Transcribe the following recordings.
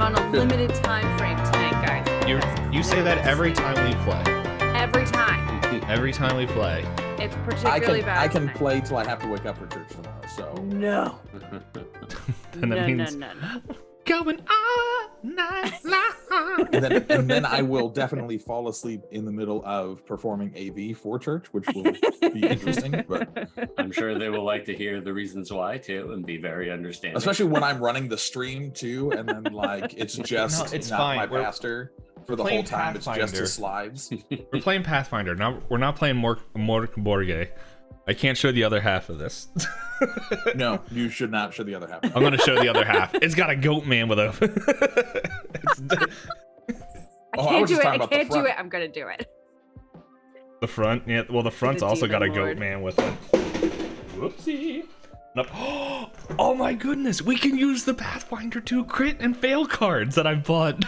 on a limited time frame tonight, guys. You say that every time we play. Every time. Every time we play. It's particularly bad. I can tonight. play till I have to wake up for church tomorrow. So No. And that means no. going all night long. and then I will definitely fall asleep in the middle of performing AV for church, which will be interesting. But I'm sure they will like to hear the reasons why too, and be very understanding. especially when I'm running the stream too, and then like it's just No, it's not fine. my We're pastor for the playing whole time. It's just Pathfinder. his slides. We're playing Pathfinder. Now we're not playing Borge. I can't show the other half of this. No, you should not show the other half. I'm gonna show the other half. It's got a goat man with a. I I can't was do just it. talking I about the can't do front. it. I'm gonna do it. The front, yeah. Well, the front's The also got a demon goat lord. man with it. Whoopsie. No. Oh my goodness, we can use the Pathfinder 2 crit and fail cards that I've bought.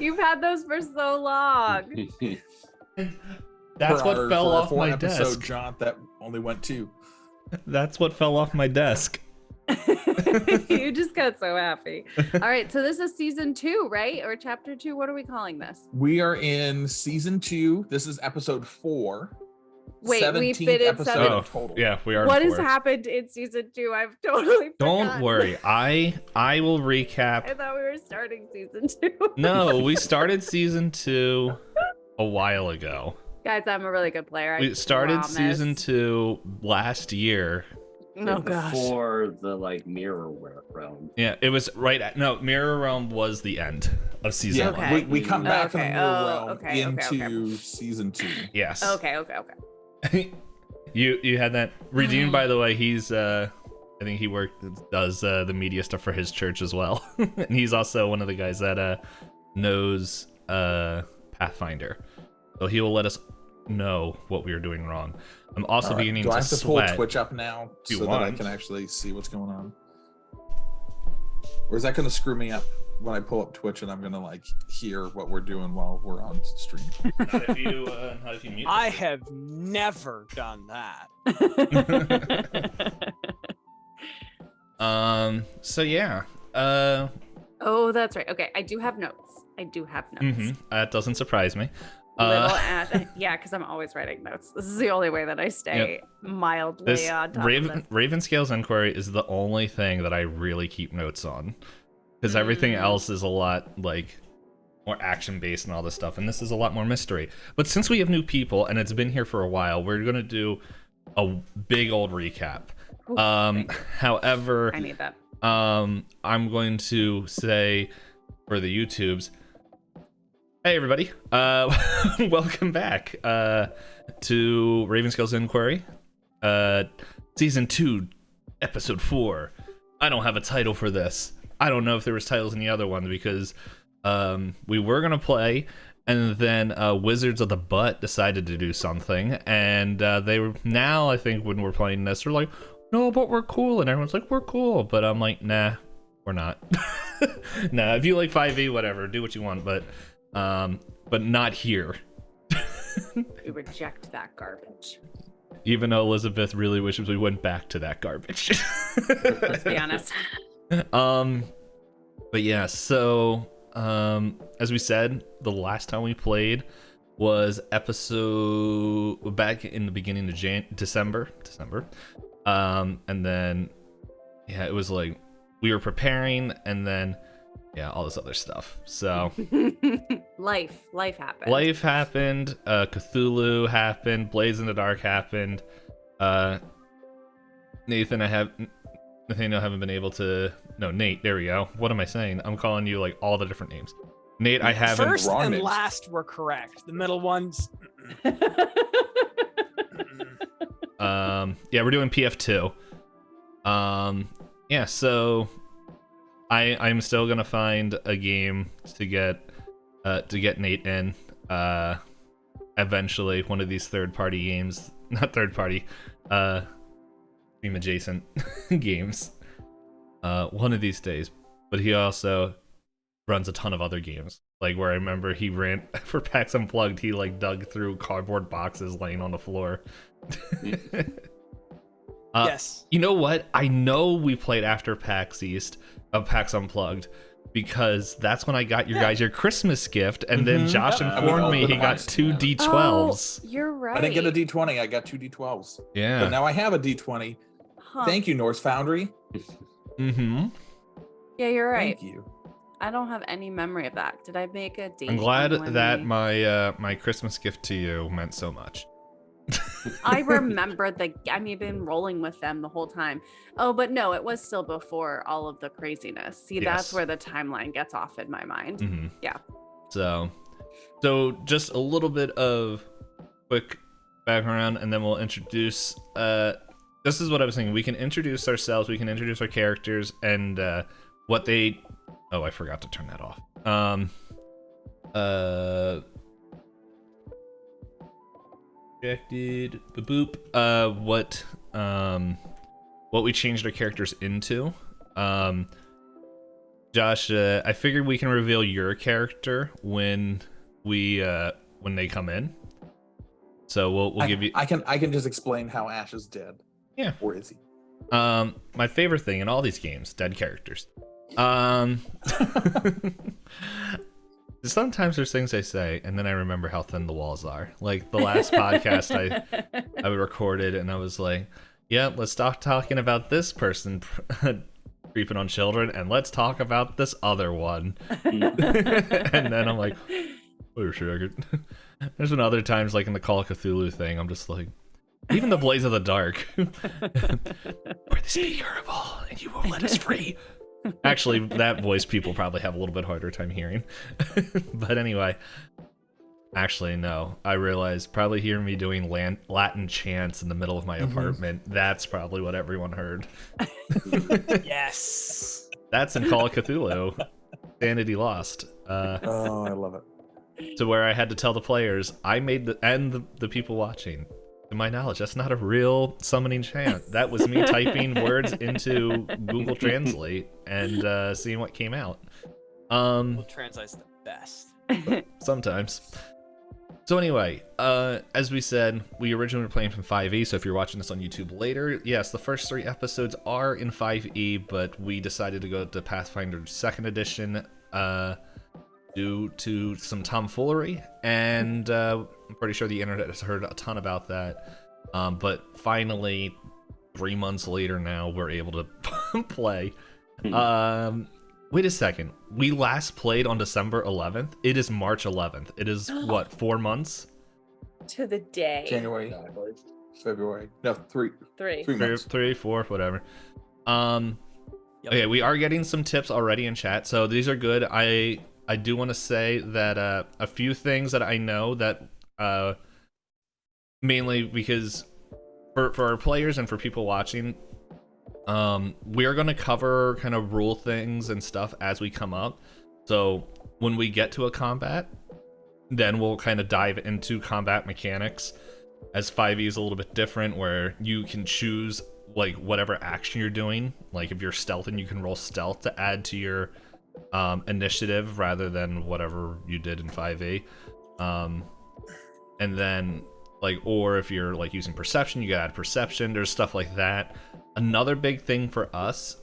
You've had those for so long. That's For what our- fell for our off my four-episode desk. jaunt that only went 2. That's what fell off my desk. You just got so happy. All right, so this is season 2, right? Or chapter 2? What are we calling this? We are in season 2. This is episode 4. Wait, we 17th fit in episode seven. Oh, total. yeah, we are. What in has four. happened in season 2? I've totally Don't forgotten. worry, I will I recap. thought we were starting season 2. No, we started season 2 a while ago. Guys, I'm a really good player. I We started promise. season 2 last year. Oh gosh. Before the mirror realm. Yeah, it was right at Mirror Realm was the end of season Yeah, 1. Okay. we come back from the Okay. mirror Oh, realm okay, into season 2. Yes. Okay. You had that. Redeemed, by the way, he's I think he does the media stuff for his church as well. And he's also one of the guys that knows Pathfinder. So he will let us know what we are doing wrong. I'm also All right. beginning Do to I have to sweat. pull Twitch up now You so that I want. can actually see what's going on? Or is that going to screw me up when I pull up Twitch and I'm going to hear what we're doing while we're on stream? Not if you mute. I have never done that. So yeah. Oh, that's right. Okay, I do have notes. That doesn't surprise me. Yeah, because I'm always writing notes. This is the only way that I stay mildly This on top of this. Ravenscales inquiry is the only thing that I really keep notes on, because everything else is a lot more action based and all this stuff, and this is a lot more mystery. But since we have new people and it's been here for a while, we're gonna do a big old recap. Ooh, thanks. However, I need that. I'm going to say for the YouTubes, hey everybody, welcome back to Ravenscales Inquiry, season 2, episode 4. I don't have a title for this. I don't know if there was titles in the other one because we were gonna play, and then Wizards of the Butt decided to do something, and they were now. I think when we're playing this, they're like, no, but we're cool, and everyone's like, we're cool, but I'm like, nah, we're not. Nah, if you like 5e, whatever, do what you want, but not here. We reject that garbage. Even though Elizabeth really wishes we went back to that garbage. Let's be honest. But yeah, so as we said, the last time we played was episode back in the beginning of December. And then it was we were preparing, and then all this other stuff. So Life happened. life happened, Cthulhu happened, Blades in the Dark happened. Nathaniel haven't been able to. No, Nate. There we go. What am I saying? I'm calling you all the different names. Nate, I haven't. First Wrong and names. last were correct. The middle ones. We're doing PF2. So I'm still gonna find a game to get Nate in. Eventually, one of these third-party games, not third-party, Steam adjacent games. One of these days. But he also runs a ton of other games. Where I remember he ran for PAX Unplugged, he dug through cardboard boxes laying on the floor. Yes. You know what? I know we played after PAX East, PAX Unplugged, because that's when I got you guys your Christmas gift, and then Josh Yep. informed me he got Opened 2 mine. D12s. Oh, you're right. I didn't get a D20. I got 2 D12s. Yeah. But now I have a D20. Huh. Thank you, Norse Foundry. Mm-hmm. Yeah, you're right. Thank you. I don't have any memory of that. Did I make a date? I'm glad on when that we- my Christmas gift to you meant so much. I remember I've been rolling with them the whole time. Oh, but no, it was still before all of the craziness. See, Yes. that's where the timeline gets off in my mind. Mm-hmm. Yeah. So just a little bit of quick background, and then we'll introduce. This is what I was thinking. We can introduce ourselves. We can introduce our characters and what they. Oh, I forgot to turn that off. Projected. Boop. What we changed our characters into. Josh, I figured we can reveal your character when they come in. So we'll give you. I can just explain how Ash is dead. Yeah. Or is he? My favorite thing in all these games, dead characters. Sometimes there's things I say, and then I remember how thin the walls are. Like the last podcast I recorded, and I was like, "Yeah, let's stop talking about this person creeping on children, and let's talk about this other one." And then I'm like, "Wait a second." There's been other times, like in the Call of Cthulhu thing, I'm just like, even the Blaze of the Dark. We're the speaker of all, and you will let us free. Actually, that voice people probably have a little bit harder time hearing. But anyway, actually, no. I realized probably hearing me doing Latin chants in the middle of my apartment, that's probably what everyone heard. Yes. That's in Call of Cthulhu. Sanity lost. Oh, I love it. To where I had to tell the players, I made the people watching. To my knowledge, that's not a real summoning chant. That was me typing words into Google Translate and seeing what came out. Google Translate's the best. Sometimes. So anyway, as we said, we originally were playing from 5e, so if you're watching this on YouTube later, yes, the first 3 episodes are in 5e, but we decided to go to Pathfinder 2nd Edition due to some tomfoolery, and I'm pretty sure the internet has heard a ton about that. But finally, 3 months later now, we're able to play. Wait a second. We last played on December 11th. It is March 11th. It is, what, 4 months? To the day. January, February. No, 3 3. months. 3, 4, whatever. Okay, we are getting some tips already in chat, so these are good. I do want to say that a few things that I know that mainly because for our players and for people watching, we are going to cover kind of rule things and stuff as we come up. So when we get to a combat, then we'll kind of dive into combat mechanics, as 5e is a little bit different, where you can choose like whatever action you're doing. Like if you're stealthing, you can roll stealth to add to your initiative rather than whatever you did in 5e. And then like, or if you're like using perception, you can add perception. There's stuff like that. Another big thing for us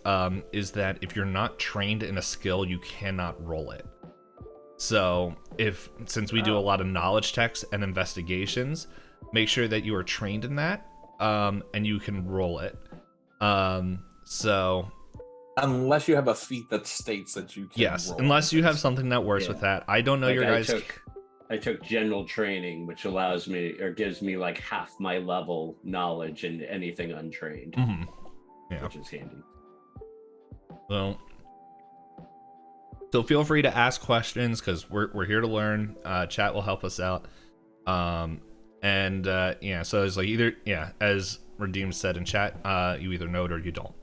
is that if you're not trained in a skill, you cannot roll it. So since we do a lot of knowledge checks and investigations, make sure that you are trained in that, and you can roll it. So Unless you have a feat that states that you can yes, roll. unless you have something that works with that. I don't know your guys. I took general training, which allows me or gives me like half my level knowledge in anything untrained, Yeah. which is handy. So feel free to ask questions because we're here to learn. Chat will help us out. Yeah, so it's like either, yeah, as Redeem said in chat, you either know it or you don't.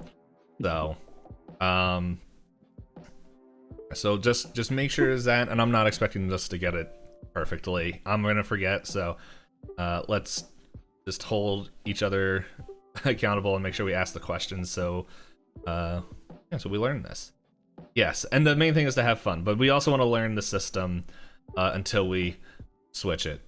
So just make sure is that, and I'm not expecting us to get it perfectly. I'm gonna forget, so let's just hold each other accountable and make sure we ask the questions. So yeah, so we learn this. Yes, and the main thing is to have fun, but we also want to learn the system until we switch it.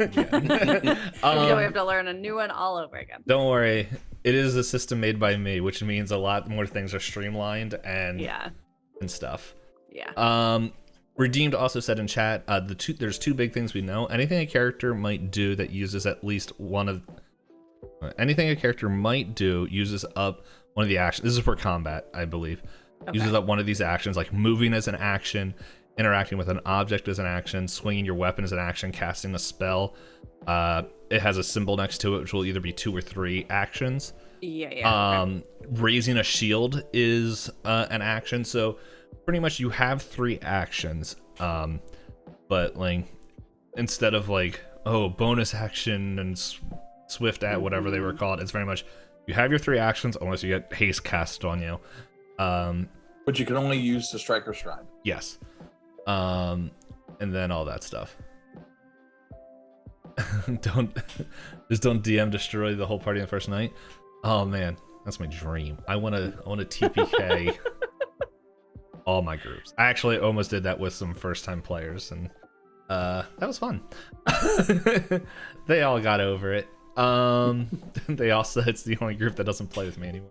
again. So we have to learn a new one all over again. Don't worry, it is a system made by me, which means a lot more things are streamlined and stuff. Yeah. Redeemed also said in chat, there's two big things we know. Anything a character might do that uses at least one of anything a character might do uses up one of the actions. This is for combat, I believe. Okay. Uses up one of these actions, like moving as an action, interacting with an object as an action, swinging your weapon as an action, casting a spell. It has a symbol next to it, which will either be 2 or 3 actions. Yeah. Raising a shield is an action, so pretty much you have 3 actions. But like instead of like bonus action and swift at whatever they were called, it's very much you have your 3 actions unless you get haste cast on you. But you can only use to strike or stride. Yes. And then all that stuff. don't DM destroy the whole party on the first night. Oh man, that's my dream. I want to TPK all my groups. I actually almost did that with some first time players, and that was fun. They all got over it. They all said it's the only group that doesn't play with me anymore.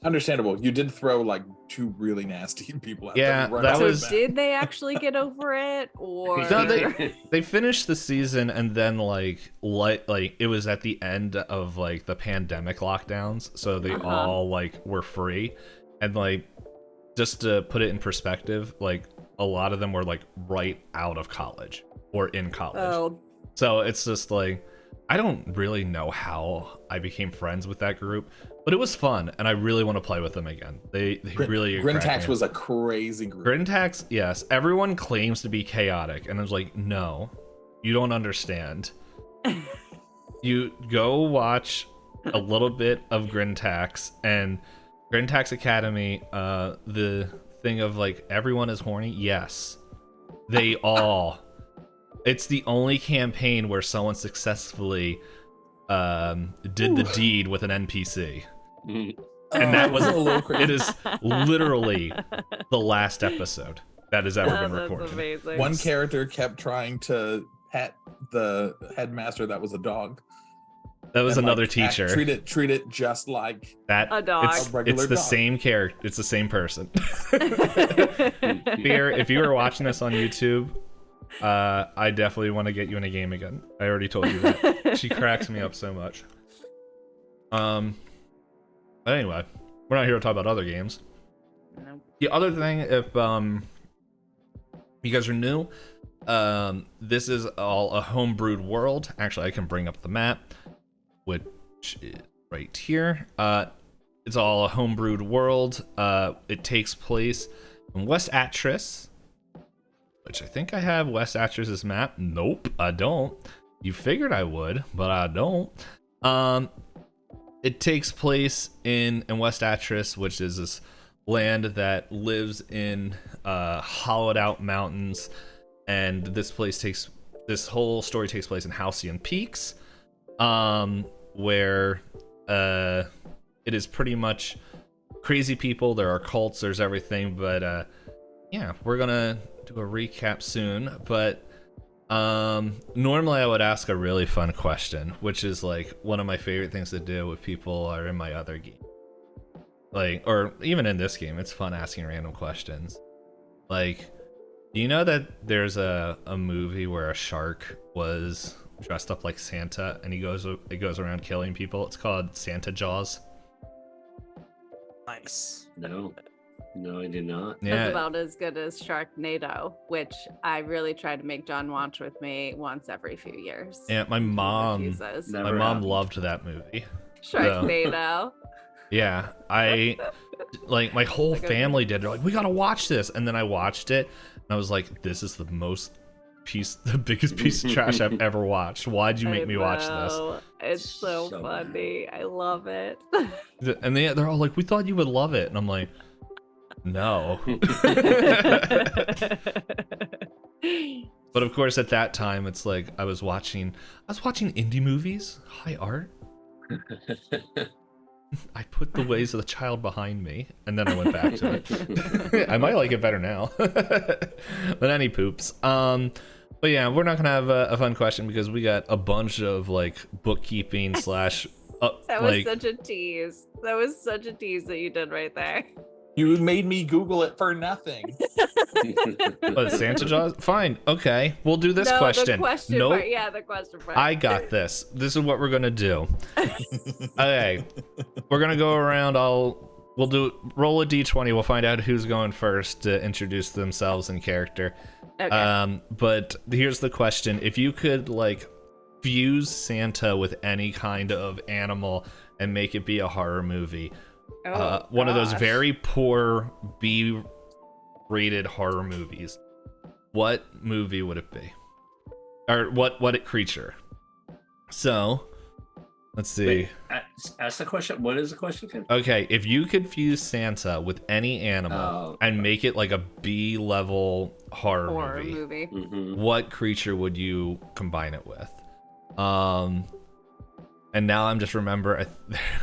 Understandable. You did throw like 2 really nasty people out. Yeah, there that So was. did they actually get over it, or No, they finished the season, and then like it was at the end of like the pandemic lockdowns, so they all like were free, and like just to put it in perspective, like a lot of them were like right out of college or in college. Oh, So it's just like, I don't really know how I became friends with that group, but it was fun, and I really want to play with them again. They really Grintax was a crazy group. Grintax, yes. Everyone claims to be chaotic, and I was like, no, you don't understand. You go watch a little bit of Grintax and Grintax Academy, the thing of like everyone is horny. Yes, they all. It's the only campaign where someone successfully did the deed with an NPC. And that was it is literally the last episode that has ever been that's recorded. amazing. One character kept trying to pet the headmaster that was a dog. That was And, another like, teacher. Treat it just like That A dog. It's, A regular it's the dog. same character. It's the same person. If you were watching this on YouTube, I definitely want to get you in a game again. I already told you that. She cracks me up so much. But anyway, we're not here to talk about other games. Nope. The other thing, if you guys are new, this is all a homebrewed world. Actually, I can bring up the map, which is right here. It's all a homebrewed world. It takes place in West Atris, which I think I have West Atris's map. Nope, I don't. You figured I would, but I don't. It takes place in West Atris, which is this land that lives in hollowed out mountains, and this whole story takes place in Halcyon Peaks, where it is pretty much crazy people. There are cults, there's everything, but yeah, we're gonna do a recap soon. But normally I would ask a really fun question, which is like one of my favorite things to do with people are in my other game, like, or even in this game. It's fun asking random questions. Like, do you know that there's a movie where a shark was dressed up like Santa and it goes around killing people? It's called Santa Jaws. Nice. No, I did not. That's Yeah, about as good as Sharknado, which I really try to make John watch with me once every few years. yeah. My mom Refuses. No. my Never mom happened. loved that movie. Sharknado. Yeah, I like my whole It's a good family did. They're like, we gotta watch this, and then I watched it, and I was like, this is the biggest piece of trash I've ever watched. Why'd you make me watch know. It's so So funny. I love it. this? And they're all like, we thought you would love it, and I'm like, no. But of course, at that time, it's like I was watching indie movies, high art. I put The Ways of the Child behind me, and then I went back to it. I might like it better now. But any poops. But But yeah, we're not gonna have a fun question because we got a bunch of like bookkeeping slash. That was such a tease. That was such a tease that you did right there. You made me Google it for nothing. What, Santa Jaws? Fine. Okay. We'll do this question. The question Nope. part. Yeah, the question part. I got this. This is what we're gonna do. Okay. We're gonna go around. We'll do roll a d20. We'll find out who's going first to introduce themselves in character. Okay. But here's the question: if you could like fuse Santa with any kind of animal and make it be a horror movie, one of those very poor B-rated horror movies, what movie would it be? Or what creature? So, let's see. Wait, ask the question. What is the question again? Okay, if you could fuse Santa with any animal and make it like a B-level horror movie, Mm-hmm. what creature would you combine it with? And now I'm just remember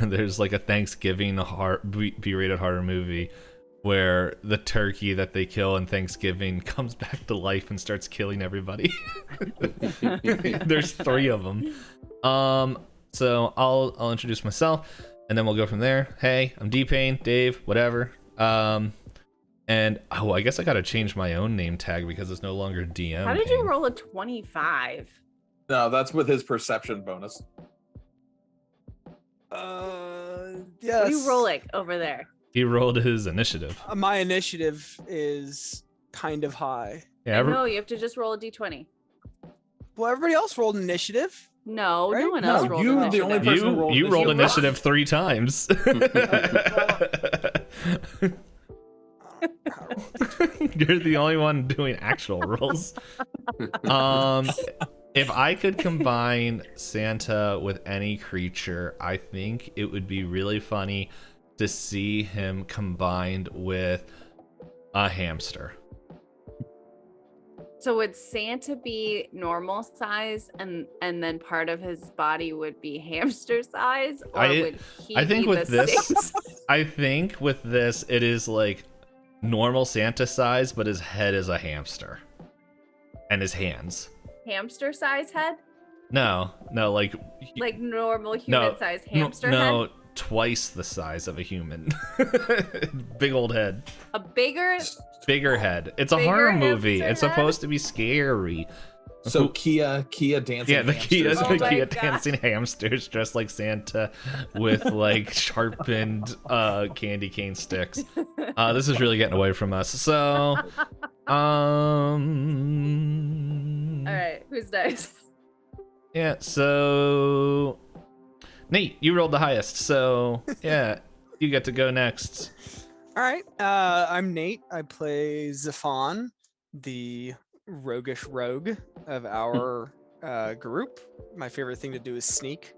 there's like a Thanksgiving B-rated horror movie where the turkey that they kill in Thanksgiving comes back to life and starts killing everybody. There's 3 of them. So I'll introduce myself and then we'll go from there. Hey, I'm Itisdpayne, Dave, whatever. And I guess I gotta change my own name tag because it's no longer DM. How did you roll a 25? No, that's with his perception bonus. Yeah. What are you rolling over there? He rolled his initiative. My initiative is kind of high. Yeah, No, you have to just roll a d20. Well, everybody else rolled initiative. No, Right? no one No, else rolled you, the initiative. only person who rolled you rolled initiative. initiative 3 times. You're the only one doing actual rolls. If I could combine Santa with any creature, I think it would be really funny to see him combined with a hamster. So would Santa be normal size and then part of his body would be hamster size? Or would he I think be with the this, same I think with this, it is like normal Santa size, but his head is a hamster, and his hands. hamster size head? No, like Normal human size hamster no, head? twice the size of a human. Big old head, A bigger bigger head. It's a Bigger horror movie. hamster It's head? supposed to be scary. So Kia dancing. Yeah, the Kia, hamsters. Oh the my Kia God. dancing hamsters dressed like Santa with like sharpened candy cane sticks. This is really getting away from us. So, All right, who's next? yeah. So, Nate, you rolled the highest. So, yeah, you get to go next. All right. I'm Nate. I play Zephan, the roguish rogue of our group. My favorite thing to do is sneak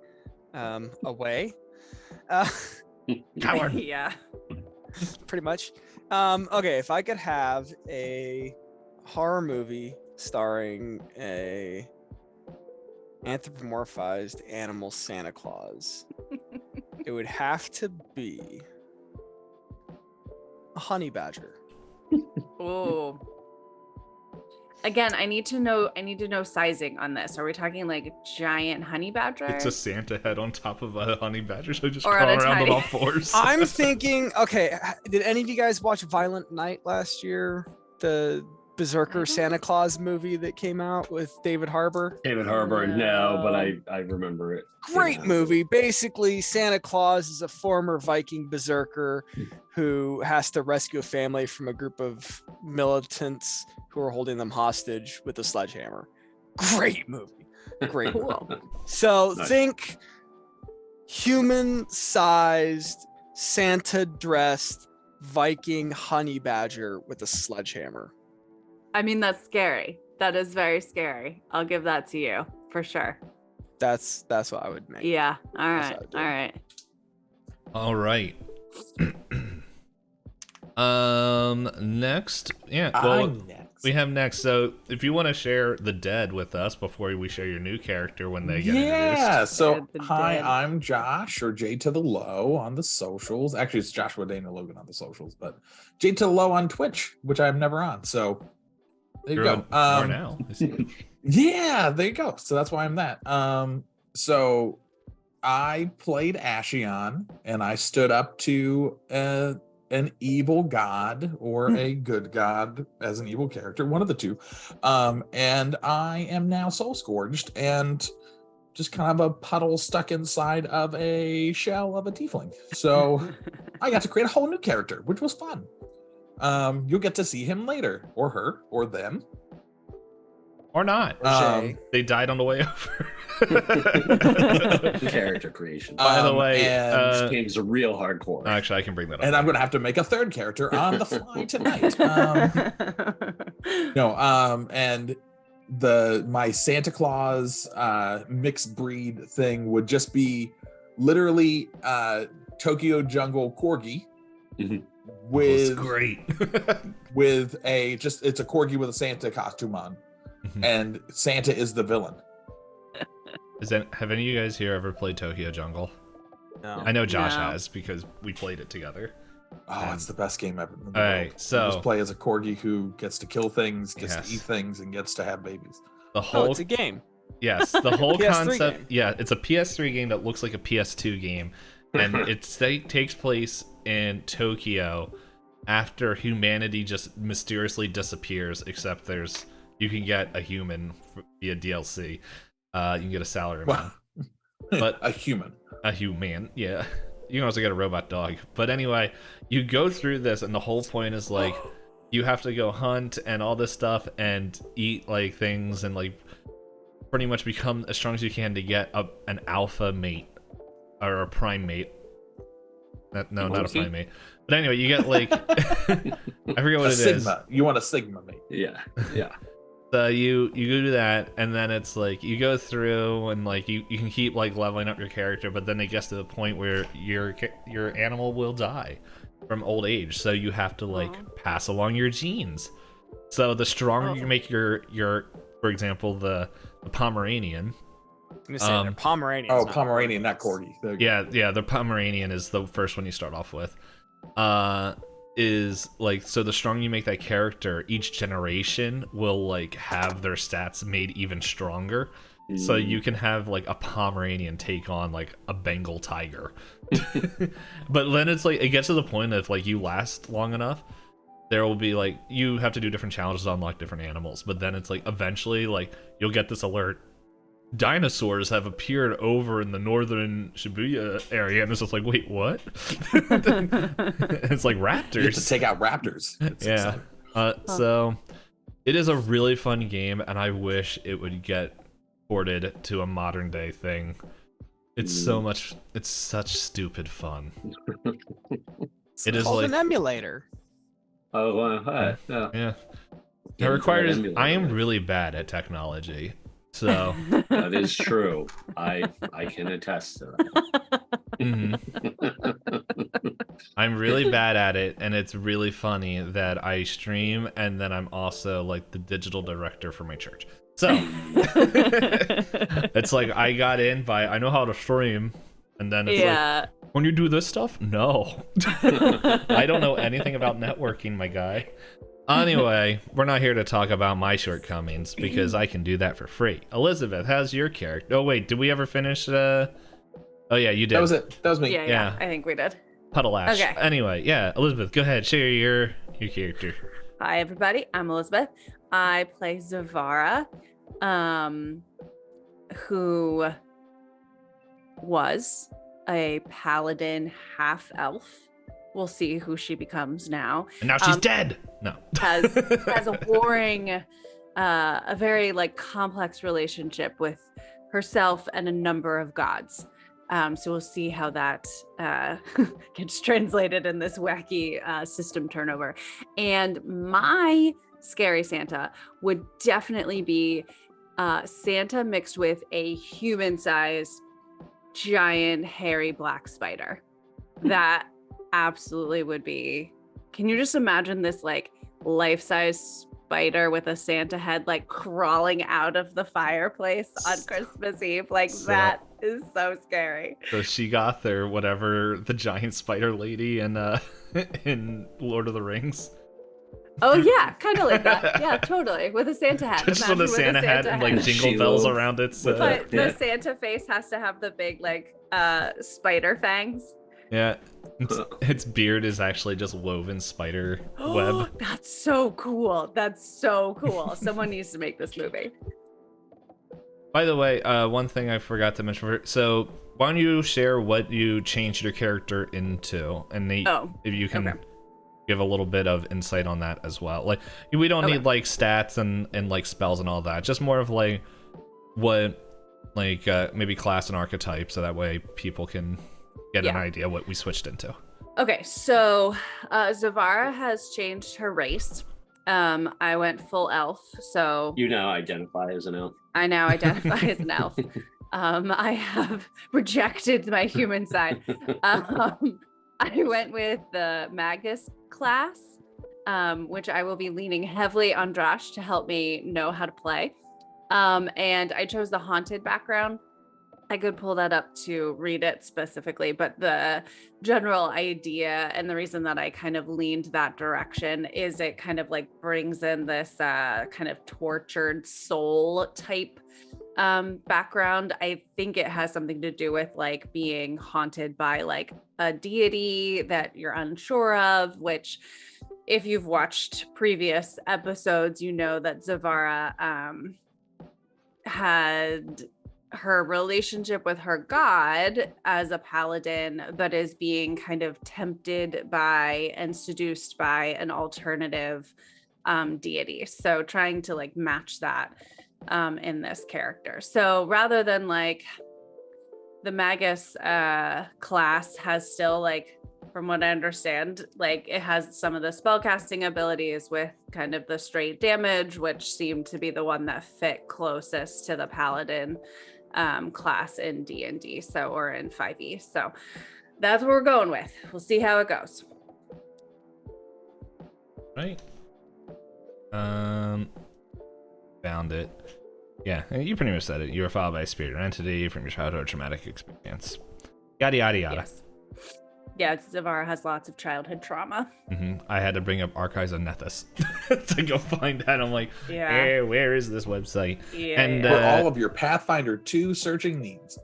away. Coward. Yeah. Pretty much. Okay, if I could have a horror movie starring a anthropomorphized animal Santa Claus, it would have to be a honey badger. Oh. Again, I need to know sizing on this. Are we talking like a giant honey badger? It's a Santa head on top of a honey badger, so just Or crawl on a around on tiny- all fours. I'm thinking, okay, did any of you guys watch Violent Night last year? The Berserker Santa Claus movie that came out with David Harbour? David Harbour, no, but I remember it. Great Yeah. movie. Basically, Santa Claus is a former Viking berserker who has to rescue a family from a group of militants who are holding them hostage with a sledgehammer. Great movie. Great. Cool. So Nice. think human-sized, Santa-dressed Viking honey badger with a sledgehammer. I mean, that's scary. That is very scary. I'll give that to you for sure. That's what I would make. Yeah. All That's right. what I do. All right. All right. Next, yeah. Well, I'm next. we have next. So, if you want to share the dead with us before we share your new character when they get introduced. Yeah. So Dead, the hi, dead. I'm Josh or J to the Low on the socials. Actually, it's Joshua Dana Logan on the socials, but J to the Low on Twitch, which I'm never on. So there you You're go. on- you are now. I see. Yeah, there you go. So that's why I'm that. So I played Ashion, and I stood up to an evil god or a good god as an evil character, one of the two. And I am now soul scourged and just kind of a puddle stuck inside of a shell of a tiefling. So I got to create a whole new character, which was fun. You'll get to see him later, or her, or them. Or not. They died on the way over. Character creation. By the way, this game's a real hardcore. Actually, I can bring that up. And I'm going to have to make a third character on the fly tonight. And my Santa Claus mixed breed thing would just be literally Tokyo Jungle Corgi. Mm-hmm. With great. With it's a corgi with a Santa costume on. And Santa is the villain. Have any of you guys here ever played Tokyo Jungle? No. I know Josh has because we played it together. Oh, it's the best game ever. All right, so you just play as a corgi who gets to kill things, gets to eat things, and gets to have babies. It's a game. Yes, the whole concept. Game. Yeah, it's a PS3 game that looks like a PS2 game, and it takes place in Tokyo after humanity just mysteriously disappears. Except you can get a human via DLC. You can get a salary man, but a human, yeah. You can also get a robot dog. But anyway, you go through this, and the whole point is like you have to go hunt and all this stuff and eat like things and like pretty much become as strong as you can to get an alpha mate or a prime mate. No, not a prime mate. But anyway, you get like I forget what it Sigma. You want a Sigma mate? Yeah. So you do that, and then it's like you go through and like you can keep like leveling up your character, but then it gets to the point where your animal will die from old age, so you have to like pass along your genes. So the stronger you make your for example the Pomeranian. I'm gonna say they're Pomeranians. Oh, Pomeranian, not corgi. Yeah, the Pomeranian is the first one you start off with. Is like, so the stronger you make that character, each generation will like have their stats made even stronger. So you can have like a Pomeranian take on like a Bengal tiger. But then it's like it gets to the point of like you last long enough, there will be like you have to do different challenges to unlock different animals. But then it's like eventually like you'll get this alert, dinosaurs have appeared over in the northern Shibuya area, and it's just like, wait, what? It's like raptors. You have to take out raptors. Yeah. So it is a really fun game, and I wish it would get ported to a modern day thing. It's it's such stupid fun. It is called like an emulator. Yeah. It requires. I am really bad at technology. So that is true. I can attest to that. I'm really bad at it, and it's really funny that I stream and then I'm also like the digital director for my church. So it's like I got in by I know how to stream, and then it's like when you do this stuff, no. I don't know anything about networking, my guy. Anyway, we're not here to talk about my shortcomings because I can do that for free. Elizabeth, how's your character? Oh wait, did we ever finish? Oh yeah, you did. That was it. That was me. Yeah, I think we did. Puddle Ash. Okay. Anyway, yeah, Elizabeth, go ahead, share your character. Hi everybody, I'm Elizabeth. I play Zevarra, who was a paladin half elf. We'll see who she becomes now. And now she's dead. No. has a warring, a very like complex relationship with herself and a number of gods. So we'll see how that gets translated in this wacky system turnover. And my scary Santa would definitely be Santa mixed with a human-sized giant hairy black spider. That absolutely would be. Can you just imagine this like life-size spider with a Santa head like crawling out of the fireplace on Christmas Eve? Like that is so scary. So Shegoth or whatever, the giant spider lady in Lord of the Rings. Oh yeah, kind of like that. Yeah, totally. With a Santa hat. Just with Imagine a Santa hat and like jingle She bells will. around its. But Yeah. the Santa face has to have the big like spider fangs. Yeah, its beard is actually just woven spider web. That's so cool. That's so cool. Someone needs to make this movie. By the way, one thing I forgot to mention. So, why don't you share what you changed your character into, and Nate, if you can give a little bit of insight on that as well. Like, we don't need like stats and like spells and all that. Just more of like what, like maybe class and archetype, so that way people can get an idea what we switched into. Okay, so Zevarra has changed her race. I went full elf, so You now identify as an elf. I now identify as an elf. I have rejected my human side. I went with the Magus class, which I will be leaning heavily on Josh to help me know how to play. And I chose the haunted background. I could pull that up to read it specifically, but the general idea and the reason that I kind of leaned that direction is it kind of like brings in this kind of tortured soul type background. I think it has something to do with like being haunted by like a deity that you're unsure of, which if you've watched previous episodes, you know that Zevarra had her relationship with her god as a paladin, but is being kind of tempted by and seduced by an alternative deity. So trying to like match that in this character. So rather than like the Magus class has still like, from what I understand, like it has some of the spellcasting abilities with kind of the straight damage, which seemed to be the one that fit closest to the paladin class in D&D, so, or in 5e. So that's what we're going with. We'll see how it goes. Right. Found it. Yeah, you pretty much said it. You were followed by a spirit or entity from your childhood traumatic experience. Yada yada yada. Yes. Yeah, Zevarra has lots of childhood trauma. I had to bring up Archives of Nethys to go find that. I'm like, Yeah. where is this website? Yeah, And For all of your Pathfinder 2 searching needs.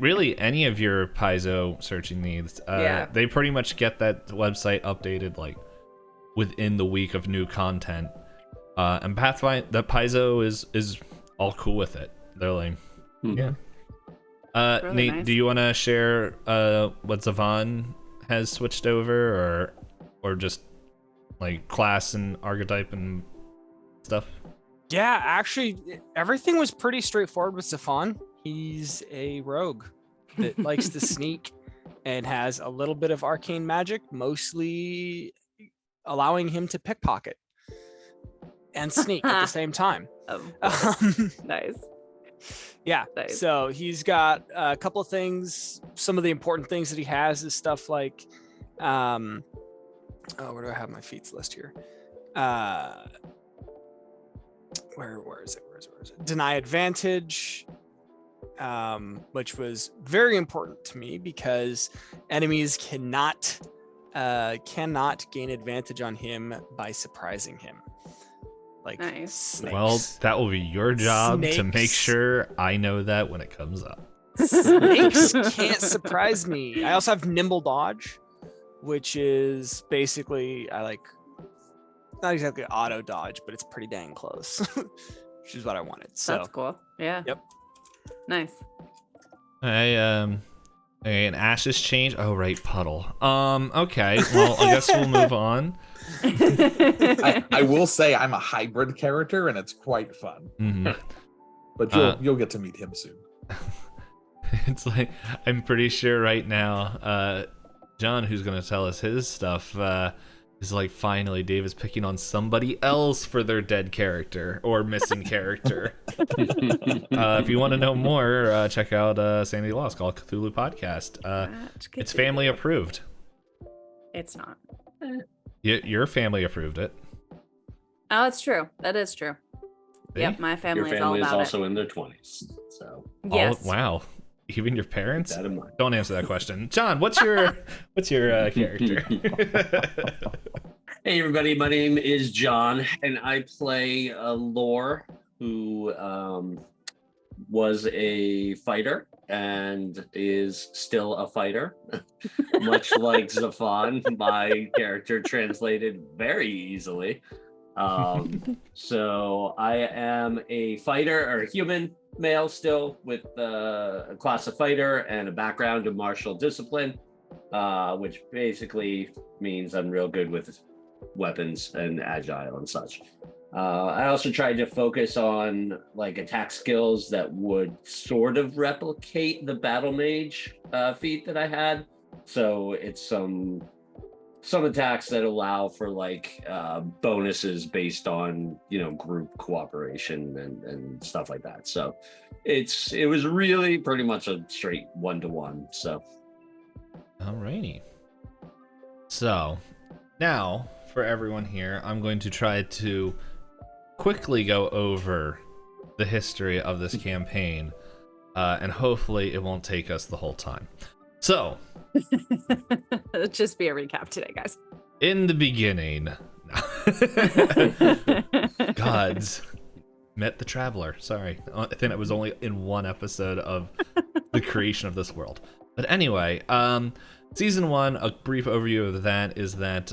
really any of your Paizo searching needs. They pretty much get that website updated like within the week of new content. And Pathfinder, the Paizo is all cool with it. They're like, yeah. Really Nate, nice. do you want to share what Zephan has switched over, or just like class and archetype and stuff? Yeah, actually, everything was pretty straightforward with Zephan. He's a rogue that likes to sneak and has a little bit of arcane magic, mostly allowing him to pickpocket and sneak at the same time. Nice. Yeah, Nice. so he's got a couple of things. Some of the important things that he has is stuff like, where do I have my feats list here? Where is it? Deny advantage, which was very important to me because enemies cannot gain advantage on him by surprising him. Like Nice. snakes. Well, that will be your job to make Snakes. sure I know that when it comes up. Snakes can't surprise me. I also have nimble dodge, which is basically I like not exactly auto dodge, but it's pretty dang close, which is what I wanted. So That's cool. Yeah. Yep. Nice. Okay, and Ash's change. Oh right, puddle. Okay. Well, I guess we'll move on. I will say I'm a hybrid character and it's quite fun. Mhm. But you'll get to meet him soon. It's like I'm pretty sure right now, John, who's gonna tell us his stuff, is like finally Dave is picking on somebody else for their dead character or missing character. If you want to know more, check out Sandy Lost Call Cthulhu podcast. It's family approved. It's not. Your family approved it. Oh, it's true. That is true. See? Yep, my Your family is all family is about also in their 20s, so it. Yes. Oh, wow. Even your keep parents? that in mind. Don't answer that question. John, what's your character? Hey everybody, my name is John, and I play Lor, who was a fighter and is still a fighter, much like Zephan. My character translated very easily. So I am a fighter, or a human male still, with a class of fighter and a background in martial discipline, which basically means I'm real good with weapons and agile and such. I also tried to focus on like attack skills that would sort of replicate the battle mage feat that I had. So it's some attacks that allow for like bonuses based on, you know, group cooperation and stuff like that. So it was really pretty much a straight 1-to-1. So Alrighty. So now for everyone here, I'm going to try to quickly go over the history of this campaign, and hopefully it won't take us the whole time. So it'll just be a recap today, guys. in the beginning, gods met the traveler. Sorry, I think it was only in one episode of the creation of this world. But anyway, season 1, a brief overview of that is that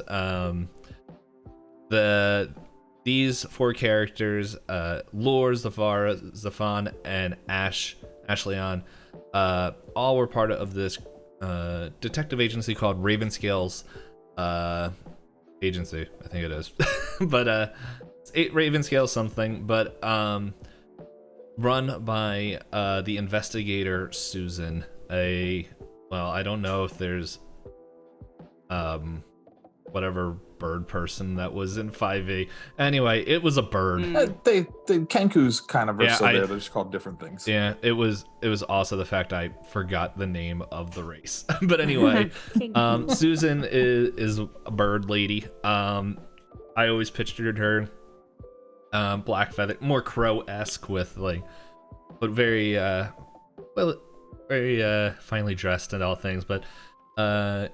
these 4 characters, Lor, Zevarra, Zephan, and Ashleon, all were part of this detective agency called Ravenscales agency, I think it is. But it's Ravenscales something, but run by the investigator Susan. Well, I don't know if there's whatever bird person that was in 5e. Anyway, it was a bird. The Kenku's kind of are Yeah, still there. They're just called different things. Yeah, it was also the fact I forgot the name of the race. But anyway, Susan is a bird lady. I always pictured her black feather, more crow-esque with like, but very very finely dressed and all things, but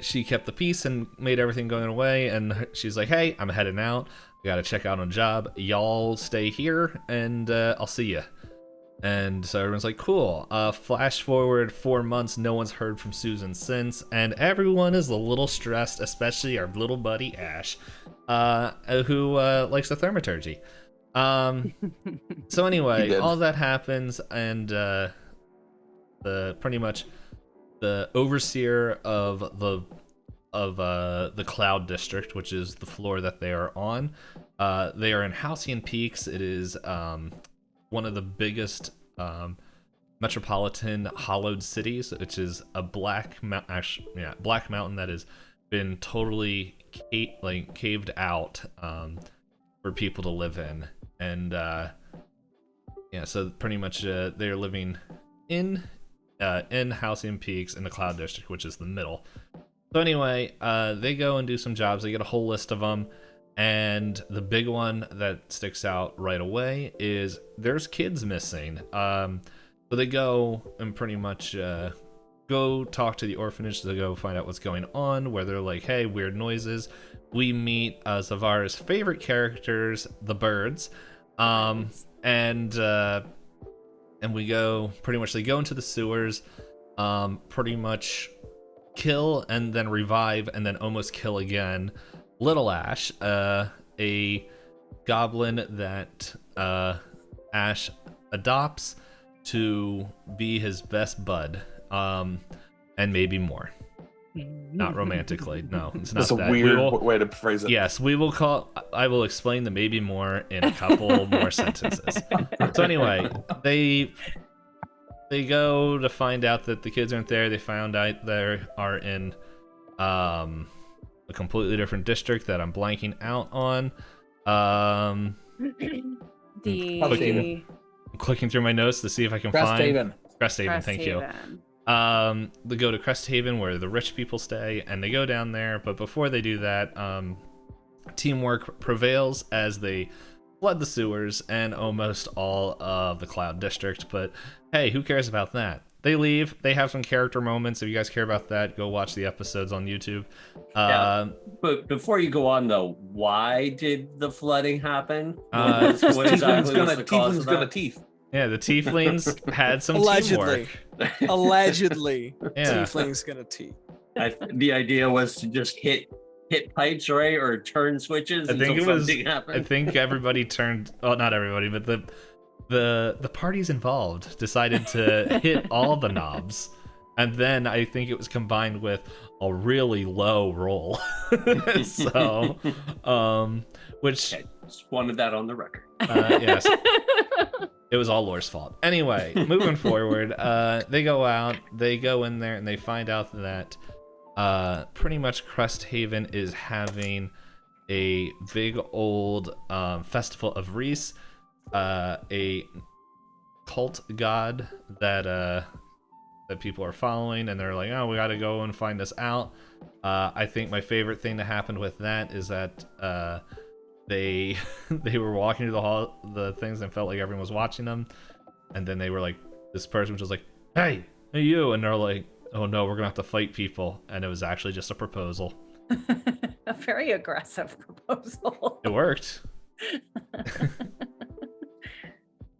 she kept the peace and made everything going away, and she's like, hey, I'm heading out, I gotta check out on a job, y'all stay here and I'll see ya. And so everyone's like, cool. Flash forward 4 months, no one's heard from Susan since, and everyone is a little stressed, especially our little buddy Ash, who likes the thaumaturgy. So anyway, all that happens, and pretty much the overseer of the Cloud District, which is the floor that they are on. They are in Halcyon Peaks. It is one of the biggest metropolitan hollowed cities, which is a black mountain that has been totally caved out for people to live in. And so pretty much they're living in Halcyon Peaks in the Cloud District, which is the middle. So anyway, they go and do some jobs. They get a whole list of them, and the big one that sticks out right away is there's kids missing. So they go and pretty much go talk to the orphanage to go find out what's going on, where they're like, hey, weird noises. We meet Zevarra's favorite characters, the birds, and we go, pretty much they go into the sewers, pretty much kill and then revive and then almost kill again Little Ash, a goblin that Ash adopts to be his best bud, and maybe more. Not romantically, no, it's not. That's a weird way to phrase it. Yes, I will explain the maybe more in a couple more sentences. So anyway, they go to find out that the kids aren't there. They found out they are in a completely different district that I'm blanking out on. Clicking through my notes to see if I can find Cresthaven. Thank you. They go to Cresthaven where the rich people stay, and they go down there, but before they do that, teamwork prevails as they flood the sewers and almost all of the Cloud District. But hey, who cares about that? they leave. They have some character moments. If you guys care about that, go watch the episodes on YouTube. But before you go on, though, why did the flooding happen? Tiefling's Exactly was the cause of gonna that? teeth. Yeah, the tieflings had some Allegedly. teamwork. Allegedly, Yeah. Tiefling's gonna teeth. The idea was to just hit pipes, right, or turn switches I think until it was. something happened. I think everybody turned. Well, not everybody, but the parties involved decided to hit all the knobs, and then I think it was combined with a really low roll. So, which Okay, just wanted that on the record. yes, it was all Lor's fault. Anyway, moving forward, they go out, they go in there, and they find out that pretty much Cresthaven is having a big old festival of Reese, a cult god that people are following, and they're like, oh, we gotta go and find this out. I think my favorite thing that happened with that is that they were walking through the things and felt like everyone was watching them, and then they were like, this person was just like, hey you, and they're like, oh no, we're gonna have to fight people, and it was actually just a proposal. A very aggressive proposal. It worked.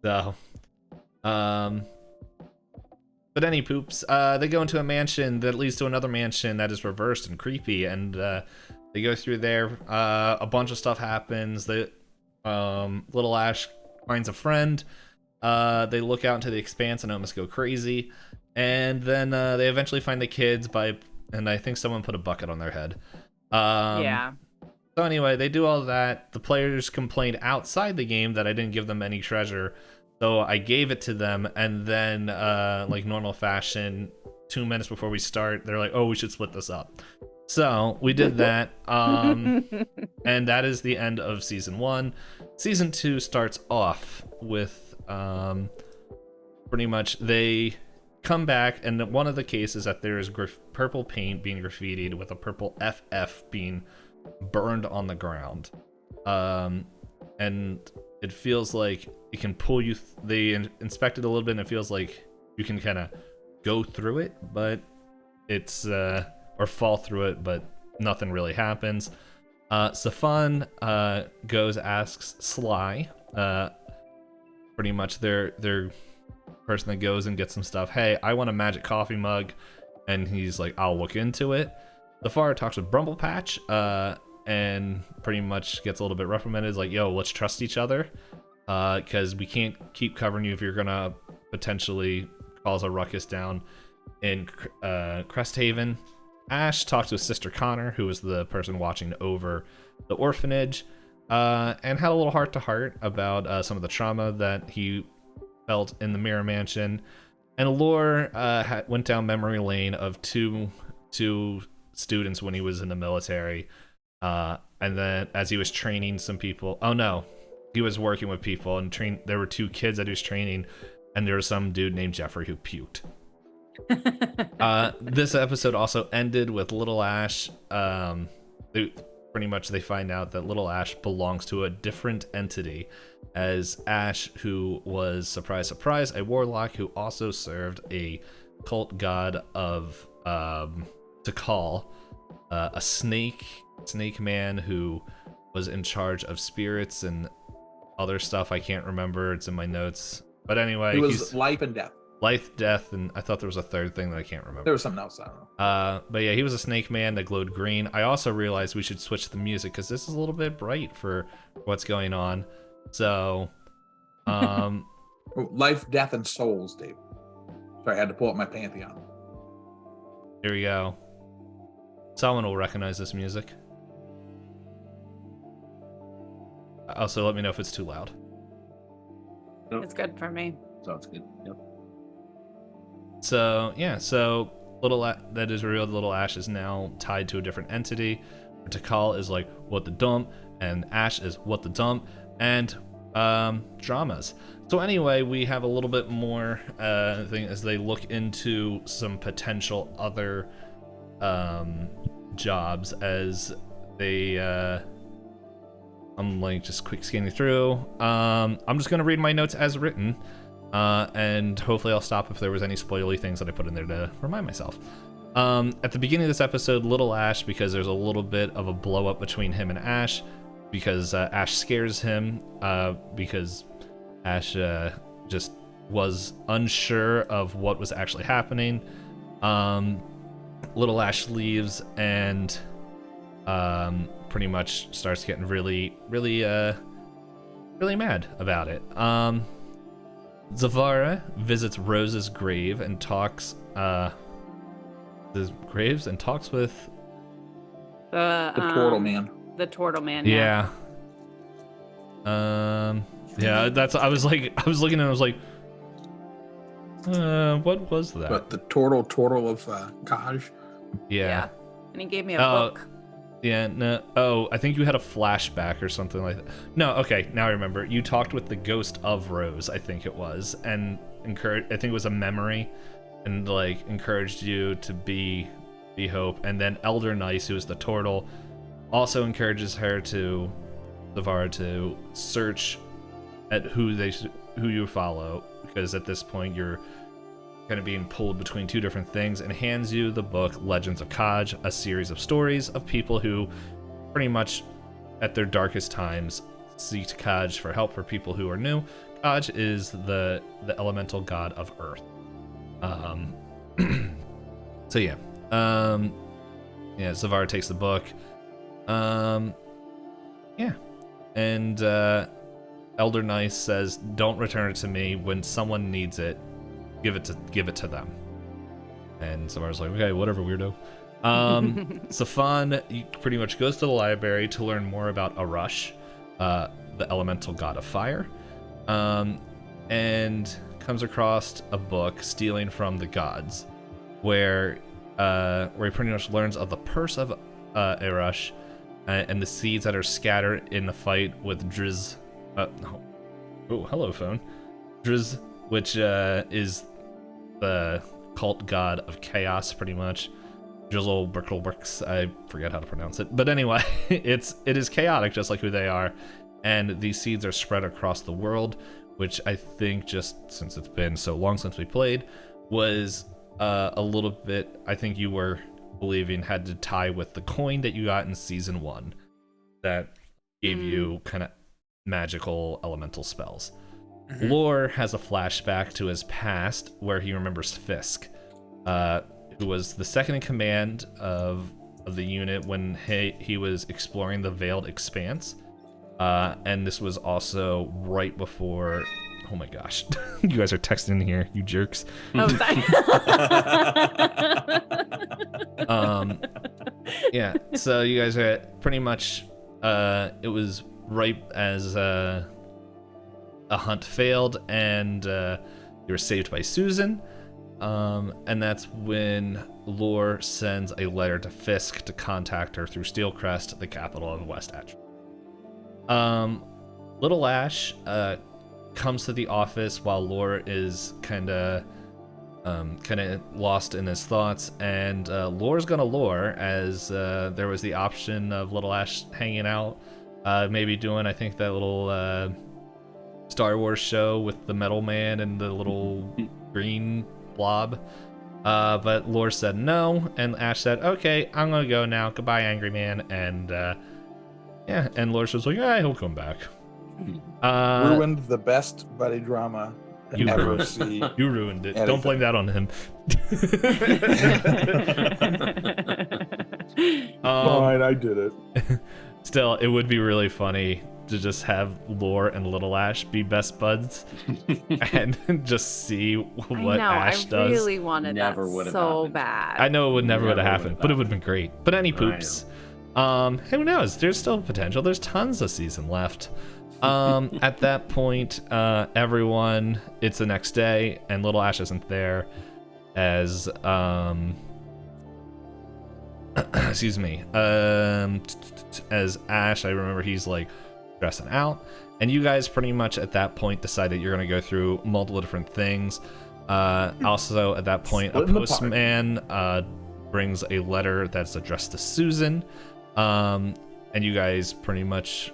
So, but any poops, they go into a mansion that leads to another mansion that is reversed and creepy, and they go through there. A bunch of stuff happens. Little Ash finds a friend. They look out into the expanse and almost go crazy, and then they eventually find the kids and I think someone put a bucket on their head. Yeah. So anyway, they do all that. The players complained outside the game that I didn't give them any treasure, so I gave it to them, and then like normal fashion, 2 minutes before we start, they're like, oh, we should split this up. So we did that, and that is the end of season 1. Season 2 starts off with pretty much they come back, and one of the cases that there is purple paint being graffitied with a purple FF being burned on the ground, and it feels like it can pull you. They inspected a little bit, and it feels like you can kind of go through it, but it's or fall through it, but nothing really happens. Zephan goes, asks Sly, pretty much their person that goes and gets some stuff. Hey, I want a magic coffee mug, and he's like, I'll look into it. Zevarra talks with Brumble Patch, and pretty much gets a little bit reprimanded. Is like, yo, let's trust each other, because we can't keep covering you if you're gonna potentially cause a ruckus down in Cresthaven. Ash talks with Sister Connor, who was the person watching over the orphanage, and had a little heart-to-heart about some of the trauma that he felt in the Mirror Mansion. And Lor went down memory lane of two students when he was in the military, and then as he was training some people, he was working with people and there were 2 kids that he was training, and there was some dude named Jeffrey who puked. This episode also ended with Little Ash. Pretty much they find out that Little Ash belongs to a different entity, as Ash, who was, surprise surprise, a warlock who also served a cult god of Tikal, a snake man who was in charge of spirits and other stuff. I can't remember, it's in my notes, but anyway, It was life and death. Life, death, and I thought there was a third thing that I can't remember. There was something else, I don't know. But yeah, he was a snake man that glowed green. I also realized we should switch the music because this is a little bit bright for what's going on. So, Life, death, and souls, Dave. Sorry, I had to pull up my Pantheon. here we go. Someone will recognize this music. Also, let me know if it's too loud. It's good for me. Sounds good. Yep. So yeah, that is revealed. Little Ash is now tied to a different entity. Tikal is like, what the dump, and Ash is what the dump, and dramas. So anyway, we have a little bit more thing as they look into some potential other jobs as they I'm like just quick scanning through. I'm just gonna read my notes as written. and hopefully I'll stop if there was any spoily things that I put in there to remind myself. At the beginning of this episode, Little Ash, because there's a little bit of a blow up between him and Ash, because Ash scares him, because Ash just was unsure of what was actually happening. Little Ash leaves and pretty much starts getting really mad about it. Zevarra visits Rose's grave and talks with The Turtle Man. The Turtle Man. yeah. Yeah, that's I was looking and I was like, what was that? But the turtle of Kaj. Yeah. And he gave me a book. Yeah, no. Oh, I think you had a flashback or something like that. No, okay, now I remember. You talked with the ghost of Rose, I think it was, and I think it was a memory, and like encouraged you to be hope. And then Elder Nice, who is the turtle, also encourages her Zevarra to search at who you follow, because at this point you're kind of being pulled between two different things, and hands you the book Legends of Kaj, a series of stories of people who pretty much at their darkest times seek Kaj for help for people who are new. Kaj is the elemental god of earth. So yeah. Zevarra takes the book. Yeah. And Elder Nice says, "Don't return it to me. When someone needs it, give it to them." And Zevarra's like, "Okay, whatever, weirdo." Zephan pretty much goes to the library to learn more about Arush, the elemental god of fire, and comes across a book, Stealing from the Gods, where he pretty much learns of the purse of Arush and the seeds that are scattered in the fight with Driz. Oh, hello, phone. Driz, which is the cult god of chaos, pretty much. Drizzle Brickleworks, I forget how to pronounce it, but anyway, it is chaotic, just like who they are, and these seeds are spread across the world, which I think, just since it's been so long since we played, was a little bit, I think you were believing had to tie with the coin that you got in season 1 that gave you kind of magical elemental spells. Lor has a flashback to his past where he remembers Fisk, who was the second in command of the unit when he was exploring the Veiled Expanse, and this was also right before. Oh my gosh, you guys are texting here, you jerks. Oh, sorry. Yeah, so you guys are pretty much. It was right as a hunt failed, and you were saved by Susan. And that's when Lor sends a letter to Fisk to contact her through Steelcrest, the capital of West Atch. Little Ash comes to the office while Lor is kind of lost in his thoughts, and Lor's gonna lore, as there was the option of Little Ash hanging out, maybe doing, I think, that little Star Wars show with the Metal Man and the little green blob, but Lor said no, and Ash said, "Okay, I'm gonna go now. Goodbye, Angry Man." And and Lor was like, "Yeah, he'll come back." Ruined the best buddy drama You ever ruined, see. you ruined it. Anything. Don't blame that on him. Fine, I did it. Still, it would be really funny to just have Lor and Little Ash be best buds and just see what Ash does. I really wanted Never that would have so happened. bad. I know it would never would have Never happened, would've but it would have been great. But any poops. I Who knows? There's still potential. There's tons of season left. At that point, everyone, it's the next day, and Little Ash isn't there, as excuse me, as Ash, I remember he's like dressing out, and you guys pretty much at that point decided you're gonna go through multiple different things. Also at that point, Splitting a the party. postman brings a letter that's addressed to Susan, and you guys pretty much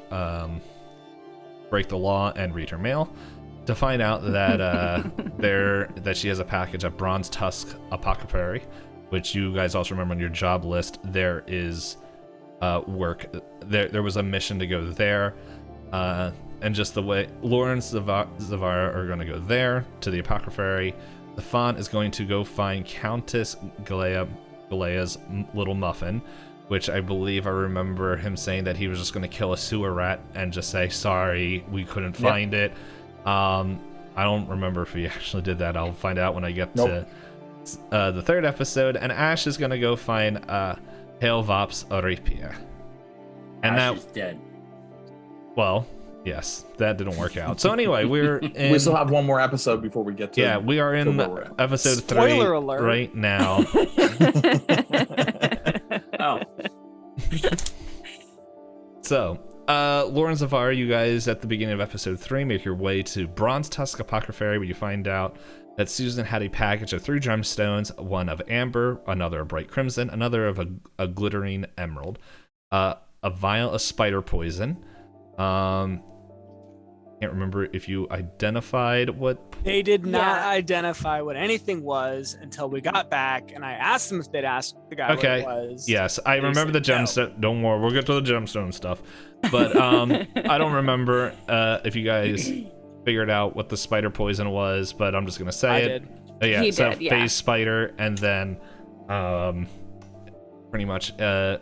break the law and read her mail. to find out that that she has a package at Bronze Tusk Apothecary, which you guys also remember on your job list. There is work. There was a mission to go there, and just the way Lawrence Zevarra are going to go there to the Apothecary. Zephan is going to go find Countess Galea's little muffin, which I believe I remember him saying that he was just going to kill a sewer rat and just say, sorry, we couldn't find it. I don't remember if he actually did that. I'll find out when I get to the third episode. And Ash is going to go find Helvap's Aripia. And Ash is dead. Well, yes, that didn't work out. So anyway, we're in... We still have one more episode before we get to... Yeah, we are in episode Spoiler 3 alert. right now. Oh. So, Lawrence Zevarra, you guys at the beginning of episode 3 make your way to Bronze Tusk Apothecary, where you find out that Susan had a package of 3 gemstones, one of amber, another of bright crimson, another of a glittering emerald, a vial of spider poison. Can't remember if you identified what... They did not identify what anything was until we got back, and I asked them if they'd asked the guy what it was. Yes, I remember the gemstone. No. Don't worry, we'll get to the gemstone stuff. But I don't remember if you guys figured out what the spider poison was, but I'm just gonna say it. Did. He so did, yeah. phase spider, and then pretty much,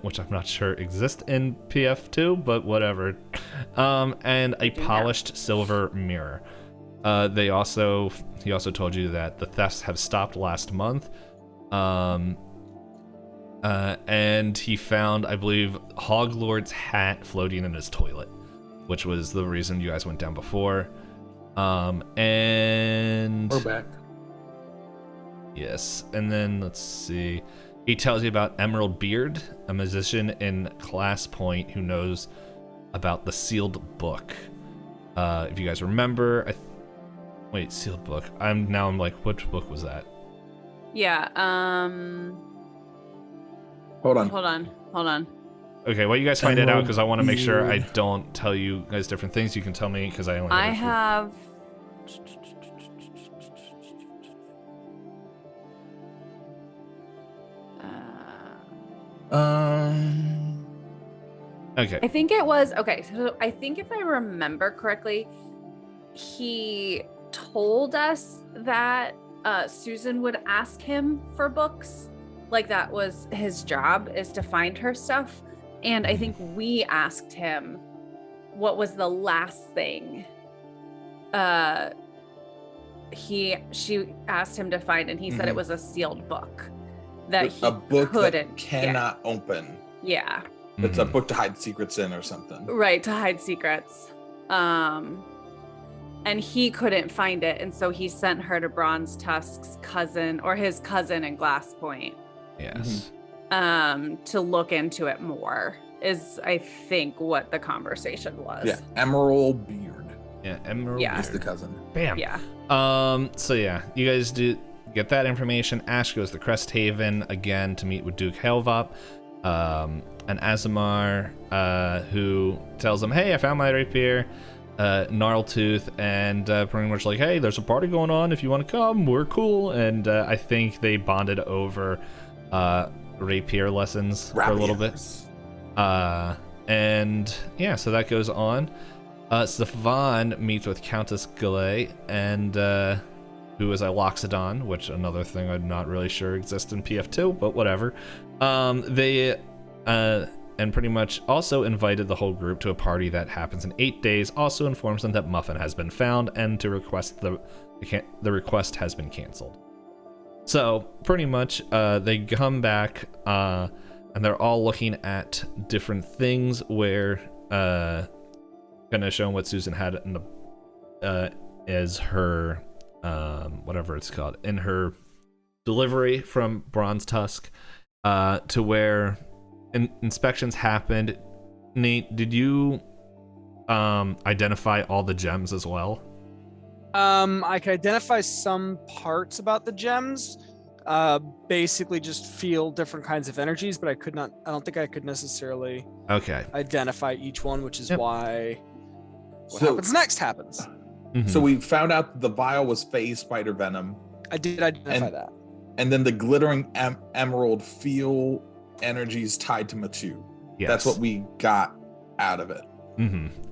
which I'm not sure exist in PF2, but whatever. And a polished silver mirror. He also told you that the thefts have stopped last month. And he found, I believe, Hoglord's hat floating in his toilet, which was the reason you guys went down before. And We're back. yes, and then let's see. He tells you about Emerald Beard, a musician in Class Point who knows about the sealed book. If you guys remember, wait, sealed book. I'm like, which book was that? Yeah. Hold on. Hold on. Okay, well, you guys find it out Emerald because I want to make sure I Beard. don't tell you guys different things. You can tell me because I only I a few. have. Okay. I think it was okay. So I think if I remember correctly, he told us that Susan would ask him for books. Like that was his job, is to find her stuff. And I think we asked him what was the last thing she asked him to find, and he said it was a sealed book that he A book couldn't that cannot open. Yeah. It's a Mhm. book to hide secrets in or something. Right, to hide secrets. And he couldn't find it, and so he sent her to Bronze Tusk's cousin, or his cousin in Glass Point, Yes. to look into it more, is I think what the conversation was. Yeah, Emerald Beard Yeah, Emerald Yeah. is Beard. the cousin. Bam. Yeah. So yeah, you guys do get that information. Ash goes to Cresthaven again to meet with Duke Helvap. And Azamar, who tells him, hey, I found my rapier, Gnarltooth, and pretty much like, hey, there's a party going on. If you want to come, we're cool. And I think they bonded over rapier lessons for a little bit. And yeah, so that goes on. Zephan meets with Countess Gallina, and who is a Loxodon, which another thing I'm not really sure exists in PF2, but whatever. They and pretty much also invited the whole group to a party that happens in 8 days. Also informs them that Muffin has been found and to request the request has been canceled. So pretty much they come back and they're all looking at different things where gonna show what Susan had in the as her whatever it's called in her delivery from Bronze Tusk to where inspections happened. Nate, did you identify all the gems as well? I could identify some parts about the gems. Basically just feel different kinds of energies, but I don't think I could necessarily Okay. identify each one, which is Yep. why what So- happens next happens. So we found out the vial was phase spider venom, I did identify And- that. and then the glittering emerald feel energies tied to Matu. Yes. That's what we got out of it.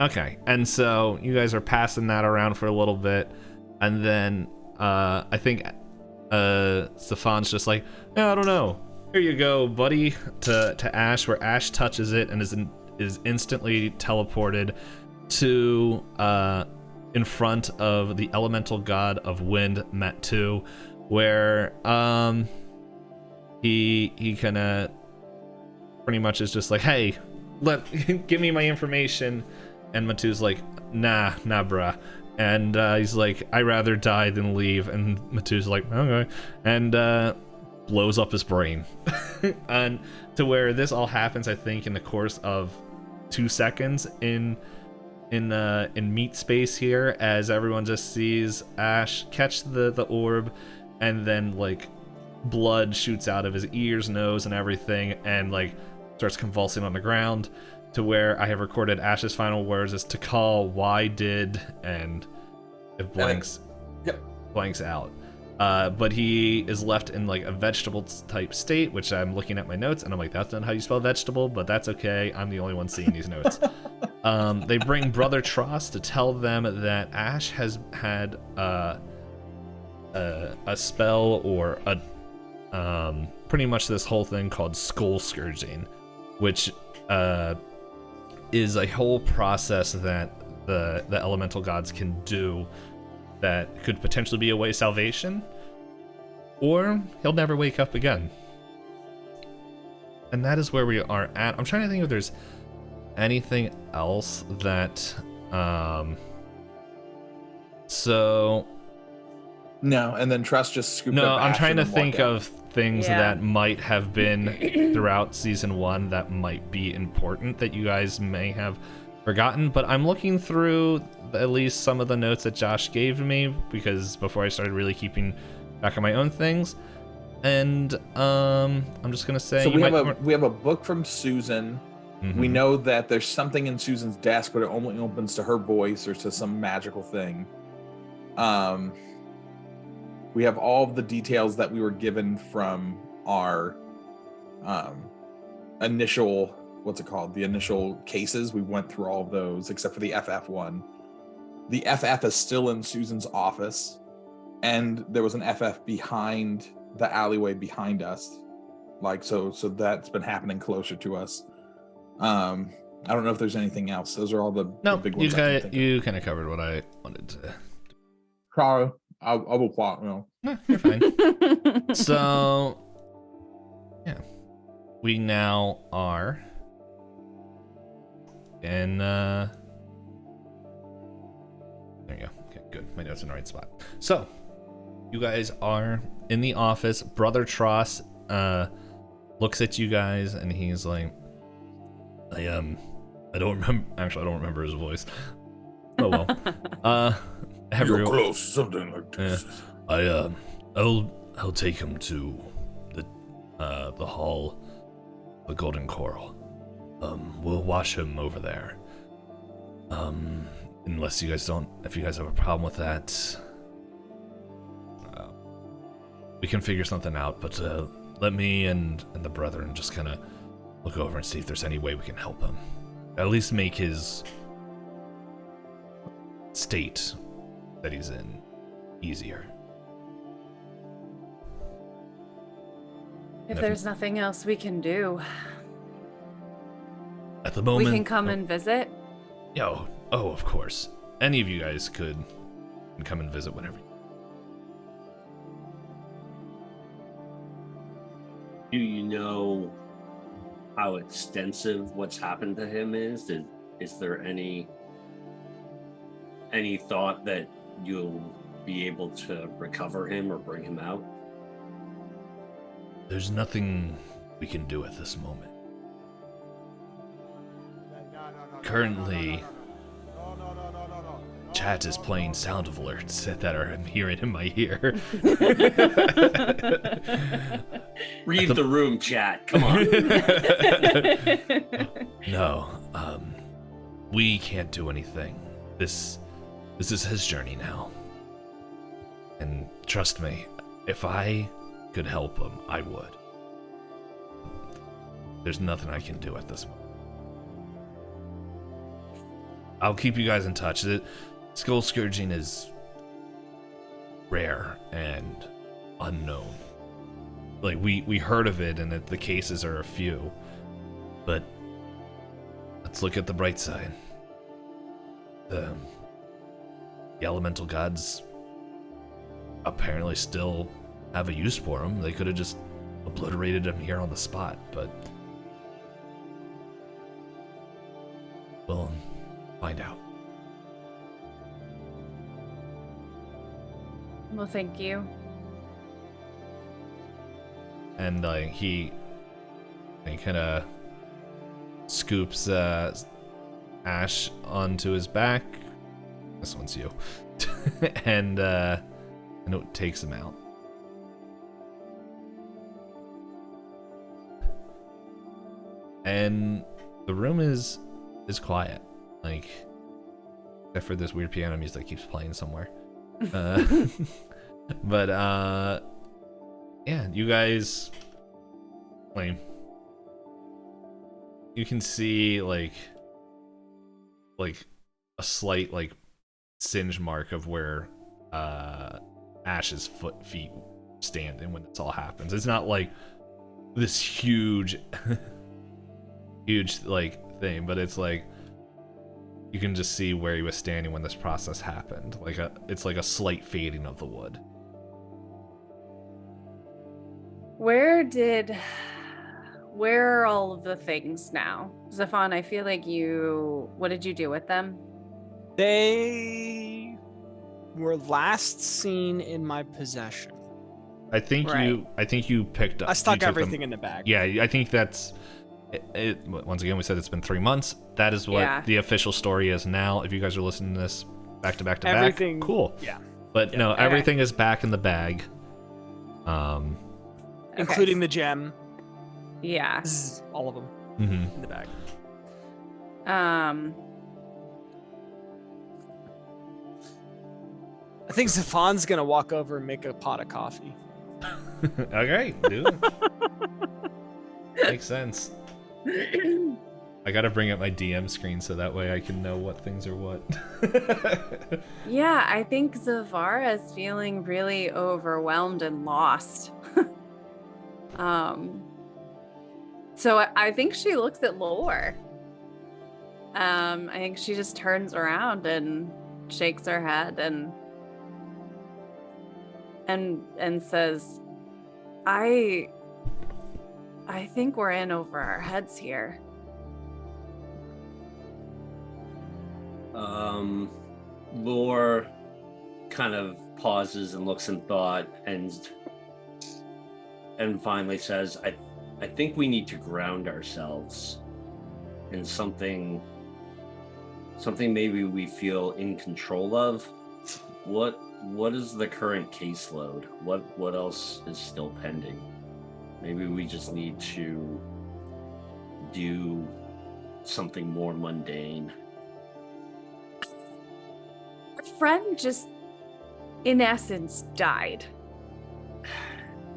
Okay, and so you guys are passing that around for a little bit, and then I think Zephan's just like, yeah, I don't know. Here you go, buddy, to Ash, where Ash touches it and is instantly teleported to in front of the elemental god of wind, Matu, where he kind of pretty much is just like, hey, give me my information, and Matu's like, nah bruh, and he's like, I rather die than leave, and Matu's like, okay, and blows up his brain. And to where this all happens, I think, in the course of 2 seconds in meat space here, as everyone just sees Ash catch the orb, and then like blood shoots out of his ears, nose, and everything, and like starts convulsing on the ground, to where I have recorded Ash's final words as to call why did, and it blanks blanks out. But he is left in like a vegetable type state, which I'm looking at my notes and I'm like, that's not how you spell vegetable, but that's okay. I'm the only one seeing these notes. They bring Brother Tross to tell them that Ash has had a spell, or a pretty much this whole thing called skull scourging, which is a whole process that the elemental gods can do that could potentially be a way of salvation, or he'll never wake up again. And that is where we are at. I'm trying to think if there's anything else that so No, and then Trust just scooped no, up I'm Ash trying to and think walked out. of things Yeah. that might have been throughout season 1 that might be important that you guys may have forgotten, but I'm looking through at least some of the notes that Josh gave me, because before I started really keeping track of my own things, and I'm just gonna say, So you we have a book from Susan. We know that there's something in Susan's desk, but it only opens to her voice or to some magical thing. We have all of the details that we were given from our initial, what's it called? The initial cases. We went through all of those except for the FF one. The FF is still in Susan's office, and there was an FF behind the alleyway behind us. Like, so that's been happening closer to us. I don't know if there's anything else. Those are all the big ones. you kind of covered what I wanted to. Sorry, I will plot. No. No, you're fine. So, yeah, we now are in. There you go. Okay, good. My notes are in the right spot. So, you guys are in the office. Brother Tross looks at you guys and he's like, I don't remember. Actually, I don't remember his voice. Oh well. You're close, something like this. I'll take him to the hall, the Golden Coral. We'll wash him over there. Unless you guys don't, if you guys have a problem with that, we can figure something out. But let me and the brethren just kind of look over and see if there's any way we can help him. At least make his state that he's in easier. If there's nothing else we can do, At the moment, we can come and visit. Oh, of course. Any of you guys can come and visit whenever. Do you know how extensive what's happened to him is? Is there any thought that you'll be able to recover him or bring him out? There's nothing we can do at this moment. Currently, chat is playing sound of alerts that I'm hearing in my ear. Read the room, chat. Come on. No, we can't do anything. This This is his journey now. And trust me, if I could help him, I would. There's nothing I can do at this moment. I'll keep you guys in touch. The skull scourging is rare and unknown. Like, we heard of it, and the cases are a few. But let's look at the bright side. The elemental gods apparently still have a use for him. They could have just obliterated him here on the spot, but we'll find out. Well, thank you. And he kind of scoops Ash onto his back. This one's you. and it takes him out. And the room is quiet, like, except for this weird piano music that keeps playing somewhere. But yeah, you guys, like, you can see like a slight like singe mark of where Ash's feet standing when this all happens. It's not like this huge like thing, but it's like you can just see where he was standing when this process happened. Like it's like a slight fading of the wood. Where are all of the things now? Zephan, I feel like what did you do with them? They were last seen in my possession. I think you picked up. I stuck you took everything them. in the bag. Yeah, I think that's it. Once again, we said it's been 3 months. That is what the official story is now. If you guys are listening to this back to back to Everything, back, cool. Yeah. But no, everything is back in the bag. Including the gem. Yeah. All of them in the bag. I think Zephan's gonna walk over and make a pot of coffee. Okay, dude. Makes sense. I gotta bring up my DM screen so that way I can know what things are what. Yeah, I think Zevarra is feeling really overwhelmed and lost. So I think she looks at Lor. I think she just turns around and shakes her head and says, I think we're in over our heads here. Lor kind of pauses and looks in thought and finally says, I think we need to ground ourselves in something maybe we feel in control of. What is the current caseload? What else is still pending? Maybe we just need to do something more mundane. Our friend just, in essence, died.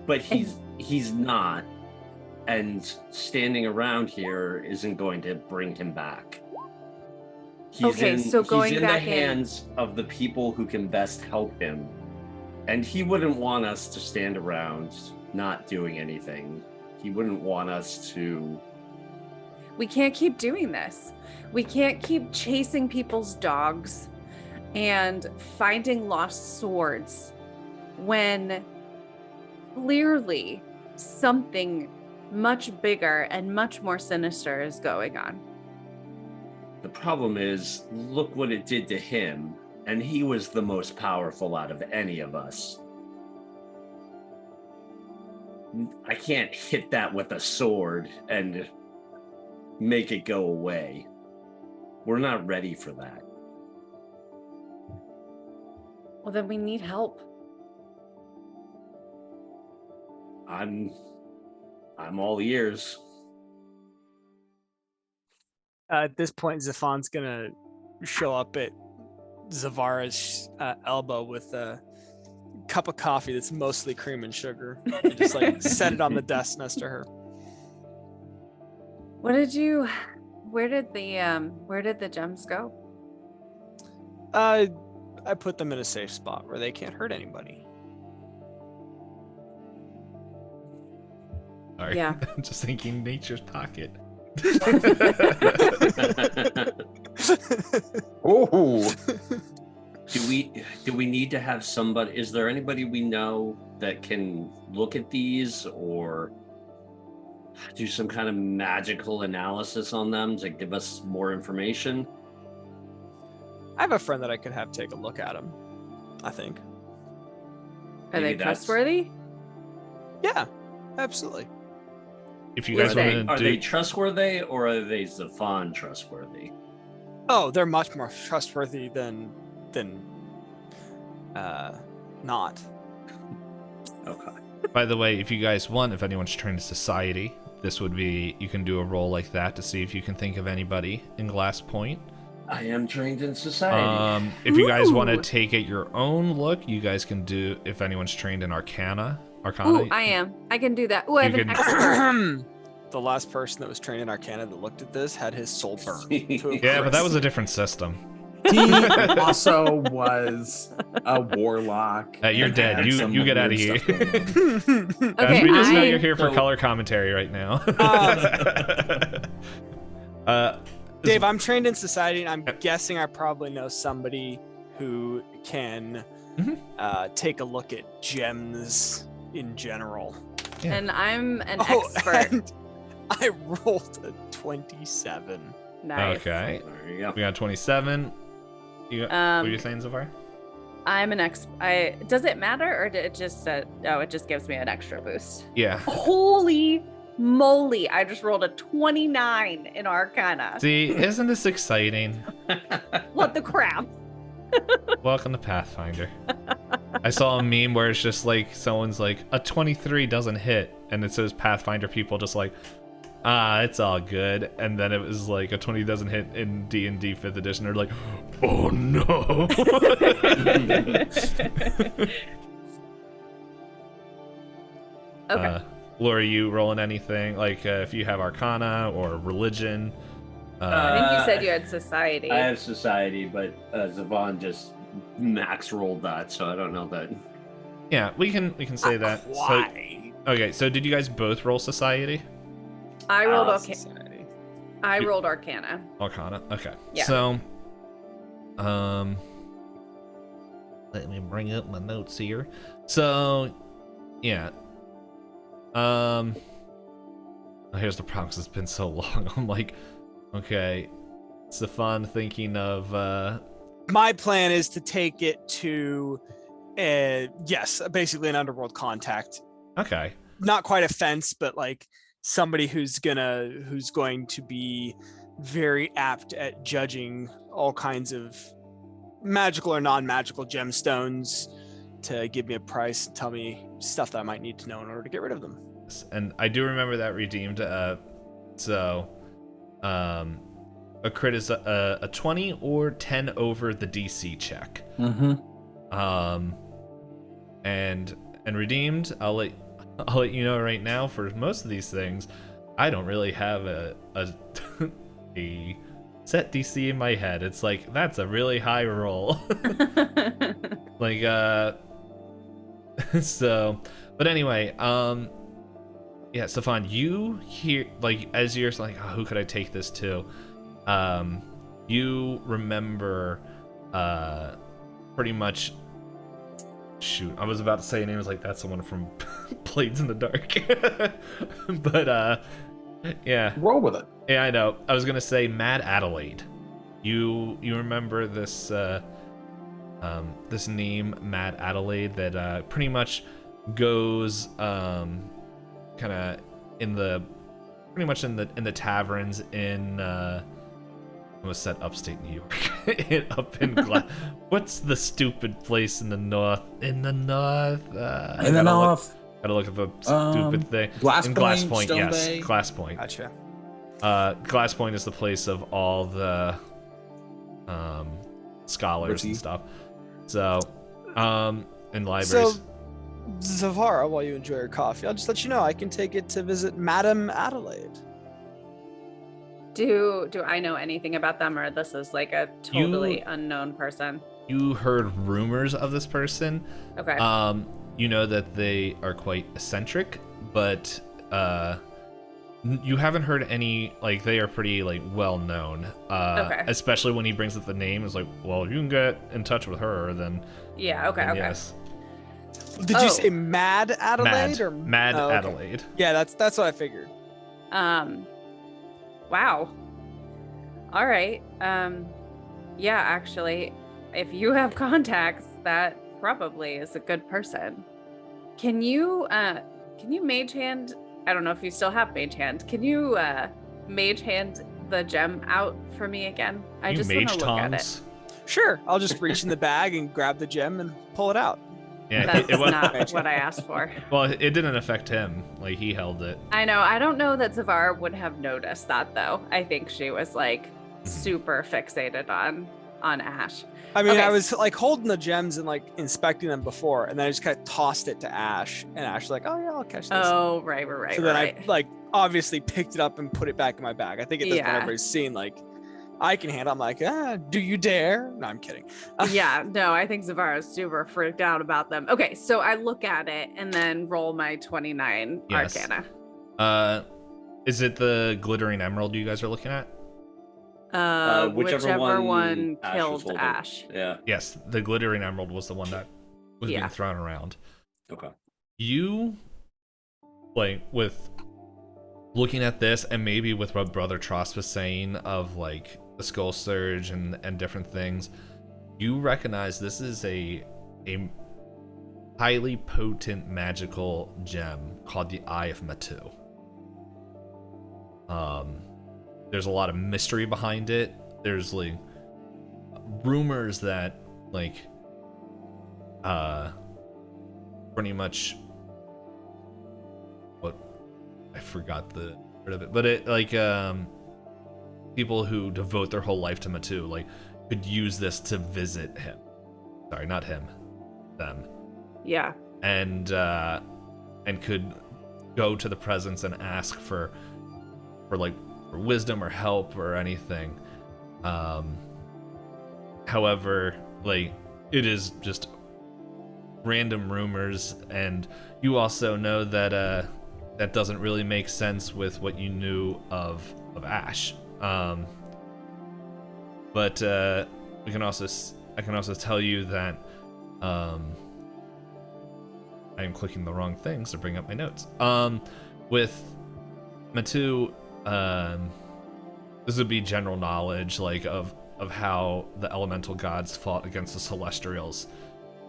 But he's not, and standing around here isn't going to bring him back. He's in the hands of the people who can best help him, and he wouldn't want us to stand around not doing anything. He wouldn't want us to. We can't keep doing this. We can't keep chasing people's dogs and finding lost swords when clearly something much bigger and much more sinister is going on. The problem is, look what it did to him, and he was the most powerful out of any of us. I can't hit that with a sword and make it go away. We're not ready for that. Well, then we need help. I'm all ears. At this point, Zephan's gonna show up at Zevarra's elbow with a cup of coffee that's mostly cream and sugar. And just like set it on the desk next to her. Where did the gems go? I put them in a safe spot where they can't hurt anybody. Sorry. Yeah. I'm just thinking nature's pocket. Oh, Do we need to have somebody? Is there anybody we know that can look at these or do some kind of magical analysis on them to give us more information? I have a friend that I could have take a look at them, I think. Are Maybe they trustworthy? Yeah, absolutely. If you guys want Are to they do, trustworthy or are they Zephan trustworthy? Oh, they're much more trustworthy than not. Okay. by the way, if you guys want, if anyone's trained in society, this would be, you can do a roll like that to see if you can think of anybody in Glass Point. I am trained in society. If you guys want to Ooh. take it your own look, you guys can do, if anyone's trained in Arcana. Ooh, I am. I can do that. Ooh, I have You an can- expert. The last person that was trained in Arcana that looked at this had his soul burned. to a Yeah, but that was crisp. a different system. he also was a warlock. You're and dead. had You some get out of weird here. stuff going on. Okay, we just know I- you're here for So- color commentary right now. Dave, I'm trained in society, and I'm guessing I probably know somebody who can take a look at gems in general. Yeah. And I'm an Oh, expert. and I rolled a 27. Nice. Okay. There you go. We got 27. You got, what are you saying, Zevarra? I'm an does it matter or did it just it just gives me an extra boost? Yeah. Holy moly, I just rolled a 29 in Arcana. See, isn't this exciting? What the crap? Welcome to Pathfinder. I saw a meme where it's just like, someone's like, a 23 doesn't hit, and it says Pathfinder people just like, it's all good. And then it was like, a 20 doesn't hit in D&D 5th edition. They're like, oh no. Okay. Laura, you rolling anything? Like, if you have Arcana or Religion? I think you said you had society. I have society, but Zephan just max rolled that, so I don't know that. Yeah, we can say that. So, Why? okay, so did you guys both roll Society? I rolled Society. I rolled Arcana. Arcana. Okay. Yeah. So, let me bring up my notes here. So, yeah. Here's the problem, 'cause it's been so long. I'm like, okay, Zephan thinking of My plan is to take it to, yes, basically an underworld contact. okay. Not quite a fence, but like somebody who's going to be very apt at judging all kinds of magical or non-magical gemstones to give me a price and tell me stuff that I might need to know in order to get rid of them. And I do remember that redeemed. So, a crit is a 20 or 10 over the DC check. Mm-hmm. And redeemed. I'll let you know right now. For most of these things, I don't really have a a set DC in my head. It's like, that's a really high roll. Like so, but anyway, yeah, Zephan, you hear, like, as you're like, oh, who could I take this to? You remember pretty much, shoot, I was about to say a name. I was like, that's someone from Blades in the Dark. But yeah, Roll with it. yeah, I know. I was gonna say Mad Adelaide. You remember this this name, Mad Adelaide, that pretty much goes kind of in the taverns in I almost said upstate New York. Up in what's the stupid place in the north? In the north. In the north. Gotta look up a stupid thing. Glass In Point, Glass Point, Stone yes. Bay. Glass Point. Gotcha. Glass Point is the place of all the scholars and Wiki. stuff. So, and libraries. So, Zevarra, while you enjoy your coffee, I'll just let you know I can take it to visit Madame Adelaide. Do I know anything about them, or this is like a totally unknown person? You heard rumors of this person. Okay. You know that they are quite eccentric, but you haven't heard any, like, they are pretty, like, well known. Okay. Especially when he brings up the name, it's like, well, you can get in touch with her, then Yeah. Okay. then Okay. yes. Did you say Mad Adelaide or Mad Oh, okay. Adelaide. Yeah, that's what I figured. Wow. All right. Yeah, actually, if you have contacts, that probably is a good person. Can you mage hand? I don't know if you still have mage hand. Can you mage hand the gem out for me again? I just want mage to look at it. tongs. Sure, I'll just reach in the bag and grab the gem and pull it out. Yeah, That's it was, not what I asked for. well, it didn't affect him. Like, he held it. I know. I don't know that Zevarra would have noticed that, though. I think she was like super fixated on Ash. I mean, Okay. I was like holding the gems and like inspecting them before, and then I just kind of tossed it to Ash, and Ash was like, "Oh yeah, I'll catch this." Oh, right. so then right. I like obviously picked it up and put it back in my bag. I think at this point Yeah. everybody's seen like I can handle. I'm like, do you dare? No, I'm kidding. Yeah, no, I think Zevarra is super freaked out about them. Okay, so I look at it and then roll my 29 Yes. Arcana. Is it the glittering emerald you guys are looking at? Whichever one Ash was killed holding. Ash. Yeah. Yes, the glittering emerald was the one that was Yeah. being thrown around. Okay. You, like, with looking at this, and maybe with what Brother Trost was saying of like the skull surge and different things, you recognize this is a highly potent magical gem called the Eye of Matu. There's a lot of mystery behind it. There's like rumors that like pretty much what I forgot the word of it, but it like people who devote their whole life to Matu like could use this to visit him. Sorry, not him, them. Yeah. And could go to the presence and ask for wisdom or help or anything. However, like, it is just random rumors, and you also know that that doesn't really make sense with what you knew of Ash. But I can also tell you that I am clicking the wrong things to bring up my notes. With Matu, this would be general knowledge, like of how the elemental gods fought against the celestials,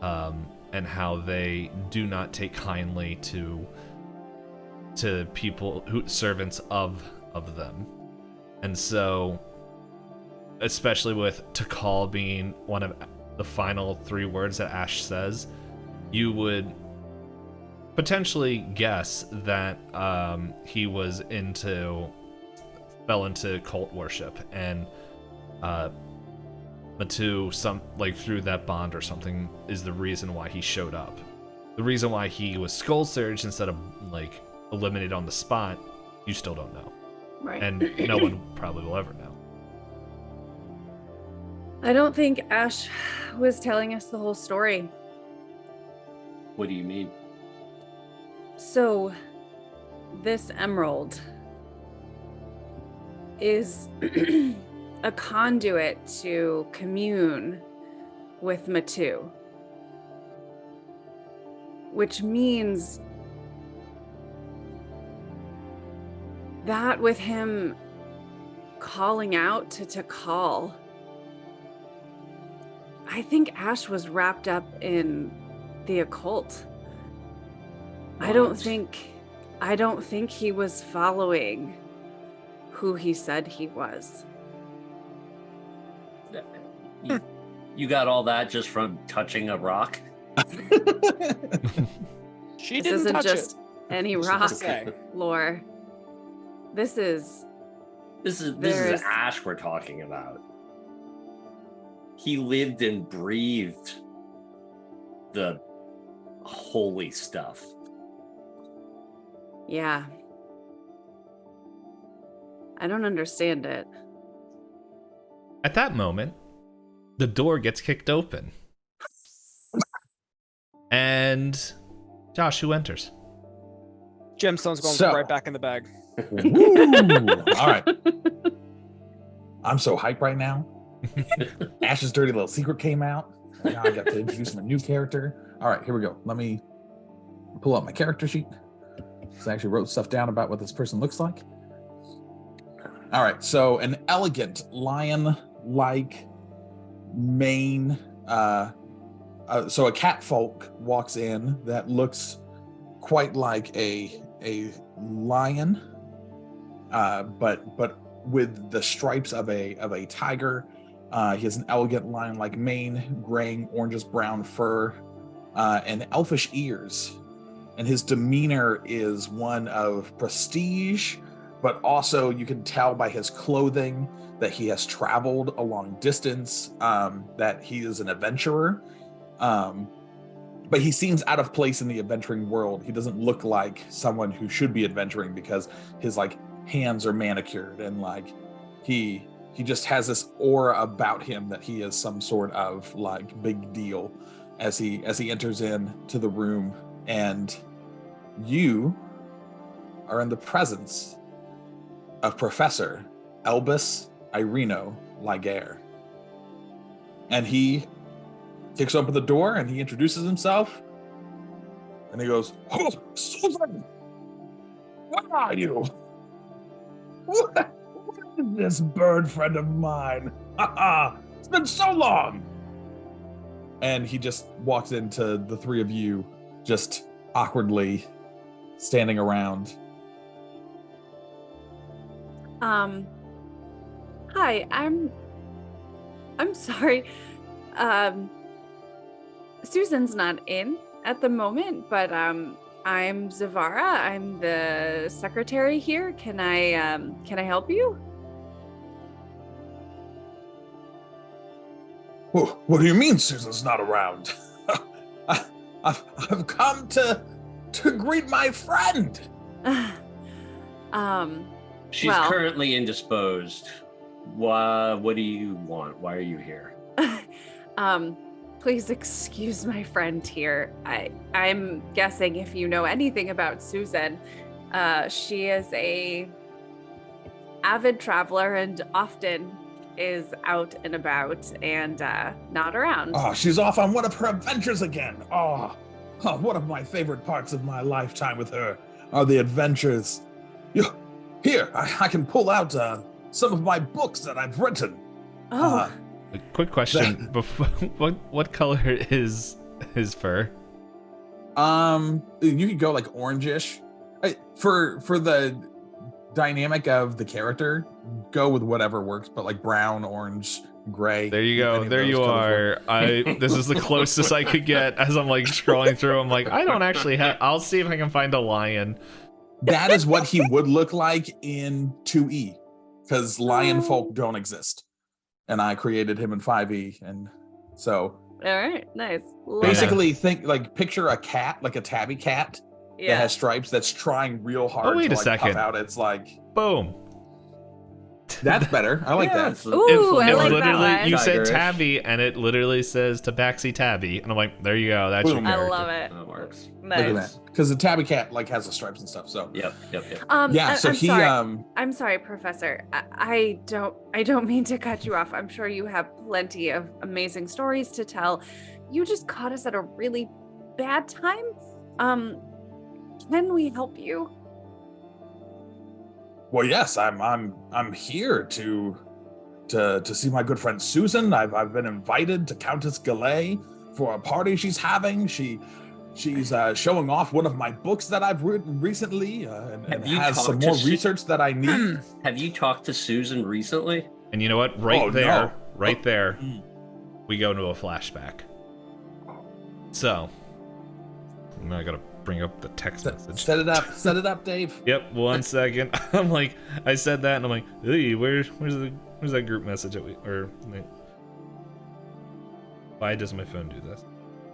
and how they do not take kindly to people servants of them. And so, especially with Takal being one of the final 3 words that Ash says, you would potentially guess that he fell into cult worship, and Matu, through that bond or something, is the reason why he showed up. The reason why he was skull surged instead of like eliminated on the spot, you still don't know. Right. And no one probably will ever know. I don't think Ash was telling us the whole story. What do you mean? So, this emerald is a conduit to commune with Matu, which means that with him calling out to Takal, I think Ash was wrapped up in the occult. I don't think he was following who he said he was. You got all that just from touching a rock? She This didn't isn't touch just it. any Just rock to say. lore. This is This is There's- Ash we're talking about. he lived and breathed the holy stuff. Yeah. I don't understand it. At that moment, the door gets kicked open. And Josh, who enters? Gemstone's going So- right back in the bag. Woo! All right. I'm so hyped right now. Ash's dirty little secret came out. Now I got to introduce a new character. All right, here we go. Let me pull up my character sheet. So I actually wrote stuff down about what this person looks like. All right, so an elegant lion-like mane. So a catfolk walks in that looks quite like a lion, but with the stripes of a tiger. He has an elegant lion-like mane, graying oranges brown fur, and elfish ears. And his demeanor is one of prestige, but also you can tell by his clothing that he has traveled a long distance, that he is an adventurer. But he seems out of place in the adventuring world. He doesn't look like someone who should be adventuring because his like hands are manicured and like he just has this aura about him that he is some sort of like big deal as he enters into the room. And you are in the presence of Professor Elbus Irino Ligaire. And he kicks open the door and he introduces himself. And he goes, "Oh, Susan! Where are you? What is this bird friend of mine? It's been so long!" And he just walks into the three of you just awkwardly standing around. Hi, I'm sorry. Susan's not in at the moment, but I'm Zevarra. I'm the secretary here. Can I help you? What do you mean Susan's not around? I've come to greet my friend. She's Well- currently indisposed. What do you want? Why are you here? Please excuse my friend here. I'm guessing if you know anything about Susan, she is a avid traveler and often is out and about and not around. Oh, she's off on one of her adventures again. Oh, one of my favorite parts of my lifetime with her are the adventures. Here, I can pull out some of my books that I've written. Oh, A quick question: before, what color is his fur? You could go like orangish. For the dynamic of the character, go with whatever works, but like brown, orange, gray. There you any go. of There those you colors work. are. This is the closest I could get as I'm like scrolling through. I'm like, I don't actually have. I'll see if I can find a lion. That is what he would look like in 2E, because lion folk don't exist. And I created him in 5E, and so all right, nice. Love it. basically picture a cat, like a tabby cat that Yeah. has stripes that's trying real hard Oh, wait to a like second. puff out. It's like Boom. that's better. I like that. Ooh, I It like that literally, one. you said Tigerish. tabby, and it literally says Tabaxi Tabby, and I'm like, there you go. That's your Boom. I character. love it. That works. Nice. Look at that, because the tabby cat like has the stripes and stuff. So Yep. yeah, so I'm he sorry. I'm sorry, Professor. I don't mean to cut you off. I'm sure you have plenty of amazing stories to tell. You just caught us at a really bad time. Can we help you? well, yes, I'm here to see my good friend Susan. I've been invited to Countess Galay for a party she's having. She's showing off one of my books that I've written recently, and Have you has some talked to more Su- research that I need. Have you talked to Susan recently? And you know what? Right Oh, there, no. right there, Mm. we go into a flashback. So, now I gotta bring up the text message. Set it up, Dave. Yep, 1 second. I'm like, I said that, and I'm like, hey, where's that group message that we or? Why does my phone do this?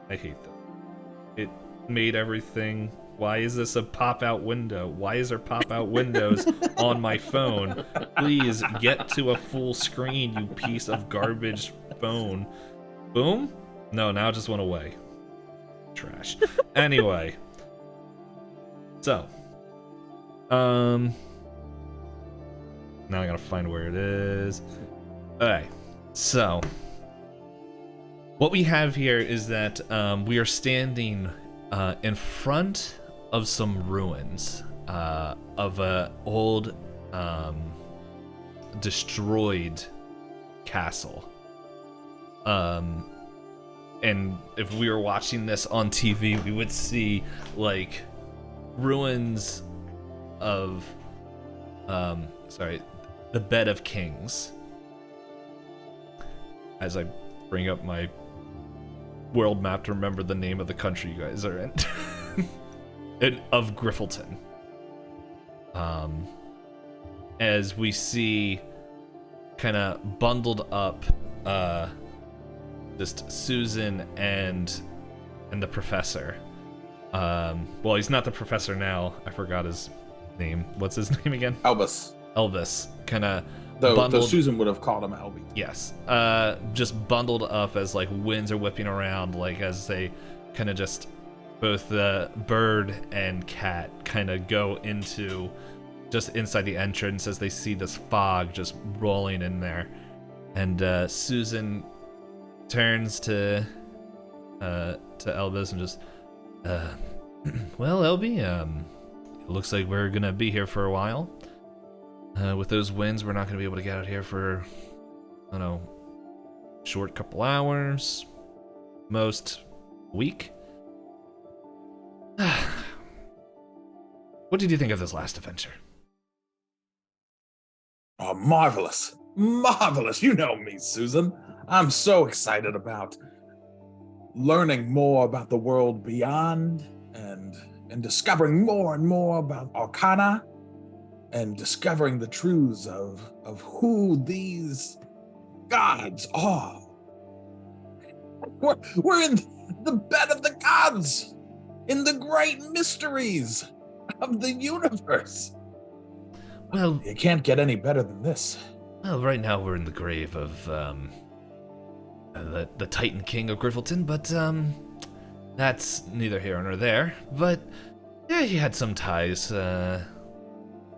I hate that. It made everything. Why is this a pop-out window? Why is there pop-out windows on my phone? Please get to a full screen, you piece of garbage phone. Boom? No, now it just went away. Trash. Anyway. So. Now I gotta find where it is. Okay. So. What we have here is that we are standing in front of some ruins of a old destroyed castle. And if we were watching this on TV, we would see like ruins of the Bed of Kings. As I bring up my world map to remember the name of the country you guys are in. Of Griffleton. As we see kind of bundled up just Susan and the professor. Well, he's not the professor now. I forgot his name. What's his name again? Elbus. Elbus. Kind of Though Susan would have called him Elby. Yes. Just bundled up as like winds are whipping around, like as they kind of just both the bird and cat kind of go into just inside the entrance as they see this fog just rolling in there. And Susan turns to Elbus and just well, Elby, it looks like we're gonna be here for a while. With those winds, we're not going to be able to get out here for, I don't know, short couple hours, most week. What did you think of this last adventure? Oh, marvelous. Marvelous. You know me, Susan. I'm so excited about learning more about the world beyond and discovering more and more about Arcana. And discovering the truths of who these gods are. We're in the bed of the gods, in the great mysteries of the universe. Well, you can't get any better than this. Well, right now we're in the grave of the Titan King of Griffleton, but that's neither here nor there. But yeah, he had some ties.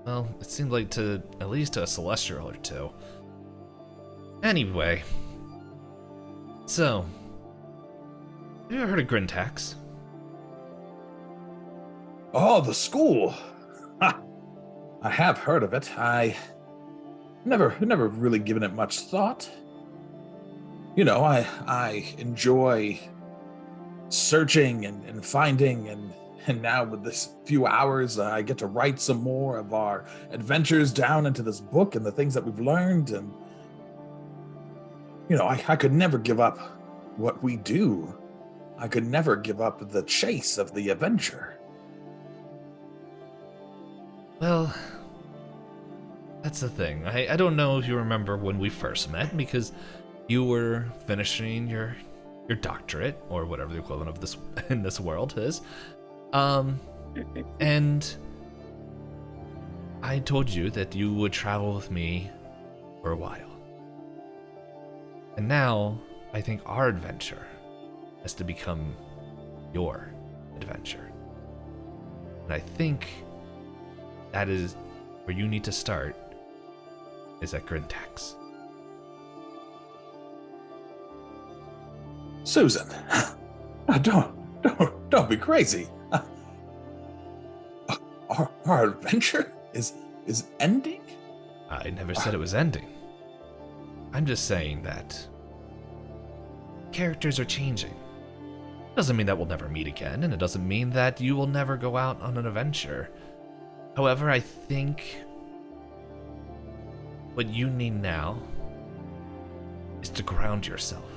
Well, it seemed like to at least to a celestial or two. Anyway, so have you ever heard of Grintax? Oh, the school. Ha. I have heard of it. I never really given it much thought. You know, I enjoy searching and finding and now with this few hours, I get to write some more of our adventures down into this book and the things that we've learned. And, you know, I could never give up what we do. I could never give up the chase of the adventure. Well, that's the thing. I don't know if you remember when we first met, because you were finishing your doctorate, or whatever the equivalent of this in this world is. And I told you that you would travel with me for a while. And now I think our adventure has to become your adventure. And I think that is where you need to start, is at Grintax. Susan, don't be crazy. Our adventure is ending? I never said it was ending. I'm just saying that characters are changing. Doesn't mean that we'll never meet again, and it doesn't mean that you will never go out on an adventure. However, I think what you need now is to ground yourself.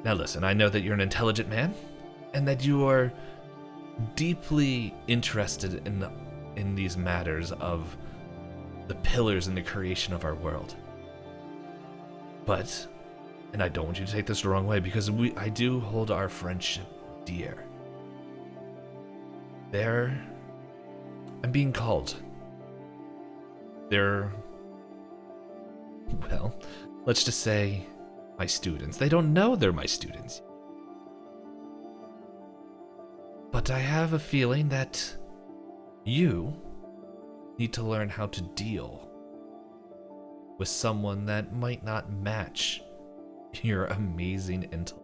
Now listen, I know that you're an intelligent man, and that you are deeply interested in these matters of the pillars in the creation of our world. But and I don't want you to take this the wrong way, because I do hold our friendship dear. I'm being called. They're, well, let's just say my students. They don't know they're my students. But I have a feeling that you need to learn how to deal with someone that might not match your amazing intellect.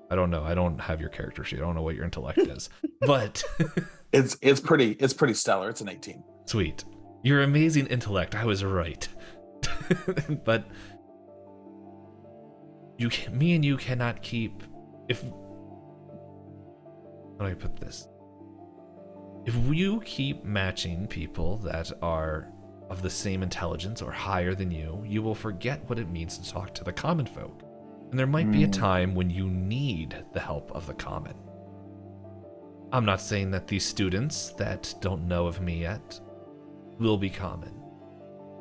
I don't know. I don't have your character sheet. I don't know what your intellect is, but it's pretty stellar. It's an 18. Sweet. Your amazing intellect. I was right. But me and you cannot keep. How do I put this? If you keep matching people that are of the same intelligence or higher than you, you will forget what it means to talk to the common folk. And there might be a time when you need the help of the common. I'm not saying that these students that don't know of me yet will be common.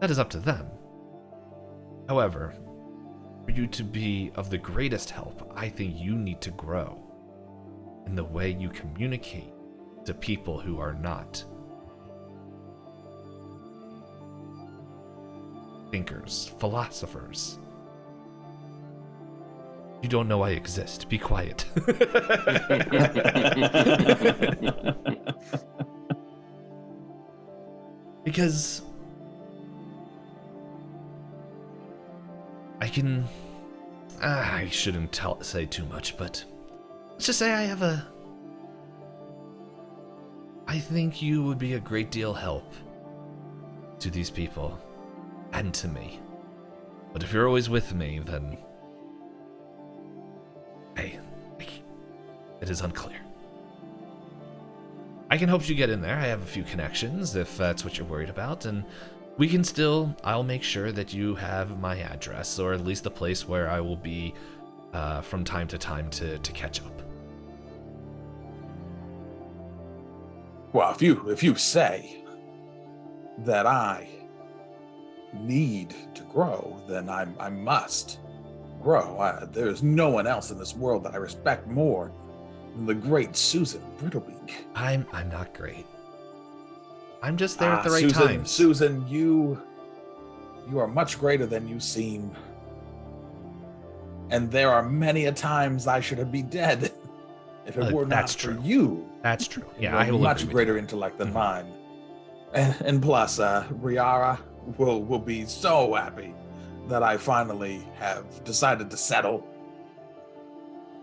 That is up to them. However, for you to be of the greatest help, I think you need to grow in the way you communicate to people who are not thinkers, philosophers. You don't know I exist. Be quiet. Because I shouldn't say too much, but let's just say I think you would be a great deal help to these people and to me. But if you're always with me, then it is unclear. I can help you get in there. I have a few connections if that's what you're worried about, and I'll make sure that you have my address, or at least the place where I will be from time to time to catch up. Well, if you say that I need to grow, then I must grow. There's no one else in this world that I respect more than the great Susan Brittlebeak. I'm not great. I'm just there at the right time. Susan, you are much greater than you seem. And there are many a times I should have been dead if it were not for you. That's true. Yeah, I have much greater intellect than mine. And plus, Riara will be so happy that I finally have decided to settle,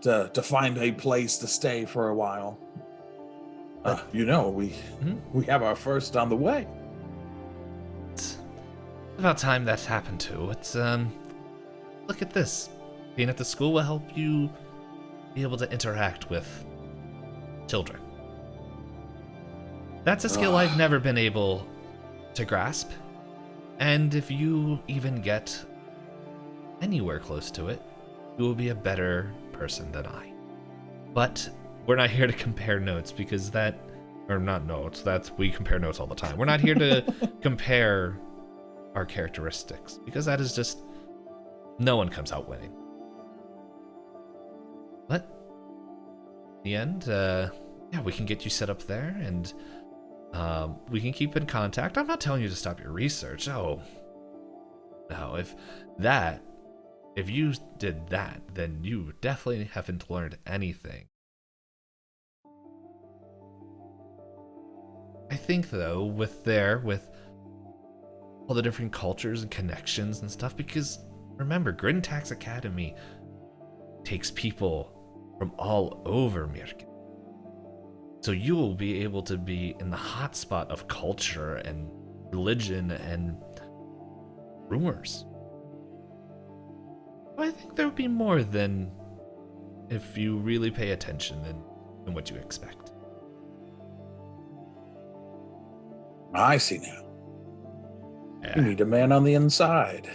to find a place to stay for a while. We have our first on the way. It's about time that's happened too. It's look at this. Being at the school will help you be able to interact with children. That's a skill I've never been able to grasp. And if you even get anywhere close to it, you will be a better person than I. But we're not here to compare notes, because we compare notes all the time. We're not here to compare our characteristics, because that is just, no one comes out winning. But in the end, we can get you set up there, and we can keep in contact. I'm not telling you to stop your research. Oh, no, if you did that, then you definitely haven't learned anything. I think, though, with all the different cultures and connections and stuff, because remember, Grid and Tax Academy takes people from all over Mykrin. So you will be able to be in the hotspot of culture and religion and rumors. I think there would be more than if you really pay attention than what you expect. I see now. Yeah. You need a man on the inside.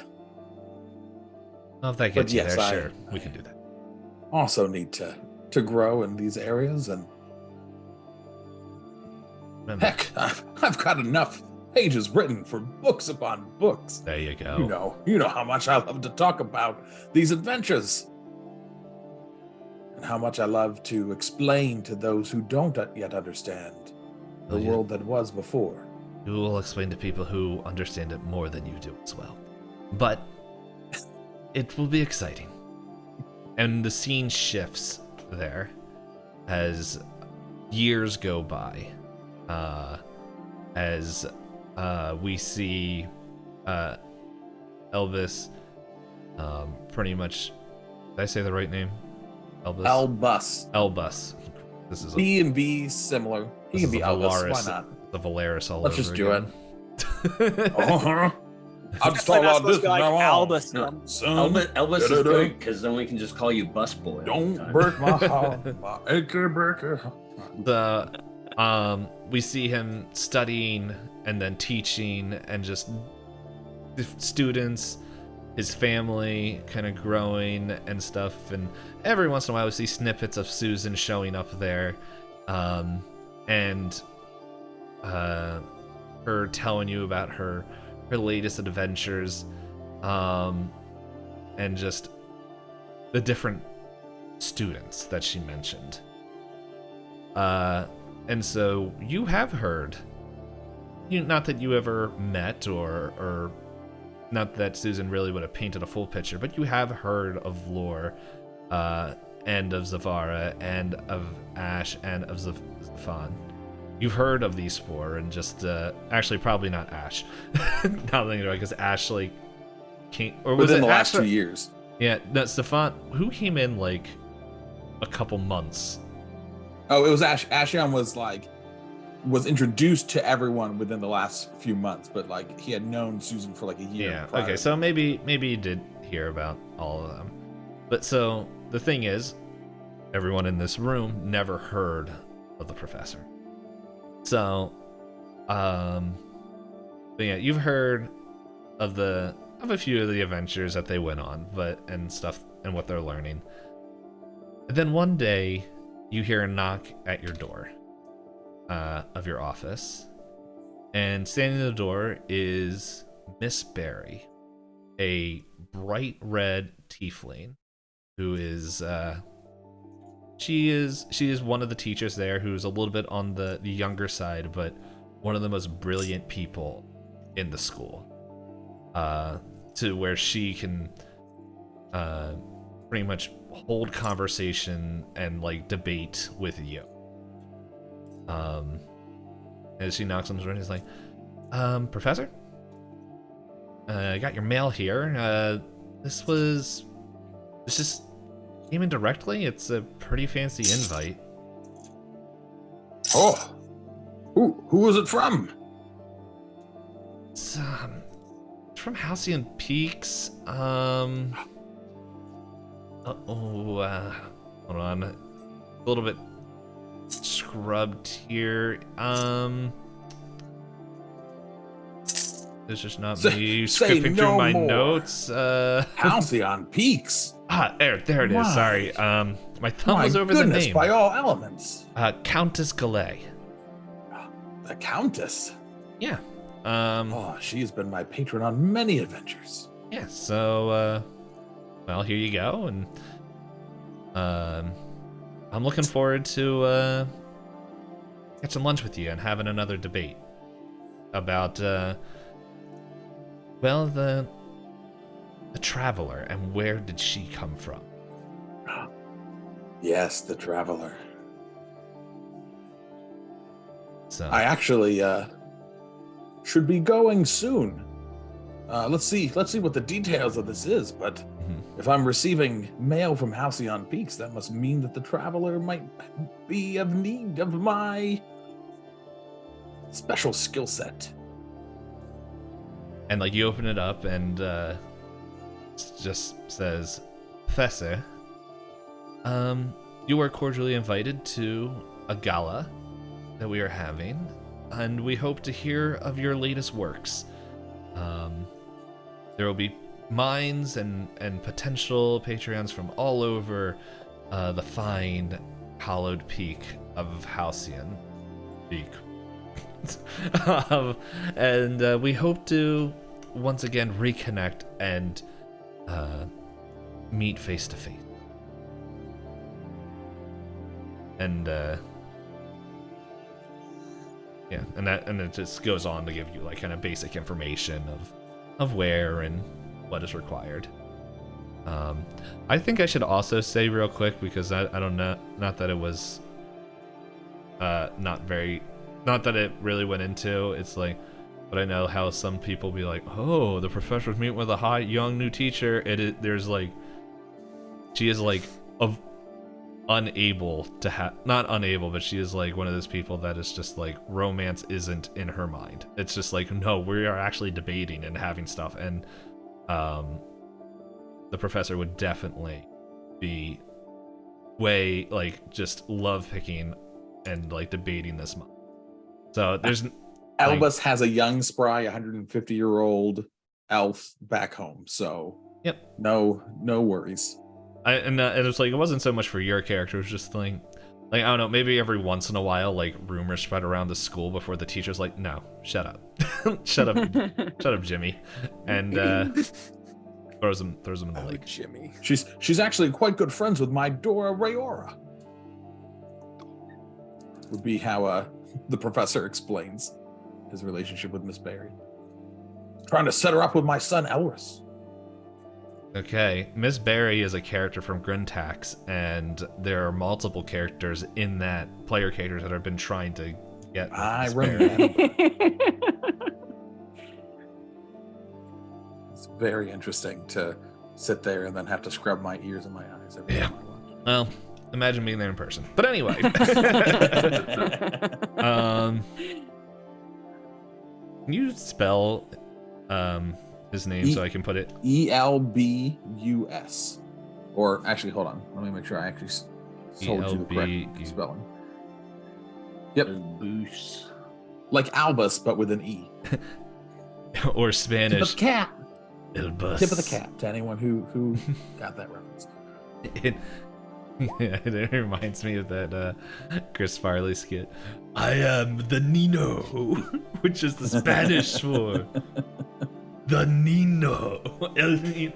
Well, if that gets you there, sure, we can do that. Also need to grow in these areas, and Remember, heck, I've got enough pages written for books upon books. There you go. You know how much I love to talk about these adventures. And how much I love to explain to those who don't yet understand the Oh, yeah. world that was before. You will explain to people who understand it more than you do as well. But it will be exciting. And the scene shifts there as years go by. As we see Elbus pretty much... Did I say the right name? Elbus? Elbus. This is B and B similar. He can be Elbus. Why not? The Valaris all Let's over just do again. it. I'm just talking about this from now on. Albus. Elbus is good because then we can just call you Busboy. Don't break my heart, my acre breaker. We see him studying and then teaching, and just the students, his family kind of growing and stuff. And every once in a while we see snippets of Susan showing up there, and her telling you about her latest adventures, and just the different students that she mentioned. And so you have heard, not that you ever met, or not that Susan really would have painted a full picture, but you have heard of Lor, and of Zevarra, and of Ash, and of Zephan. You've heard of these four, and just actually probably not Ash. Now that because Ash came, or was within it the last Ash 2 years. Yeah, no, Zephan, who came in a couple months. Oh, it was Ashion was introduced to everyone within the last few months, but he had known Susan for a year. Yeah. prior. Okay. So maybe you did hear about all of them, but so the thing is, everyone in this room never heard of the professor. So, but yeah, you've heard of a few of the adventures that they went on, and stuff, and what they're learning. And then one day, you hear a knock at your door, of your office, and standing at the door is Miss Barry, a bright red tiefling, who is she is one of the teachers there, who's a little bit on the younger side, but one of the most brilliant people in the school, to where she can pretty much hold conversation and debate with you. As she knocks on the door, and is like, Professor, I got your mail here. This just came in directly. It's a pretty fancy invite. Oh, who was it from? It's from Halcyon Peaks. Hold on. A little bit scrubbed here. It's just not me skipping through my notes. Halcyon Peaks. There it is. Sorry. My thumb was over the name. By all elements. Countess Galay. The Countess. Yeah. She's been my patron on many adventures. Yeah. So, well, here you go, and I'm looking forward to catching lunch with you and having another debate about well, the Traveler, and where did she come from? Yes, the Traveler. So I actually should be going soon. Let's see what the details of this is, but if I'm receiving mail from Halcyon Peaks, that must mean that the Traveler might be of need of my special skill set. And you open it up, and it just says, Professor, you are cordially invited to a gala that we are having, and we hope to hear of your latest works. There will be minds and potential Patreons from all over the fine, hallowed peak of Halcyon Peak. And we hope to once again reconnect and meet face to face. And yeah, and it just goes on to give you like kind of basic information of where and what is required. I think I should also say real quick, because I don't know, not that it was not that it really went into, it's like, but I know how some people be like, oh, the professor's meeting with a hot young new teacher. There's like, she is like unable to have, not unable, but she is like one of those people that is just like, romance isn't in her mind. It's just like, no, we are actually debating and having stuff. And the professor would definitely be way like just love picking and like debating this month. So there's Elbus has a young, spry, 150-year-old elf back home. So yep, no worries. And it was like, it wasn't so much for your character, it was just like I don't know, maybe every once in a while like rumors spread around the school before the teacher's like, no, shut up. shut up Jimmy, and throws him in the lake. Jimmy. She's actually quite good friends with my Dora Rayora. Would be how the professor explains his relationship with Miss Barry. Trying to set her up with my son Elris. Okay, Miss Barry is a character from Grintax, and there are multiple characters in that, player characters that have been trying to get I Miss Barry. remember. It's very interesting to sit there and then have to scrub my ears and my eyes every time I watch. Well, imagine being there in person. But anyway. Can you spell his name so I can put it? Elbus. Or actually, hold on. Let me make sure I actually told you the correct spelling. Yep. Elbus. Like Albus, but with an E. Or Spanish. Tip of the cat. Elbus. Tip of the cat to anyone who got that reference. It reminds me of that Chris Farley skit. I am the Nino, which is the Spanish for the Nino.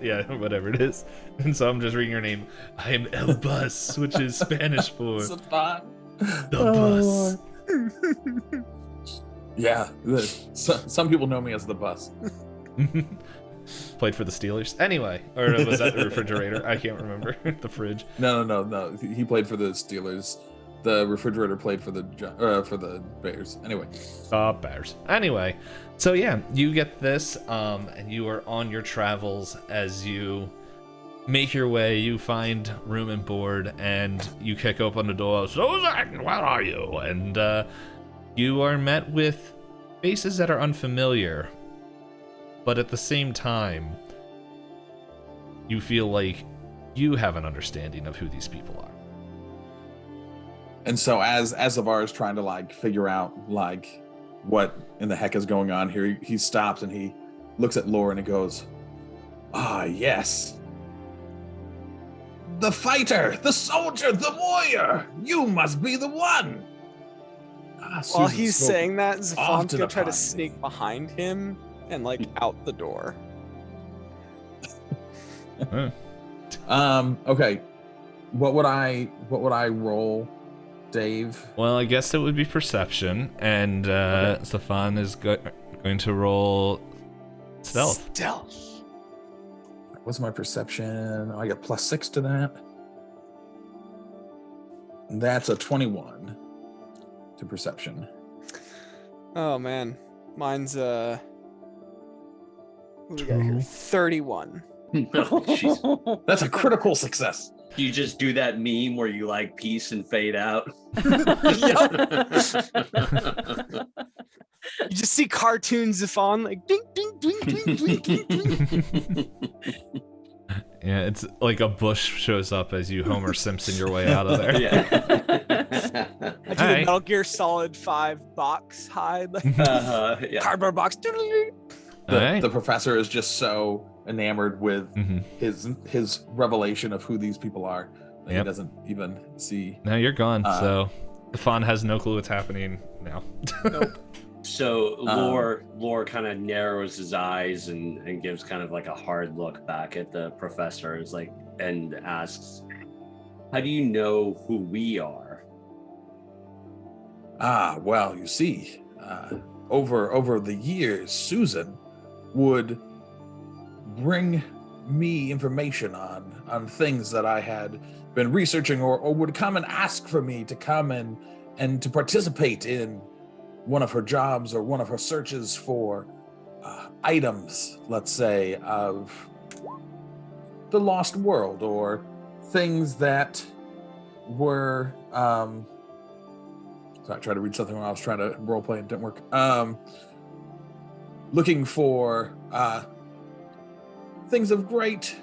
Yeah, whatever it is. And so I'm just reading your name. I am Elbus, which is Spanish for Zephan. the bus. Yeah, some people know me as the bus. Played for the Steelers. Anyway, or was that the refrigerator? I can't remember. The fridge. No. He played for the Steelers. The refrigerator played for the Bears. Anyway. Bears. Anyway, so yeah, you get this, and you are on your travels as you make your way. You find room and board, and you kick open the door. Susan, where are you? And you are met with faces that are unfamiliar, but at the same time, you feel like you have an understanding of who these people are. And so as Zevarra is trying to like figure out like what in the heck is going on here, he stops and he looks at Lor and he goes, "Ah, yes. The fighter, the soldier, the warrior. You must be the one." While he's saying that, Zephan's often gonna try to upon me. sneak behind him and like out the door. Okay. What would I roll, Dave? Well, I guess it would be perception, and Zephan is going to roll stealth. What's my perception? Oh, I got +6 to that. That's a 21 to perception. Oh man, mine's what do we got here? 31. Jeez. That's a critical success. You just do that meme where you like peace and fade out. You just see cartoons Zephan like ding ding ding ding ding ding ding. Yeah, it's like a bush shows up as you Homer Simpson your way out of there. Yeah. I do the Metal Gear Solid 5 box hide, like Yeah. cardboard box. The professor is just so enamored with Mm-hmm. his revelation of who these people are that he Yep. doesn't even see. Now you're gone, so Zephan has no clue what's happening now. Nope. So Lor kind of narrows his eyes and gives kind of like a hard look back at the professor, is like, and asks, "How do you know who we are?" Well, you see, over the years, Susan would bring me information on things that I had been researching, or would come and ask for me to come and to participate in one of her jobs or one of her searches for items, let's say, of the lost world, or things that were so I tried to read something when I was trying to role play and it didn't work. Looking for things of great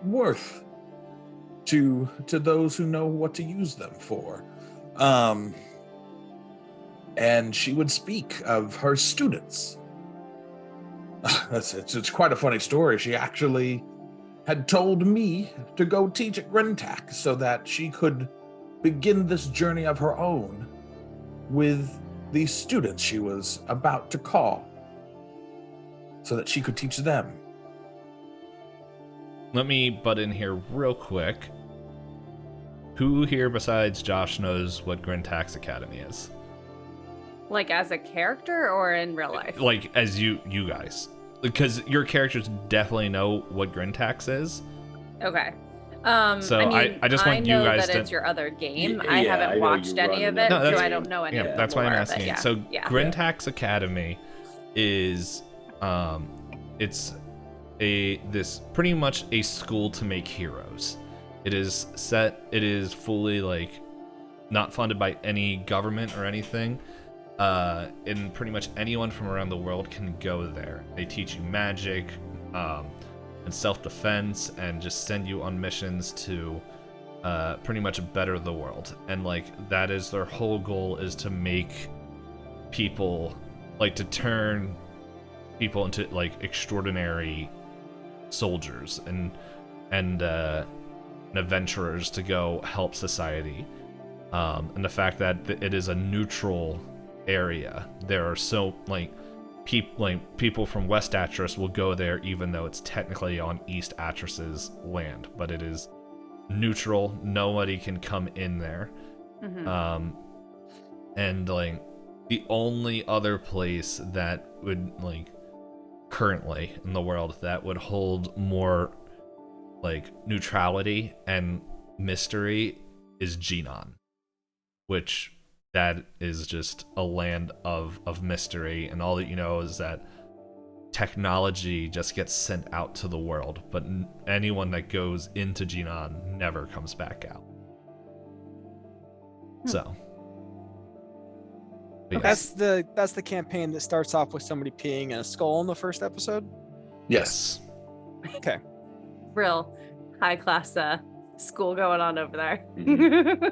worth to those who know what to use them for. And she would speak of her students. It's quite a funny story. She actually had told me to go teach at Grintak so that she could begin this journey of her own with these students she was about to call, so that she could teach them. Let me butt in here real quick. Who here besides Josh knows what Grintak's Academy is? Like as a character or in real life? Like as you guys. Because your characters definitely know what Grintax is. Okay. So I just want you guys that to... it's your other game. Yeah, I I haven't know watched you any run of it, No, so that's- I don't know any of Yeah, the that's why I'm lore of it. asking. Yeah. So yeah. Grintax Academy is it's this pretty much a school to make heroes. It is fully like not funded by any government or anything. And pretty much anyone from around the world can go there. They teach you magic, and self-defense, and just send you on missions to pretty much better the world. And like that is their whole goal, is to make people, like, to turn people into like extraordinary soldiers and adventurers to go help society. And the fact that it is a neutral area, there are so people from West Atros will go there even though it's technically on East Atros's land, but it is neutral. Nobody can come in there. Mm-hmm. And like the only other place that would, like, currently in the world that would hold more like neutrality and mystery is Genon, which that is just a land of mystery, and all that you know is that technology just gets sent out to the world, but anyone that goes into Genon never comes back out. So but yes. That's the campaign that starts off with somebody peeing in a skull in the first episode. Yes. Okay. Real high class school going on over there. Mm-hmm.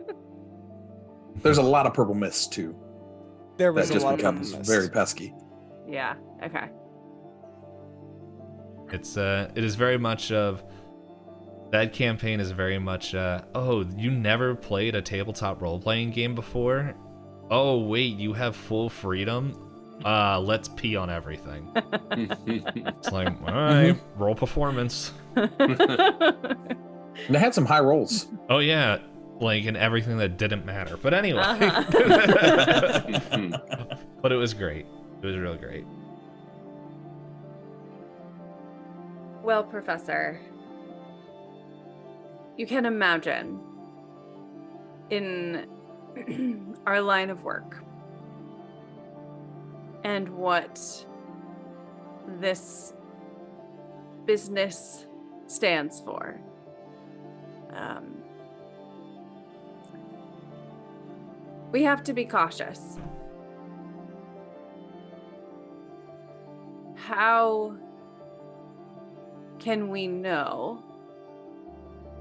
There's a lot of purple mist too. There was That a just lot becomes of very pesky. Yeah. Okay. It is very much of that campaign is very much oh, you never played a tabletop role-playing game before? Oh wait, you have full freedom? Let's pee on everything. It's like, all right, roll performance. And they had some high rolls. Oh yeah, like in everything that didn't matter. But anyway. But it was great. It was real great. Well, Professor, you can imagine in our line of work and what this business stands for. We have to be cautious. How can we know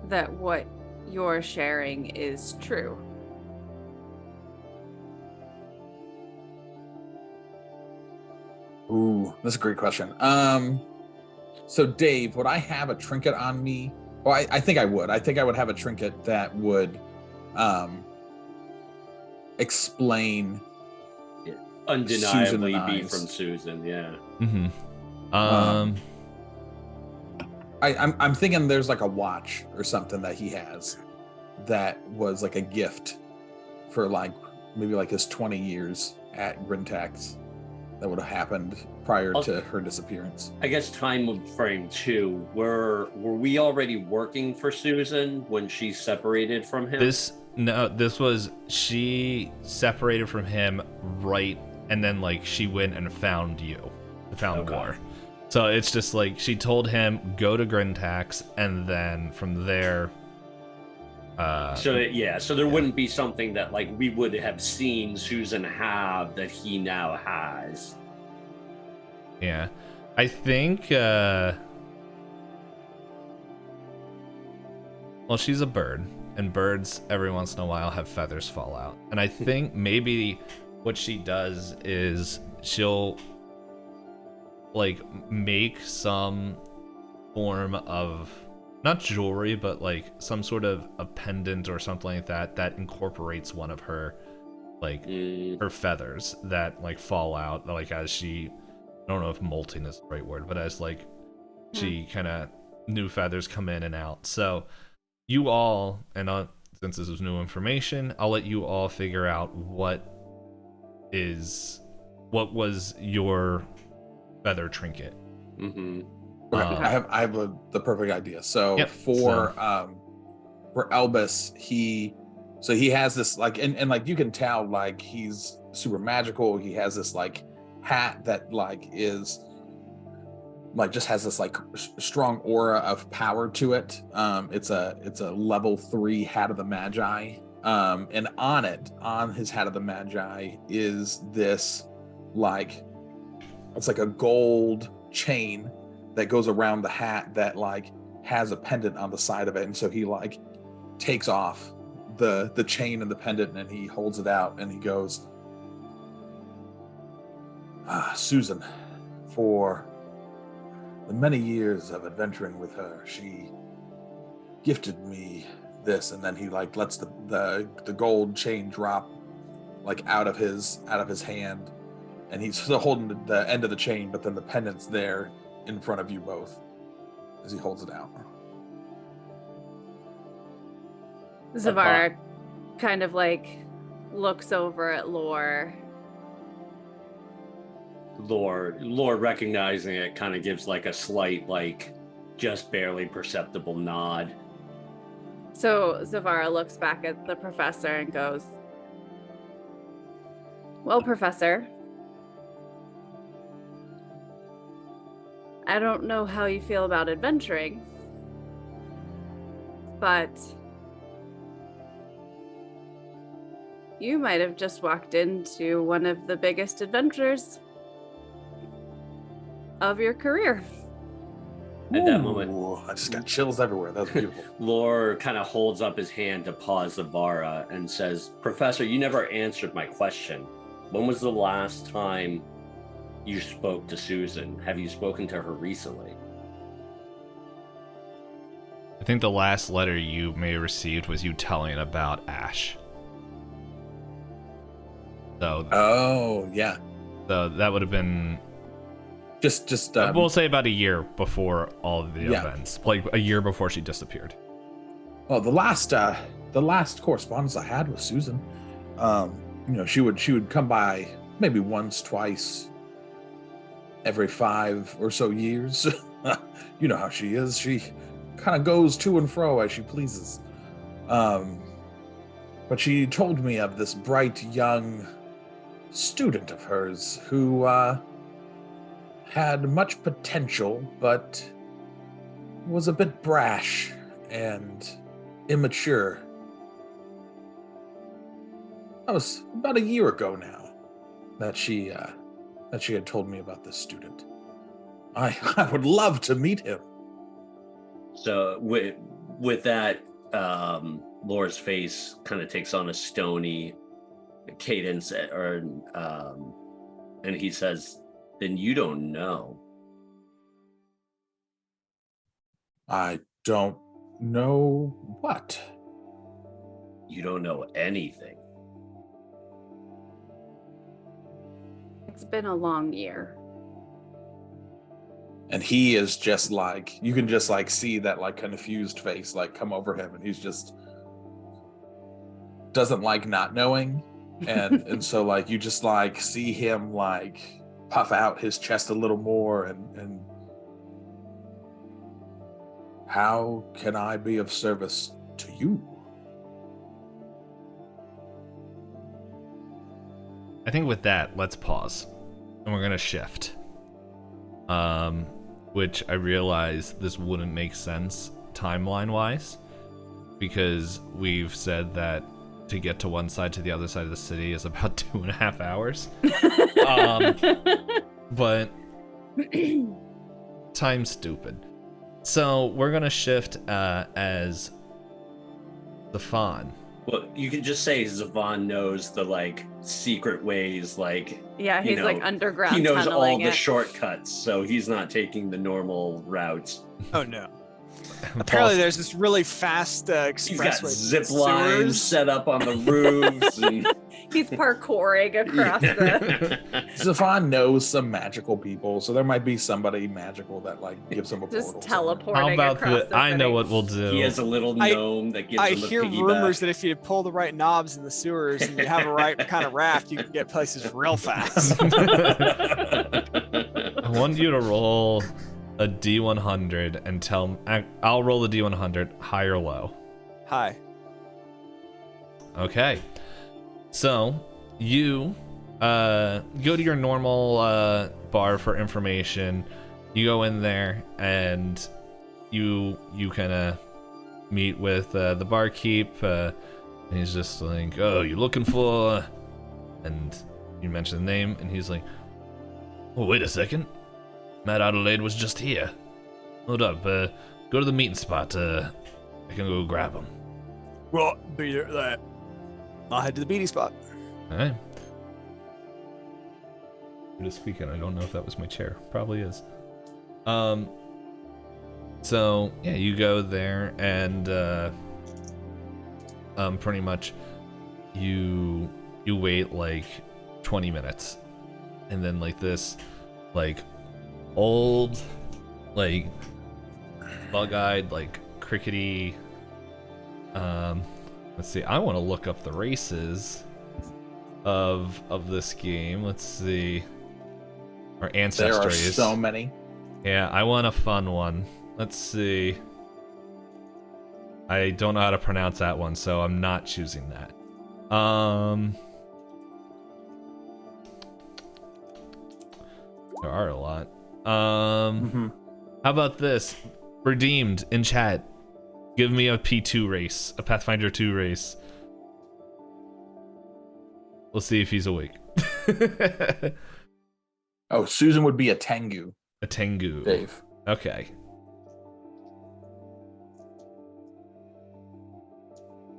that what you're sharing is true? Ooh, that's a great question. So Dave, would I have a trinket on me? Well, I think I would. I think I would have a trinket that would explain undeniably and be I's. from Susan. Yeah. Mm-hmm. I'm thinking there's like a watch or something that he has that was like a gift for like maybe like his 20 years at Grintax that would have happened prior to her disappearance. I guess time frame too. Were we already working for Susan when she separated from him? This was she separated from him, right, and then like she went and found Lor. So it's just like she told him go to Grintax, and then from there. So there wouldn't be something that like we would have seen Susan have that he now has. Yeah, I think. Well, she's a bird, and birds every once in a while have feathers fall out, and I think maybe what she does is she'll like make some form of not jewelry, but like some sort of a pendant or something like that incorporates one of her like her feathers that like fall out like as she, I don't know if molting is the right word, but as like she kind of new feathers come in and out. So you all, and since this is new information, I'll let you all figure out what was your feather trinket. Mm-hmm. Okay, I have the perfect idea. So for Elbus, he has this like and like you can tell like he's super magical. He has this like hat that like is like just has this like strong aura of power to it. It's a level 3 hat of the Magi. And on his hat of the Magi is this like it's like a gold chain that goes around the hat that like has a pendant on the side of it. And so he like takes off the chain and the pendant and he holds it out and he goes, Susan, for the many years of adventuring with her, she gifted me this. And then he like lets the gold chain drop like out of his hand, and he's still holding the end of the chain, but then the pendant's there in front of you both as he holds it out. Zevarra kind of like looks over at Lor. Lor recognizing it kind of gives like a slight, like just barely perceptible nod. So Zevarra looks back at the professor and goes, well, Professor, I don't know how you feel about adventuring, but you might have just walked into one of the biggest adventures of your career. At that moment, I just got chills everywhere. That was beautiful. Lor kind of holds up his hand to pause Zevarra and says, Professor, you never answered my question. When was the last time you spoke to Susan? Have you spoken to her recently? I think the last letter you may have received was you telling about Ash. So. Oh yeah. So that would have been. Just we'll say about a year before all of the events, like a year before she disappeared. Well, the last correspondence I had with Susan, she would come by maybe once, twice, every 5 or so years. You know how she is. She kind of goes to and fro as she pleases. But she told me of this bright young student of hers who had much potential, but was a bit brash and immature. That was about a year ago now that she had told me about this student. I would love to meet him. So with that, Lor's face kind of takes on a stony cadence, and he says, then you don't know. I don't know what? You don't know anything. It's been a long year. And he is just like, you can just like see that like confused face like come over him, and he's just doesn't like not knowing. And so like you just like see him like puff out his chest a little more and how can I be of service to you? I think with that, let's pause. And we're gonna shift. Which I realize this wouldn't make sense timeline-wise, because we've said that to get to one side to the other side of the city is about 2.5 hours. But time's stupid. So we're gonna shift as Zephan. Well, you can just say Zephan knows the like secret ways, like Yeah, he's like underground. he knows all tunneling the it. shortcuts, so he's not taking the normal routes. Oh no. Apparently there's this really fast He's got expressway. zip lines set up on the roofs and He's parkouring across the. Zephan knows some magical people, so there might be somebody magical that like gives him a Just portal. teleporting How about across the I know city. what we'll do. he has a little gnome that gives I him a hear piggyback. rumors that if you pull the right knobs in the sewers and you have a right kind of raft, you can get places real fast. I want you to roll a D100 and tell. I'll roll the D100, high or low. Hi. Okay. So you go to your normal bar for information. You go in there and you kind of meet with the barkeep. And he's just like, "Oh, you looking for?" And you mention the name, and he's like, "Oh, wait a second. Matt Adelaide was just here. Hold up. Go to the meeting spot. I can go grab him." Well, be there. I'll head to the beating spot. All right. I'm just speaking. I don't know if that was my chair. Probably is. So yeah, you go there and pretty much you wait like 20 minutes, and then like this like old like bug-eyed like crickety let's see, I want to look up the races of this game. Let's see. Or ancestries. There are so many. Yeah, I want a fun one. Let's see. I don't know how to pronounce that one, so I'm not choosing that. There are a lot. How about this? Redeemed in chat. Give me a P2 race, a Pathfinder 2 race. We'll see if he's awake. Oh, Susan would be a Tengu. A Tengu. Dave. Okay.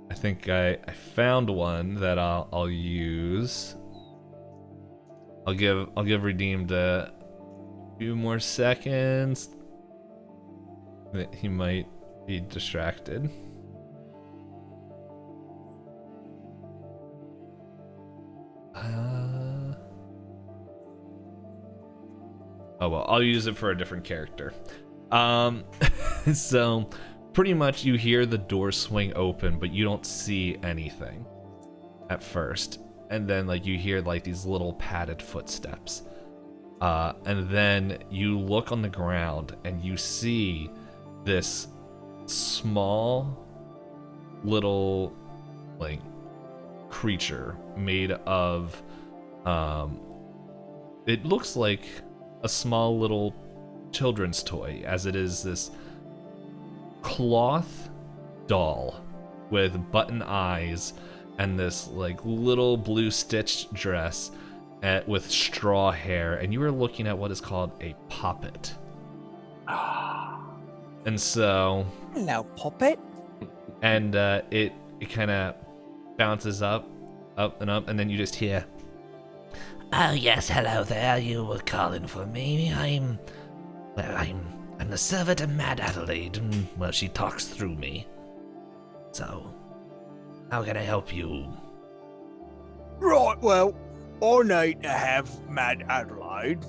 I think I found one that I'll use. I'll give Redeemed a few more seconds. He might be distracted. Oh well, I'll use it for a different character. So pretty much you hear the door swing open, but you don't see anything at first. And then like you hear like these little padded footsteps. And then you look on the ground and you see this small little like creature made of it looks like a small little children's toy, as it is this cloth doll with button eyes and this like little blue stitched dress with straw hair, and you are looking at what is called a poppet. And so Hello, puppet. and it kind of bounces up and up, and then you just hear, "Oh yes, hello there. You were calling for me. I'm the servant of Mad Adelaide. Well, she talks through me. So, how can I help you?" Right, well, I need to have Mad Adelaide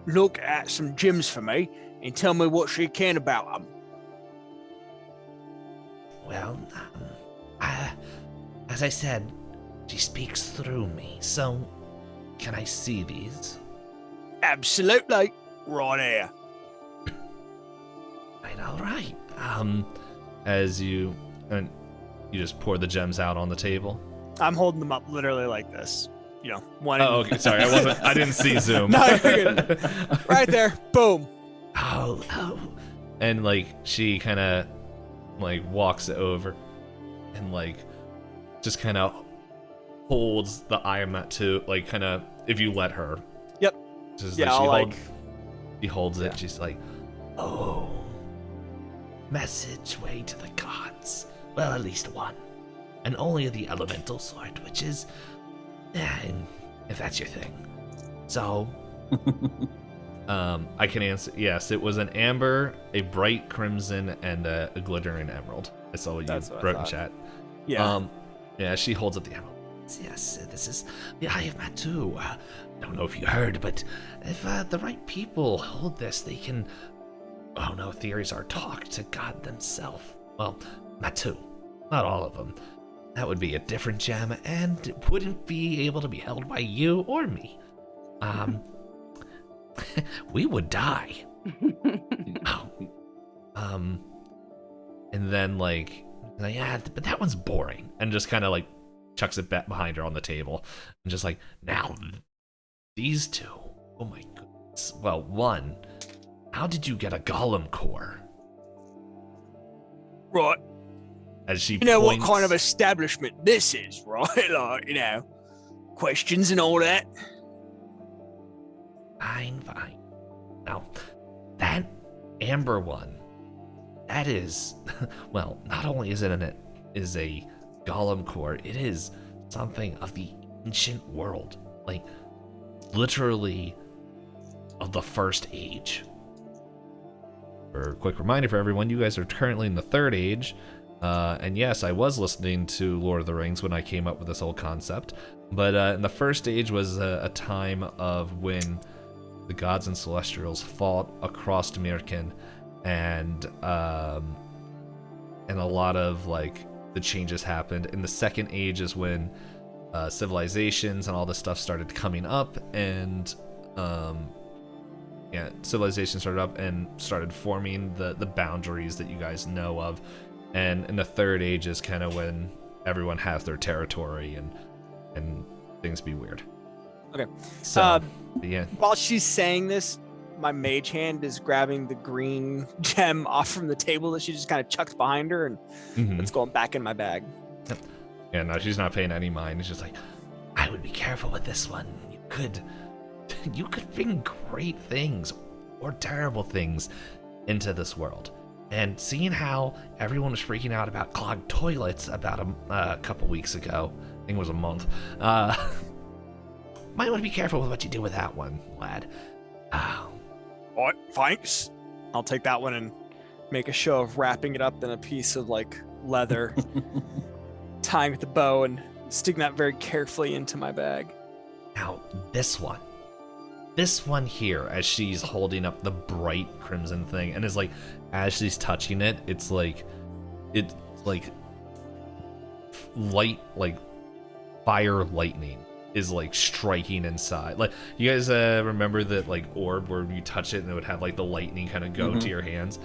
look at some gems for me and tell me what she can about them. Well, as I said, she speaks through me, so can I see these? Absolutely. Right here. Right, all right. As you just pour the gems out on the table. I'm holding them up literally like this. You know, one. Oh, okay. Sorry, I didn't see Zoom. No, you're good. Right there. Boom. Oh. And like she kind of like walks over and like just kind of holds the Iamat to like kind of if you let her. Yep. Just Yeah, she holds it. Yeah. She's like, Oh. Message way to the gods. Well, at least one. And only the elemental sort, which is... if that's your thing. So... I can answer. Yes, it was an amber, a bright crimson, and a glittering emerald. I saw what you That's what I wrote in thought. chat. Yeah. Yeah, she holds up the emerald. Yes, this is the Eye of Matu. Don't know if you heard, but if the right people hold this, they can... Oh no, theories are talk to God themselves. Well, Matu. Not all of them. That would be a different gem, and it wouldn't be able to be held by you or me. We would die. Oh. And then like, yeah, but that one's boring, and just kind of like chucks it back behind her on the table, and just like, now these two. Oh my goodness. Well, one, how did you get a golem core? Right. As she You know points, what kind of establishment this is, right? Like, you know, questions and all that. Fine. Now, that amber one, that is, well, not only is it is a golem core, it is something of the ancient world. Like, literally of the first age. For a quick reminder for everyone, you guys are currently in the third age. And yes, I was listening to Lord of the Rings when I came up with this whole concept. But in the first age was a time of when the gods and celestials fought across Mykrin, and a lot of like the changes happened. In the second age is when civilizations and all this stuff started coming up, and civilization started up and started forming the boundaries that you guys know of. And in the third age is kind of when everyone has their territory and things be weird. Okay. So, yeah. While she's saying this, my mage hand is grabbing the green gem off from the table that she just kind of chucked behind her, and it's going back in my bag. Yeah, no, she's not paying any mind. It's just like, I would be careful with this one. You could bring great things or terrible things into this world. And seeing how everyone was freaking out about clogged toilets about a couple weeks ago, I think it was a month, might want to be careful with what you do with that one, lad. Alright, thanks. I'll take that one and make a show of wrapping it up in a piece of like leather, tying with the bow and sticking that very carefully into my bag. Now, this one here, as she's holding up the bright crimson thing, and is like, as she's touching it, it's like light, like fire lightning is like striking inside. Like, you guys remember that like orb where you touch it and it would have like the lightning kind of go to your hands?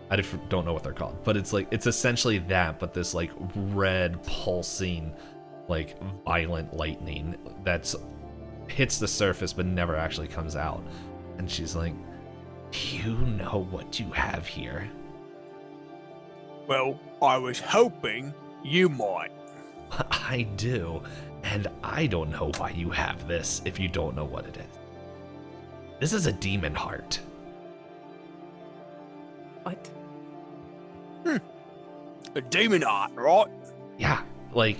I don't know what they're called, but it's like, it's essentially that, but this like red pulsing, like violent lightning that's hits the surface but never actually comes out. And she's like, you know what you have here? Well, I was hoping you might. I do, and I don't know why you have this if you don't know what it is. This is a demon heart. What? A demon heart, right? Yeah, like,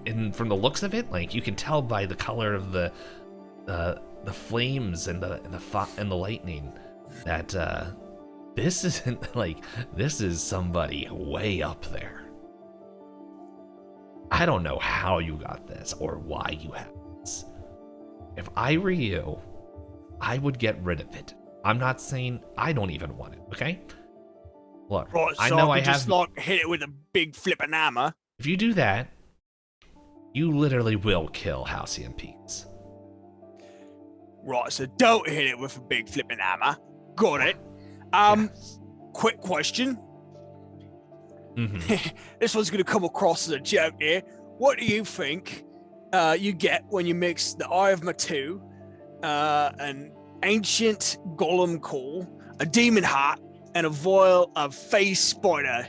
and from the looks of it, like, you can tell by the color of the flames and the lightning that this isn't like, this is somebody way up there. I don't know how you got this or why you have it. is, if I were you, I would get rid of it. I'm not saying I don't even want it, okay? Look, Right, I so know I I could have... just like hit it with a big flipping hammer. If you do that, you literally will kill Halcyon Peaks. Right, so don't hit it with a big flipping hammer. Got it. Yes. Quick question. Mhm. This one's gonna come across as a joke here. What do you think you get when you mix the Eye of Matu, an ancient golem core, a demon heart, and a vial of phase spider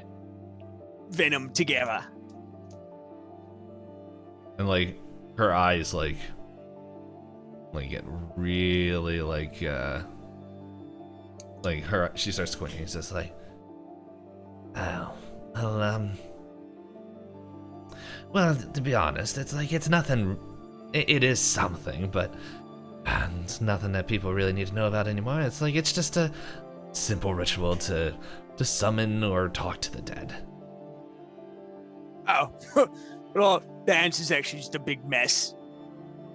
venom together? And like her eyes like get really like her, she starts squinting. It's just like, Oh, well, to be honest, it's like, it's nothing, it is something, but it's nothing that people really need to know about anymore. It's like, it's just a simple ritual to summon or talk to the dead. Oh, well, the answer's actually just a big mess,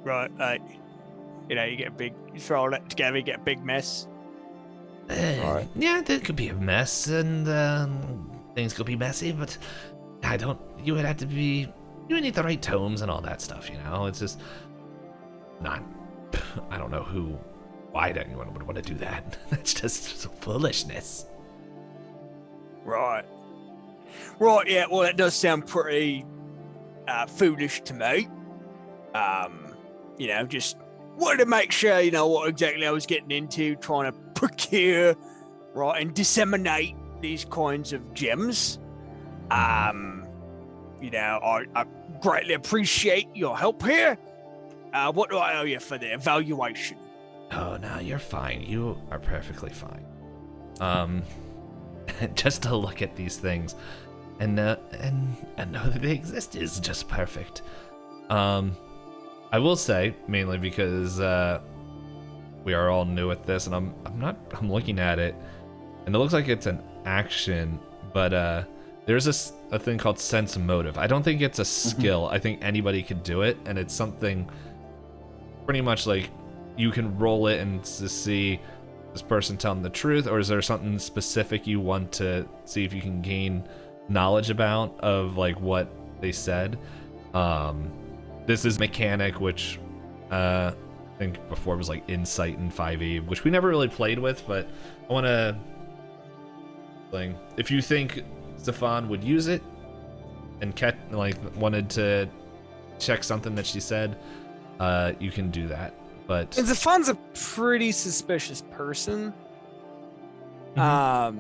right? Like, you know, you throw all that together, you get a big mess. Right. Yeah, there could be a mess, and things could be messy, but you would need the right tomes and all that stuff, you know? It's just not, I don't know why anyone would want to do that. That's just foolishness. Right, yeah, well, that does sound pretty foolish to me. You know, just wanted to make sure, you know, what exactly I was getting into, trying to procure, right, and disseminate these kinds of gems. You know, I greatly appreciate your help here. What do I owe you for the evaluation? Oh, no, you're fine. You are perfectly fine. Just to look at these things and know that they exist is just perfect. I will say, mainly because we are all new at this, and I'm looking at it, and it looks like it's an action, but there's a thing called sense motive. I don't think it's a skill. I think anybody could do it, and it's something pretty much like you can roll it and to see this person telling the truth, or is there something specific you want to see if you can gain knowledge about of like what they said. This is mechanic, which I think before was like insight in 5e, which we never really played with, but I want to like, if you think Zephan would use it and wanted to check something that she said, you can do that. But And Zephan's a pretty suspicious person. I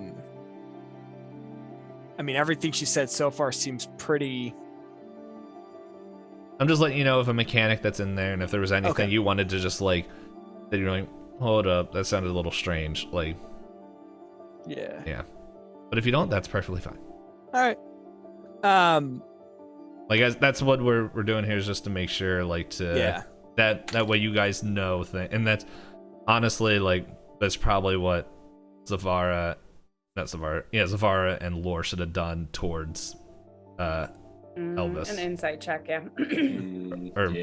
mean, everything she said so far seems pretty... I'm just letting you know of a mechanic that's in there, and if there was anything you wanted to just like, that you're like, hold up, that sounded a little strange, like, Yeah. But if you don't, that's perfectly fine. All right. Like, that's what we're doing here, is just to make sure, like, to that way you guys know and that's honestly, like, that's probably what Zevarra and Lor should have done towards Elbus. An insight check, yeah. or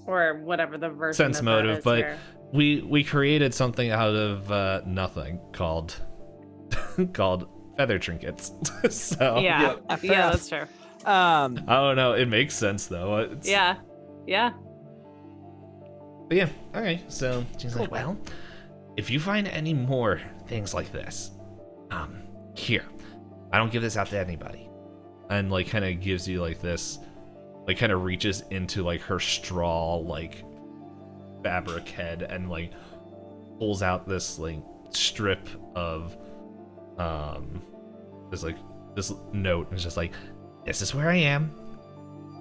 Or whatever the version sense of motive, that is but here. we created something out of nothing called feather trinkets. So Yeah, that's true. I don't know, it makes sense though. Yeah. But yeah, okay, so She's like, well, if you find any more things like this, here, I don't give this out to anybody. and like kind of gives you like this, like kind of reaches into like her straw like fabric head and like pulls out this like strip of this note, and it's just like, This is where I am.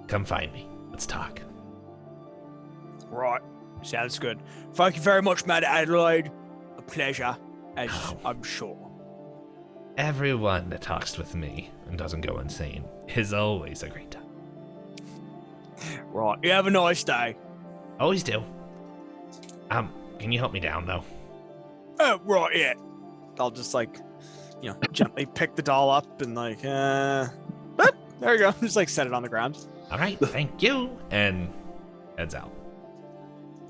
Come find me. Let's talk. Right. Sounds good. Thank you very much, Matt Adelaide. A pleasure, as I'm sure. Everyone that talks with me and doesn't go insane is always a great time. Right. You have a nice day. Always do. Can you help me down though? Oh, right, yeah. I'll just gently pick the doll up and there you go. Just set it on the ground. All right, thank you. and heads out.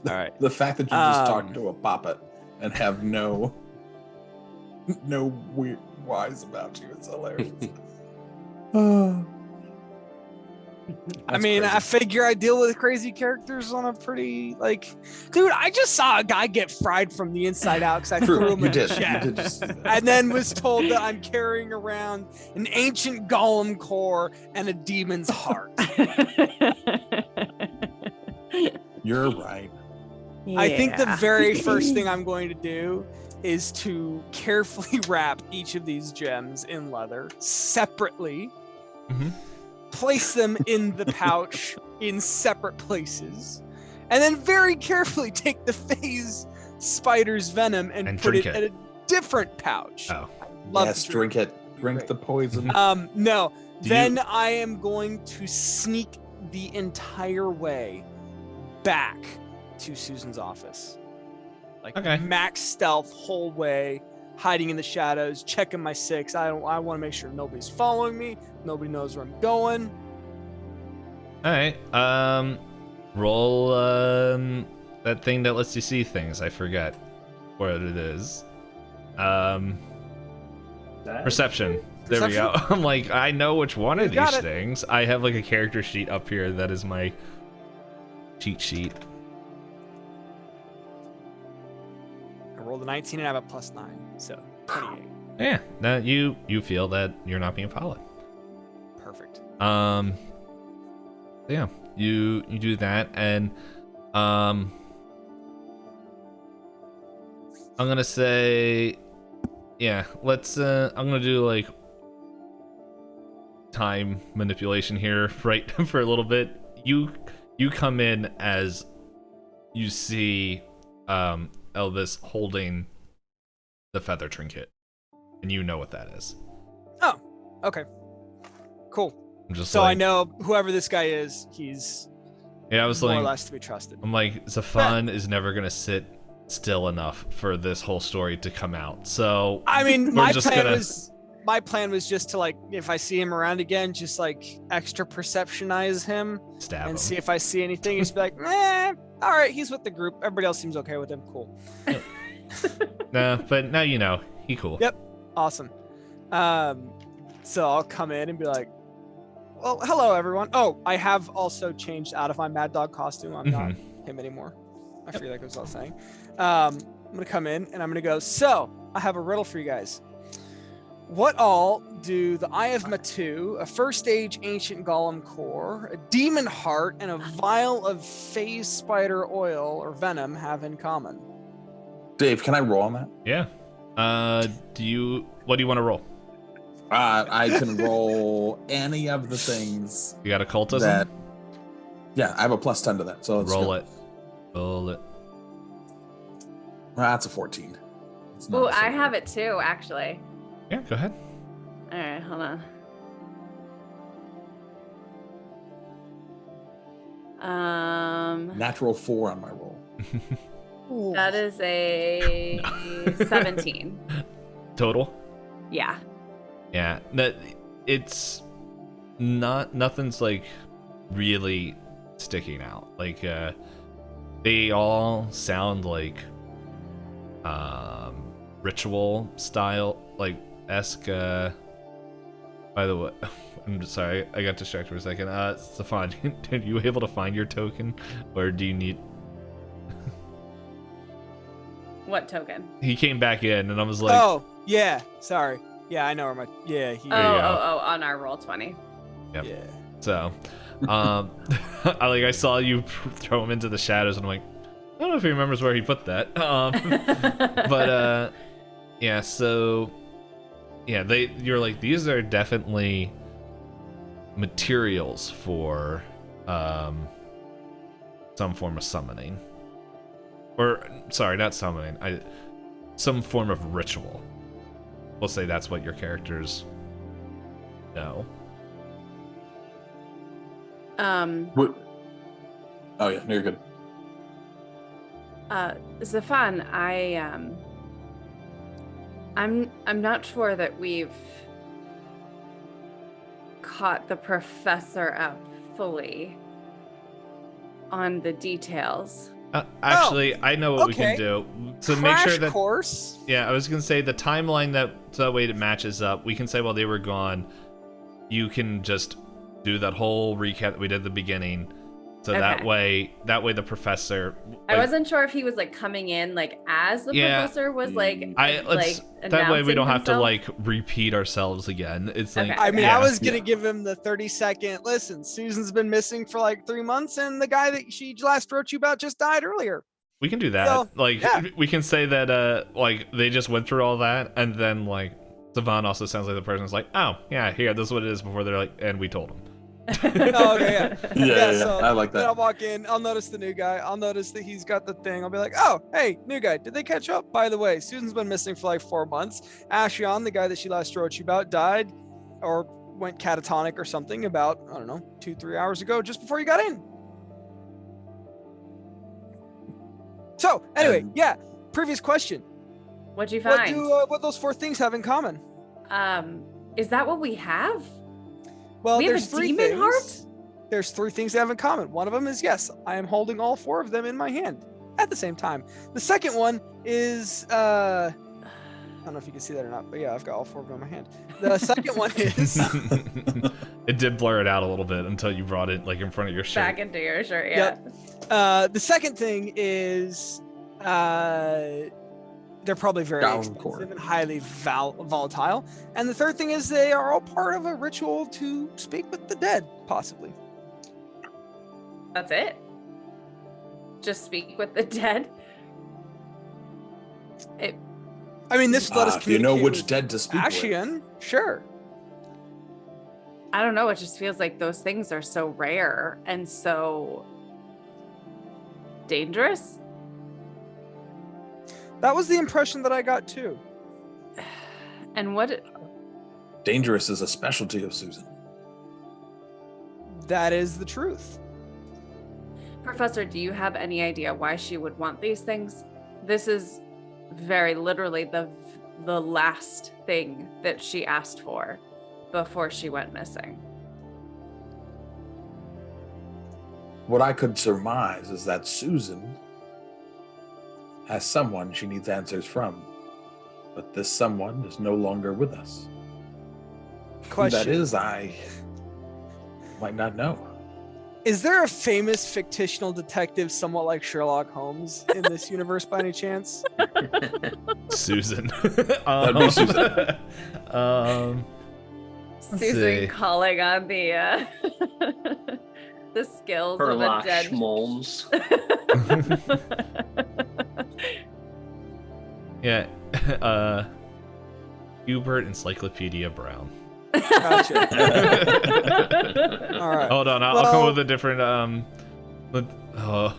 All right. The fact that you're just talking to a puppet and have no weird whys about you is hilarious. I mean, I figure I deal with crazy characters on a pretty dude. I just saw a guy get fried from the inside out because I threw him you in did. a You jet, did just and then was told that I'm carrying around an ancient golem core and a demon's heart. You're right. I think the Yeah. very first thing I'm going to do is to carefully wrap each of these gems in leather separately. Mhm. Place them in the pouch in separate places, and then very carefully take the phase spider's venom and put it drink in a different pouch. Oh. Love Yes, to drink it. Drink Great. the poison. No. Do Then you- I am going to sneak the entire way back to Susan's office. Okay. Max stealth whole way, hiding in the shadows, checking my six. I want to make sure nobody's following me. Nobody knows where I'm going. All right. Roll that thing that lets you see things. I forget what it is. Perception. There we go. I'm like, I know which one of You got these it. things. I have like a character sheet up here that is my cheat sheet. I rolled a 19 and I have a +9, so 28. Yeah. Now you feel that you're not being followed. Perfect. Yeah. You do that, and I'm gonna say, yeah. Let's. I'm gonna do like time manipulation here, right, for a little bit. You come in as you see Elbus holding the feather trinket, and you know what that is. Oh, okay. Cool. I'm just So like, I know whoever this guy is, he's yeah, I was more or like, less to be trusted. I'm like, Zephan is never gonna sit still enough for this whole story to come out. So I mean, we're my just plan gonna- was just to if I see him around again, just extra perceptionize him stab and him. see if I see anything. Just be like, all right, he's with the group. Everybody else seems okay with him. Cool. Nah, but now you know. He cool. Yep. Awesome. So I'll come in and be like, well, hello, everyone. Oh, I have also changed out of my Mad Dog costume. I'm not him anymore. I figured that goes without saying. I'm going to come in and I'm going to go, so I have a riddle for you guys. What all do the Eye of Matu, a first-stage ancient golem core, a demon heart, and a vial of phase spider oil or venom have in common? Dave, can I roll on that? Yeah. What do you want to roll? I can roll any of the things You got occultism? that. Yeah, I have a +10 to that. So let's Roll go. it. Roll it. That's a 14. It's not Oh, a I failure. have it too, actually. Yeah, go ahead. All right, hold on. Natural 4 on my roll. That is a 17. Total? Yeah. Yeah. It's nothing's like really sticking out. Like they all sound like ritual style, like esque. By the way, I'm just sorry, I got distracted for a second. Zephan, are you able to find your token, or do you need? What token? He came back in, and I was like, Oh, yeah. Sorry. Yeah, I know where my. Yeah, he. Oh, you go. on our roll 20. Yep. Yeah. So, I saw you throw him into the shadows, and I'm like, I don't know if he remembers where he put that. But yeah. So, yeah, you're like, these are definitely materials for some form of summoning, or sorry, not summoning. Some form of ritual. We'll say that's what your characters know. What? Oh yeah, no, you're good. Zephan, I'm not sure that we've caught the professor up fully on the details Actually, I know what we okay. can do to Crash make sure that. course. Yeah, I was gonna say the timeline that way it matches up. We can say while they were gone, you can just do that whole recap that we did at the beginning. So that way the professor. I wasn't sure if he was like coming in like as the professor was like. That way we don't have to himself. like repeat ourselves again. It's like. Okay. I mean, I was gonna give him the 30-second. Listen, Susan's been missing for like 3 months, and the guy that she last wrote you about just died earlier. We can do that. So, we can say that like they just went through all that, and then like Zephan also sounds like the person's like, oh yeah, here, this is what it is before they're like, and we told him. Oh, okay, yeah. So I like that. Then I'll walk in, I'll notice the new guy, I'll notice that he's got the thing. I'll be like, oh, hey, new guy, did they catch up? By the way, Susan's been missing for like 4 months. Ashion, the guy that she last wrote you about, died or went catatonic or something about, I don't know, 2-3 hours ago, just before you got in. So anyway, previous question. What'd you find? What those 4 things have in common? Is that what we have? Well, We have there's a 3 demon things. heart? There's 3 things they have in common. One of them is, yes, I am holding all 4 of them in my hand at the same time. The second one is, I don't know if you can see that or not, but yeah, I've got all 4 of them in my hand. The second one is... It did blur it out a little bit until you brought it like in front of your shirt. Back into your shirt, yeah. Yep. The second thing is, they're probably very expensive and highly volatile. And the third thing is they are all part of a ritual to speak with the dead, possibly. That's it? Just speak with the dead? I mean, this let us Do you know communicate which with dead to speak with? Ashion, sure. I don't know. It just feels like those things are so rare and so dangerous. That was the impression that I got too. And what? Dangerous is a specialty of Susan. That is the truth. Professor, do you have any idea why she would want these things? This is very literally the last thing that she asked for before she went missing. What I could surmise is that Susan has someone she needs answers from, but this someone is no longer with us. Question. Who that is, I might not know. Is there a famous fictional detective somewhat like Sherlock Holmes in this universe by any chance? Susan. That'd be Susan. Susan see. calling on the the skills of a Herlock dead. Schmolms. Yeah. Hubert Encyclopedia Brown. Gotcha. All right. Hold on, I'll come up with a different I'm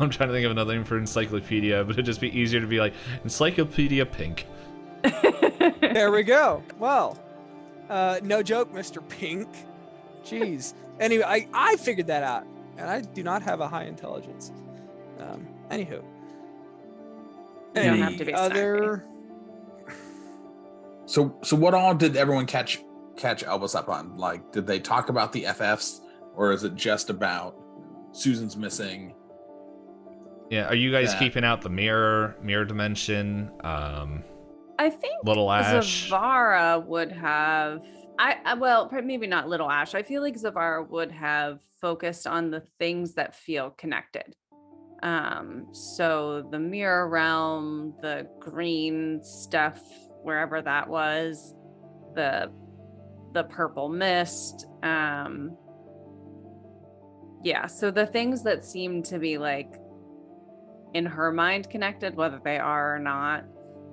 trying to think of another name for encyclopedia, but it'd just be easier to be like Encyclopedia Pink. There we go. Well, no joke, Mr. Pink. Jeez. Anyway, I figured that out, and I do not have a high intelligence. Anywho. You don't have to be other... So what all did everyone catch Elbus up on? Like, did they talk about the FFs, or is it just about Susan's missing? Yeah, are you guys keeping out the mirror dimension? I think Little Ash. Zevarra would have. Well, maybe not Little Ash. I feel like Zevarra would have focused on the things that feel connected. So the mirror realm, the green stuff, wherever that was, the purple mist. Yeah, so the things that seem to be like in her mind connected, whether they are or not.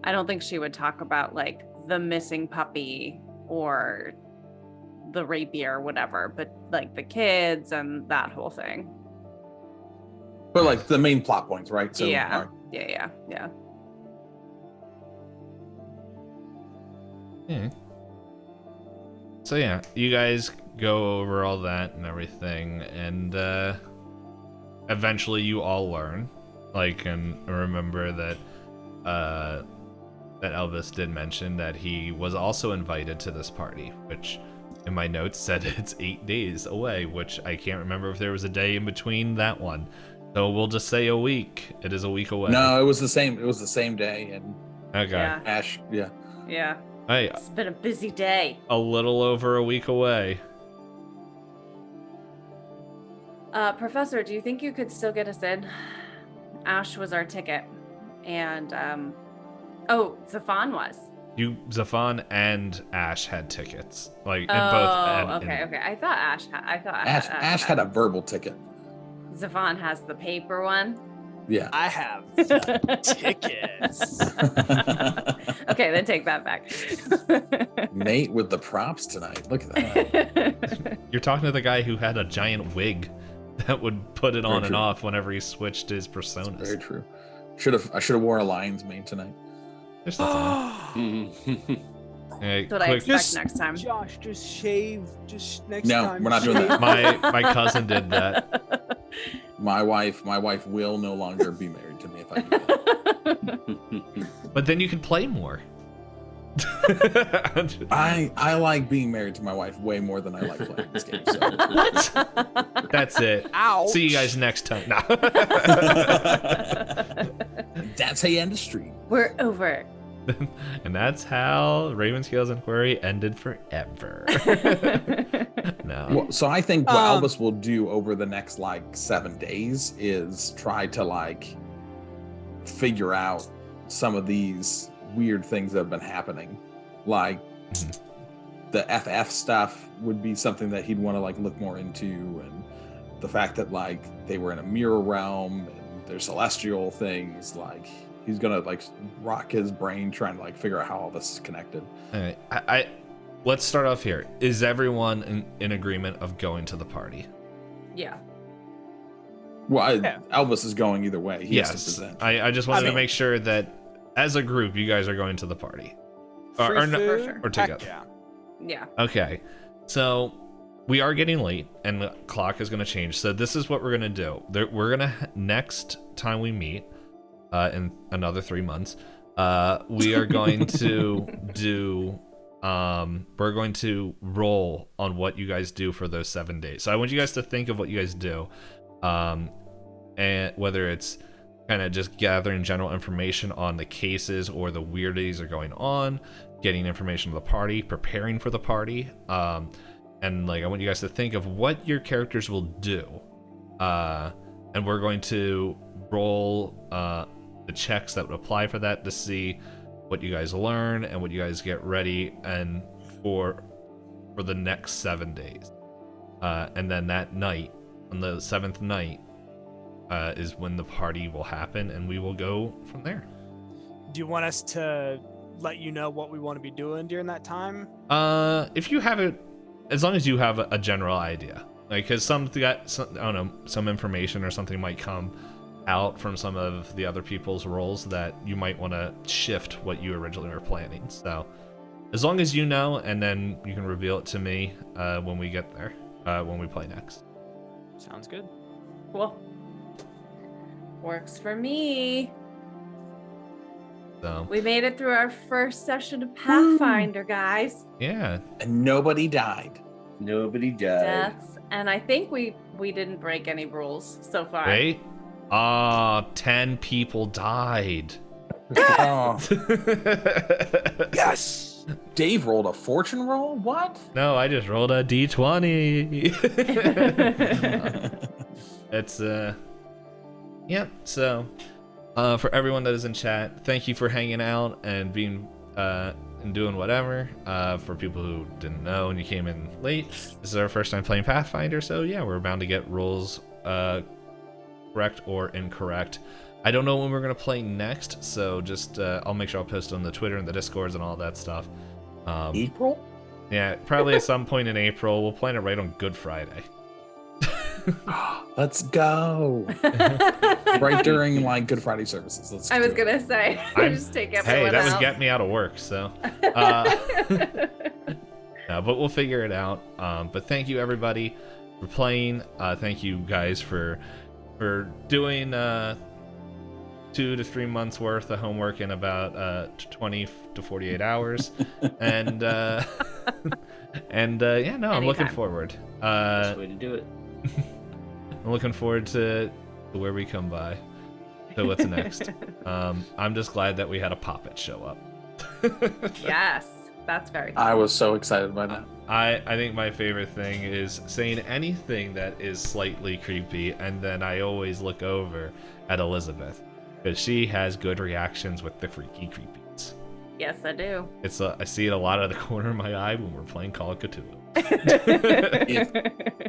I don't think she would talk about like the missing puppy or the rapier or whatever, but like the kids and that whole thing. But like the main plot points, right? So, Yeah. all right. Yeah. So yeah, you guys go over all that and everything, and eventually you all learn, like, and remember that that Elbus did mention that he was also invited to this party, which in my notes said it's 8 days away, which I can't remember if there was a day in between that one. So we'll just say a week. It is a week away. No, it was the same. It was the same day, and Okay. Yeah. Ash. Yeah. Yeah. Hey, It's been a busy day. a little over a week away. Professor, do you think you could still get us in? Ash was our ticket. And Zephan was. Zephan and Ash had tickets. Like, Oh, and both. okay. I thought Ash Ash had a verbal ticket. Zephan has the paper one. Yeah. I have tickets. Okay, then take that back. Nate with the props tonight. Look at that. You're talking to the guy who had a giant wig that would put it Very on and true. off whenever he switched his personas. Very true. I should have wore a lion's mane tonight. There's nothing. Hey, That's what I quick, expect Just- next time. Josh, just shave. Just next No, time. we're not doing shave. that. my cousin did that. My wife will no longer be married to me if I do that. But then you can play more. I like being married to my wife way more than I like playing this game. So. What? That's it. Ouch. See you guys next time. Nah. That's how you end the stream. We're over. And that's how Ravenscales Inquiry ended forever. No. Well, so I think what Um, Elbus will do over the next like 7 days is try to like figure out some of these weird things that have been happening. Like the FF stuff would be something that he'd want to like look more into, and the fact that like they were in a mirror realm and there's celestial things, like he's gonna like rock his brain trying to like figure out how all this is connected. All right. I let's start off here. Is everyone in agreement of going to the party? Yeah. Well, Yeah. Elbus is going either way. He has to Yes. present. I just wanted to mean- make sure that as a group, you guys are going to the party. Free Or no- food? For sure. or Heck together. yeah. Yeah. Okay, so we are getting late, and the clock is going to change. So this is what we're going to do. We're going to next time we meet, in another 3 months, we are going to do. We're going to roll on what you guys do for those 7 days. So I want you guys to think of what you guys do, and whether it's kind of just gathering general information on the cases or the weirdities that are going on, getting information to the party, preparing for the party, and like I want you guys to think of what your characters will do, and we're going to roll the checks that would apply for that to see what you guys learn and what you guys get ready and for the next 7 days, and then that night, on the 7th night, is when the party will happen, and we will go from there. Do you want us to let you know what we want to be doing during that time? If you have it, as long as you have a general idea, like, because I don't know, some information or something might come out from some of the other people's roles that you might want to shift what you originally were planning. So, as long as you know, and then you can reveal it to me when we get there, when we play next. Sounds good. Cool. Works for me. So, We made it through our first session of Pathfinder, guys. yeah. And nobody died. Nobody died. Deaths. And I think we didn't break any rules so far. Wait. 10 people died. Oh, Yes. Dave rolled a fortune roll? What? No, I just rolled a d20. It's yeah. So for everyone that is in chat, thank you for hanging out and being and doing whatever. For people who didn't know and you came in late, this is our first time playing Pathfinder, so yeah, we're bound to get rules correct or incorrect. I don't know when we're gonna play next, so just I'll make sure I'll post on the Twitter and the Discords and all that stuff. April? Yeah, probably at some point in April. We'll plan it right on Good Friday. Let's go. Right during like Good Friday services. Let's I was do it. gonna say, I'm- just take Hey, everyone that was out. getting me out of work, so. No, but we'll figure it out. But thank you everybody for playing. Thank you guys for doing 2 to 3 months worth of homework in about 20 to 48 hours, and yeah, no, I'm looking Anytime. forward. Best way to do it. I'm looking forward to to where we come by. So what's next? I'm just glad that we had a Poppet show up. Yes, that's very cool. I was so excited by that. I think my favorite thing is saying anything that is slightly creepy, and then I always look over at Elizabeth because she has good reactions with the freaky creepies. Yes, I do. I see it a lot out of the corner of my eye when we're playing Call of Cthulhu.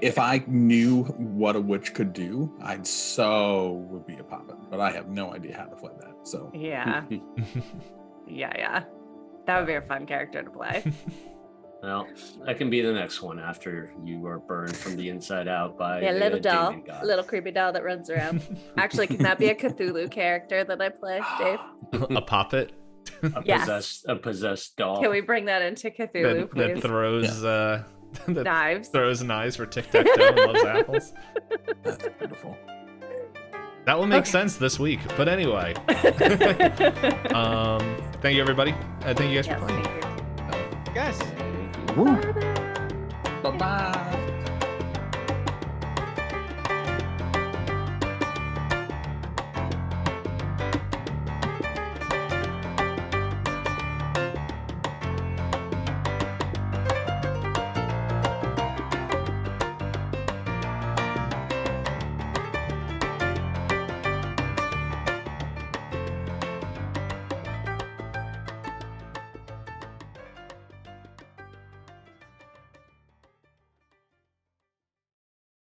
If I knew what a witch could do, I'd so would be a Poppet, but I have no idea how to play that. So Yeah. Yeah. That would be a fun character to play. Well, that can be the next one after you are burned from the inside out by Yeah, the little doll, demon god. little creepy doll that runs around. Actually, can that be a Cthulhu character that I play, Dave? A Poppet Yes. A possessed doll. Can we bring that into Cthulhu, that please? throws that Knives. throws knives for tic-tac-toe and loves apples. that's beautiful. That will make Okay. sense this week. But anyway, thank you everybody. Thank you guys Yes, for playing. thank you. Guys. Bye bye.